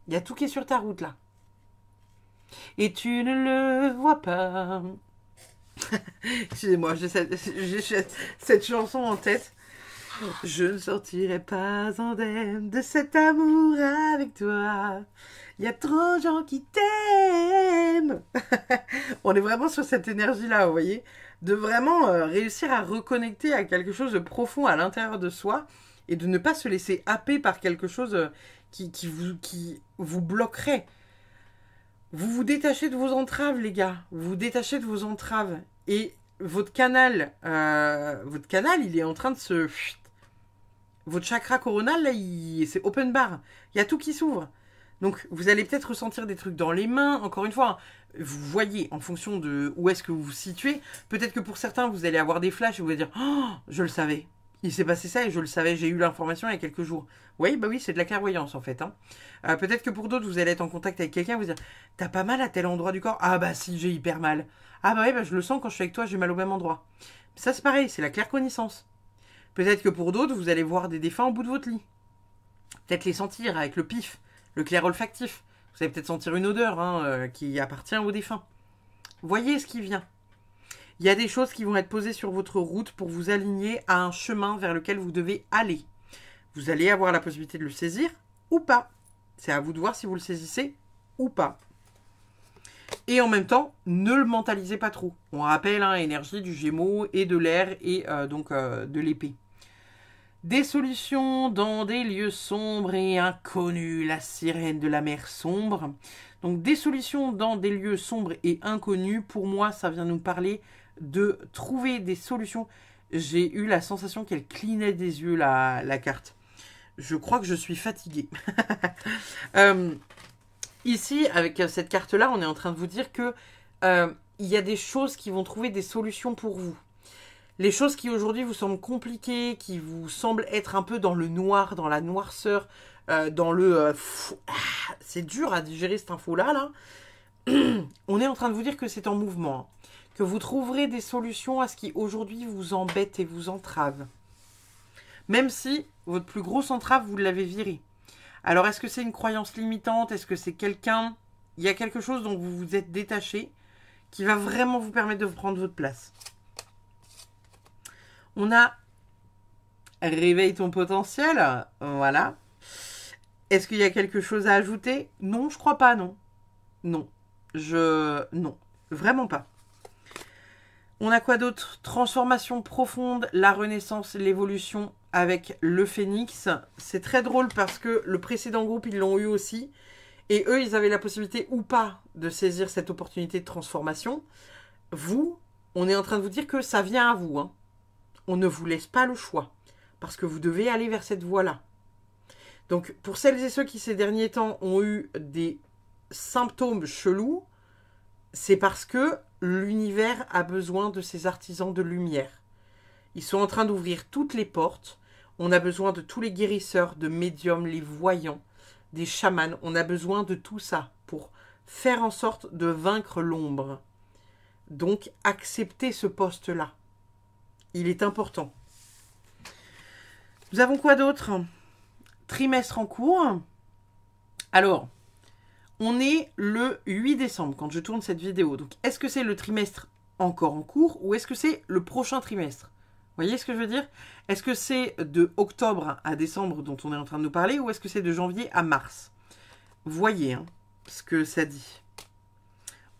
il y a tout qui est sur ta route là. Et tu ne le vois pas. Excusez-moi, j'ai cette chanson en tête. Je ne sortirai pas indemne de cet amour avec toi. Il y a trop de gens qui t'aiment. On est vraiment sur cette énergie-là, vous voyez, de vraiment réussir à reconnecter à quelque chose de profond à l'intérieur de soi et de ne pas se laisser happer par quelque chose qui vous bloquerait. Vous vous détachez de vos entraves, les gars. Vous vous détachez de vos entraves. Et votre canal, il est en train de se... Votre chakra coronal, là, c'est open bar. Il y a tout qui s'ouvre. Donc, vous allez peut-être ressentir des trucs dans les mains. Encore une fois, vous voyez en fonction de où est-ce que vous vous situez. Peut-être que pour certains, vous allez avoir des flashs et vous allez dire « Oh, je le savais. Il s'est passé ça et je le savais. J'ai eu l'information il y a quelques jours. » Oui, bah oui, c'est de la clairvoyance en fait. Hein. Peut-être que pour d'autres, vous allez être en contact avec quelqu'un et vous dire « T'as pas mal à tel endroit du corps ?»« Ah bah si, j'ai hyper mal. »« Ah bah oui, bah, je le sens quand je suis avec toi, j'ai mal au même endroit. » Ça, c'est pareil, c'est la claircognissance. Peut-être que pour d'autres, vous allez voir des défunts au bout de votre lit. Peut-être les sentir avec le pif, le clair olfactif. Vous allez peut-être sentir une odeur qui appartient aux défunts. Voyez ce qui vient. Il y a des choses qui vont être posées sur votre route pour vous aligner à un chemin vers lequel vous devez aller. Vous allez avoir la possibilité de le saisir ou pas. C'est à vous de voir si vous le saisissez ou pas. Et en même temps, ne le mentalisez pas trop. On rappelle, énergie du Gémeaux et de l'air et donc de l'épée. Des solutions dans des lieux sombres et inconnus, la sirène de la mer sombre. Donc des solutions dans des lieux sombres et inconnus, pour moi, ça vient nous parler de trouver des solutions. J'ai eu la sensation qu'elle clignait des yeux, la carte. Je crois que je suis fatiguée. Ici, avec cette carte-là, on est en train de vous dire que il y a des choses qui vont trouver des solutions pour vous. Les choses qui aujourd'hui vous semblent compliquées, qui vous semblent être un peu dans le noir, dans la noirceur, dans le... c'est dur à digérer cette info-là, là. On est en train de vous dire que c'est en mouvement, hein, que vous trouverez des solutions à ce qui aujourd'hui vous embête et vous entrave. Même si votre plus grosse entrave, vous l'avez virée. Alors, est-ce que c'est une croyance limitante? Est-ce que c'est quelqu'un... Il y a quelque chose dont vous vous êtes détaché qui va vraiment vous permettre de prendre votre place. On a réveille ton potentiel. Voilà. Est-ce qu'il y a quelque chose à ajouter? Non, je crois pas, non. Non. Non. Vraiment pas. On a quoi d'autre? Transformation profonde, la renaissance, l'évolution avec le phénix. C'est très drôle parce que le précédent groupe, ils l'ont eu aussi. Et eux, ils avaient la possibilité ou pas de saisir cette opportunité de transformation. Vous, on est en train de vous dire que ça vient à vous. Hein. On ne vous laisse pas le choix. Parce que vous devez aller vers cette voie-là. Donc, pour celles et ceux qui, ces derniers temps, ont eu des symptômes chelous, c'est parce que l'univers a besoin de ces artisans de lumière. Ils sont en train d'ouvrir toutes les portes. On a besoin de tous les guérisseurs, de médiums, les voyants, des chamans. On a besoin de tout ça pour faire en sorte de vaincre l'ombre. Donc, acceptez ce poste-là. Il est important. Nous avons quoi d'autre? Trimestre en cours. Alors, on est le 8 décembre quand je tourne cette vidéo. Donc, est-ce que c'est le trimestre encore en cours ou est-ce que c'est le prochain trimestre? Vous voyez ce que je veux dire? Est-ce que c'est de octobre à décembre dont on est en train de nous parler ou est-ce que c'est de janvier à mars? Voyez hein, ce que ça dit.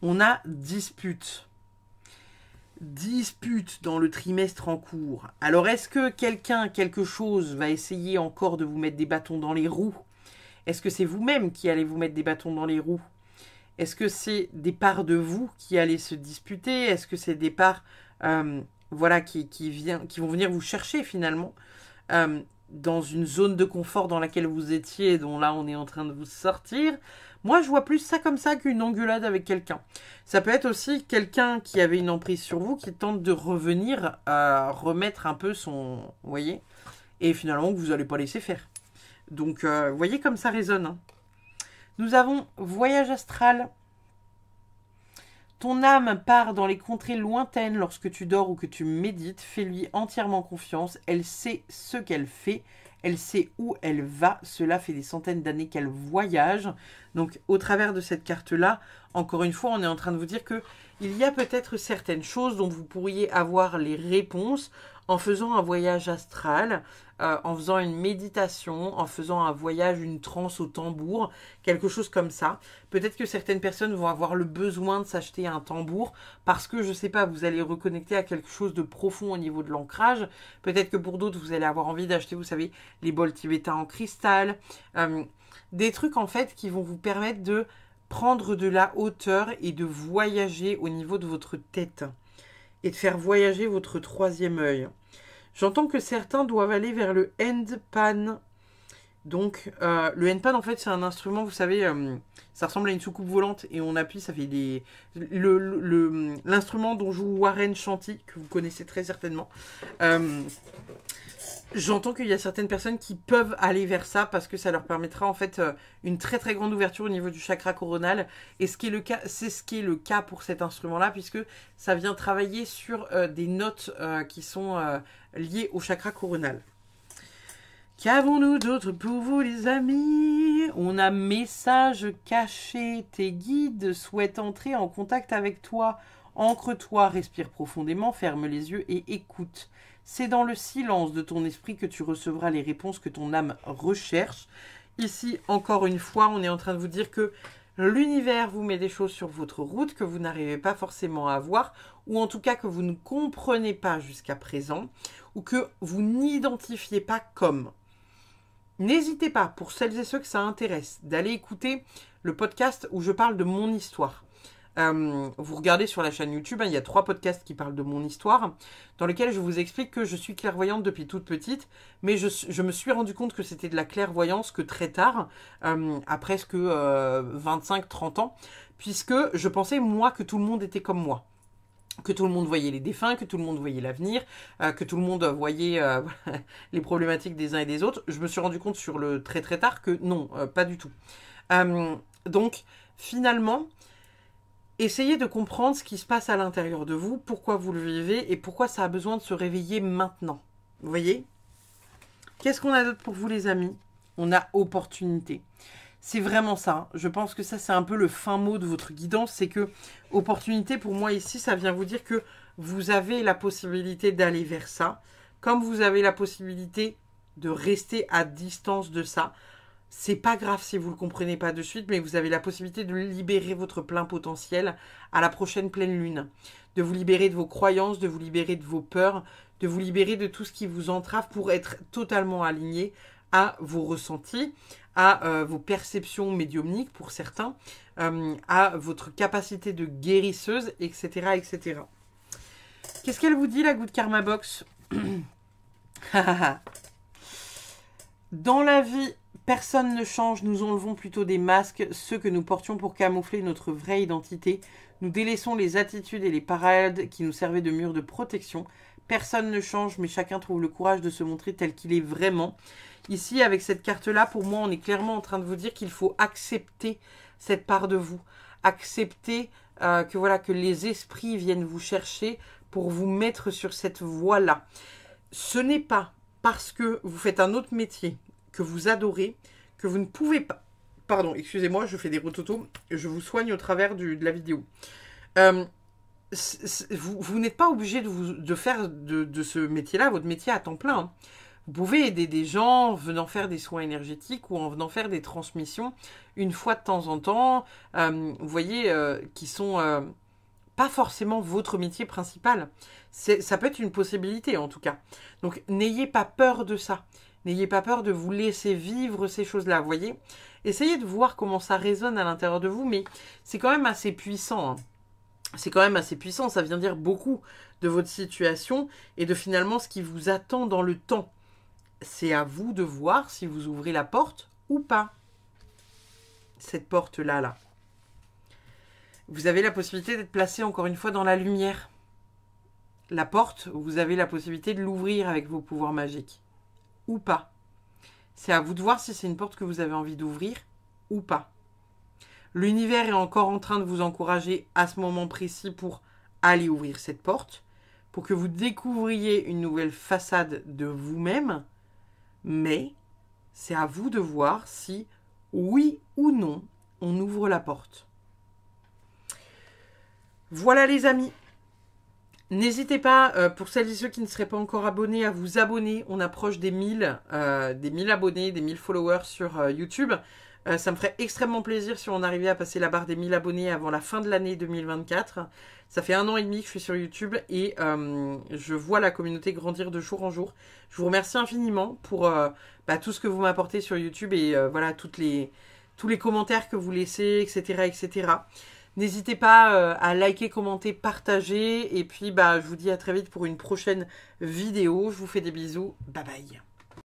On a dispute. Dispute dans le trimestre en cours. Alors, est-ce que quelqu'un, quelque chose va essayer encore de vous mettre des bâtons dans les roues? Est-ce que c'est vous-même qui allez vous mettre des bâtons dans les roues? Est-ce que c'est des parts de vous qui allez se disputer? Est-ce que c'est des parts voilà, qui vont venir vous chercher finalement dans une zone de confort dans laquelle vous étiez, dont là on est en train de vous sortir? Moi, je vois plus ça comme ça qu'une engueulade avec quelqu'un. Ça peut être aussi quelqu'un qui avait une emprise sur vous, qui tente de revenir remettre un peu son... Vous voyez? Et finalement, que vous n'allez pas laisser faire. Donc, vous voyez comme ça résonne. Hein. Nous avons voyage astral. Ton âme part dans les contrées lointaines lorsque tu dors ou que tu médites. Fais-lui entièrement confiance. Elle sait ce qu'elle fait. Elle sait où elle va. Cela fait des centaines d'années qu'elle voyage. Donc, au travers de cette carte-là, encore une fois, on est en train de vous dire que il y a peut-être certaines choses dont vous pourriez avoir les réponses en faisant un voyage astral, en faisant une méditation, en faisant un voyage, une transe au tambour, quelque chose comme ça. Peut-être que certaines personnes vont avoir le besoin de s'acheter un tambour parce que, je ne sais pas, vous allez reconnecter à quelque chose de profond au niveau de l'ancrage. Peut-être que pour d'autres, vous allez avoir envie d'acheter, vous savez, les bols tibétains en cristal. Des trucs, en fait, qui vont vous permettre de prendre de la hauteur et de voyager au niveau de votre tête. Et de faire voyager votre troisième œil. J'entends que certains doivent aller vers le handpan. Donc, le handpan, en fait, c'est un instrument, vous savez, ça ressemble à une soucoupe volante et on appuie, ça fait des... L'instrument dont joue Warren Shanti, que vous connaissez très certainement. J'entends qu'il y a certaines personnes qui peuvent aller vers ça parce que ça leur permettra en fait une très très grande ouverture au niveau du chakra coronal. Et ce qui est le cas, c'est ce qui est le cas pour cet instrument-là puisque ça vient travailler sur des notes qui sont liées au chakra coronal. Qu'avons-nous d'autre pour vous les amis? On a message caché. Tes guides souhaitent entrer en contact avec toi. Ancre-toi, respire profondément, ferme les yeux et écoute. C'est dans le silence de ton esprit que tu recevras les réponses que ton âme recherche. Ici, encore une fois, on est en train de vous dire que l'univers vous met des choses sur votre route que vous n'arrivez pas forcément à voir, ou en tout cas que vous ne comprenez pas jusqu'à présent, ou que vous n'identifiez pas comme. N'hésitez pas, pour celles et ceux que ça intéresse, d'aller écouter le podcast où je parle de mon histoire. Vous regardez sur la chaîne YouTube, hein, il y a 3 podcasts qui parlent de mon histoire, dans lesquels je vous explique que je suis clairvoyante depuis toute petite, mais je me suis rendu compte que c'était de la clairvoyance que très tard, à presque 25-30 ans, puisque je pensais, moi, que tout le monde était comme moi. Que tout le monde voyait les défunts, que tout le monde voyait l'avenir, que tout le monde voyait les problématiques des uns et des autres. Je me suis rendu compte sur le très très tard que non, pas du tout. Donc, finalement, essayez de comprendre ce qui se passe à l'intérieur de vous, pourquoi vous le vivez et pourquoi ça a besoin de se réveiller maintenant. Vous voyez? Qu'est-ce qu'on a d'autre pour vous, les amis? On a opportunité. C'est vraiment ça. Je pense que ça, c'est un peu le fin mot de votre guidance. C'est que opportunité, pour moi, ici, ça vient vous dire que vous avez la possibilité d'aller vers ça. Comme vous avez la possibilité de rester à distance de ça. C'est pas grave si vous ne le comprenez pas de suite, mais vous avez la possibilité de libérer votre plein potentiel à la prochaine pleine lune. De vous libérer de vos croyances, de vous libérer de vos peurs, de vous libérer de tout ce qui vous entrave pour être totalement aligné à vos ressentis, à vos perceptions médiumniques pour certains, à votre capacité de guérisseuse, etc. etc. Qu'est-ce qu'elle vous dit, la Good Karma Box? Dans la vie, personne ne change, nous enlevons plutôt des masques, ceux que nous portions pour camoufler notre vraie identité. Nous délaissons les attitudes et les parades qui nous servaient de mur de protection. Personne ne change, mais chacun trouve le courage de se montrer tel qu'il est vraiment. Ici, avec cette carte-là, pour moi, on est clairement en train de vous dire qu'il faut accepter cette part de vous. Accepter que les esprits viennent vous chercher pour vous mettre sur cette voie-là. Ce n'est pas parce que vous faites un autre métier que vous adorez, que vous ne pouvez pas... Pardon, excusez-moi, je fais des rototos, je vous soigne au travers de la vidéo. Vous n'êtes pas obligé de faire de ce métier-là votre métier à temps plein. Hein. Vous pouvez aider des gens en venant faire des soins énergétiques ou en venant faire des transmissions une fois de temps en temps, vous voyez, qui sont pas forcément votre métier principal. Ça peut être une possibilité en tout cas. Donc n'ayez pas peur de ça. N'ayez pas peur de vous laisser vivre ces choses-là, vous voyez. Essayez de voir comment ça résonne à l'intérieur de vous, mais c'est quand même assez puissant. Hein. C'est quand même assez puissant, ça vient dire beaucoup de votre situation et de finalement ce qui vous attend dans le temps. C'est à vous de voir si vous ouvrez la porte ou pas. Cette porte-là, là. Vous avez la possibilité d'être placé encore une fois dans la lumière. La porte, vous avez la possibilité de l'ouvrir avec vos pouvoirs magiques. Ou pas. C'est à vous de voir si c'est une porte que vous avez envie d'ouvrir ou pas. L'univers est encore en train de vous encourager à ce moment précis pour aller ouvrir cette porte, pour que vous découvriez une nouvelle façade de vous-même, mais c'est à vous de voir si, oui ou non, on ouvre la porte. Voilà les amis. N'hésitez pas, pour celles et ceux qui ne seraient pas encore abonnés, à vous abonner. On approche des 1000 abonnés, des 1000 followers sur YouTube. Ça me ferait extrêmement plaisir si on arrivait à passer la barre des 1000 abonnés avant la fin de l'année 2024. Ça fait 1 an et demi que je suis sur YouTube et je vois la communauté grandir de jour en jour. Je vous remercie infiniment pour tout ce que vous m'apportez sur YouTube et voilà tous les commentaires que vous laissez, etc. etc. N'hésitez pas à liker, commenter, partager. Et puis, je vous dis à très vite pour une prochaine vidéo. Je vous fais des bisous. Bye bye.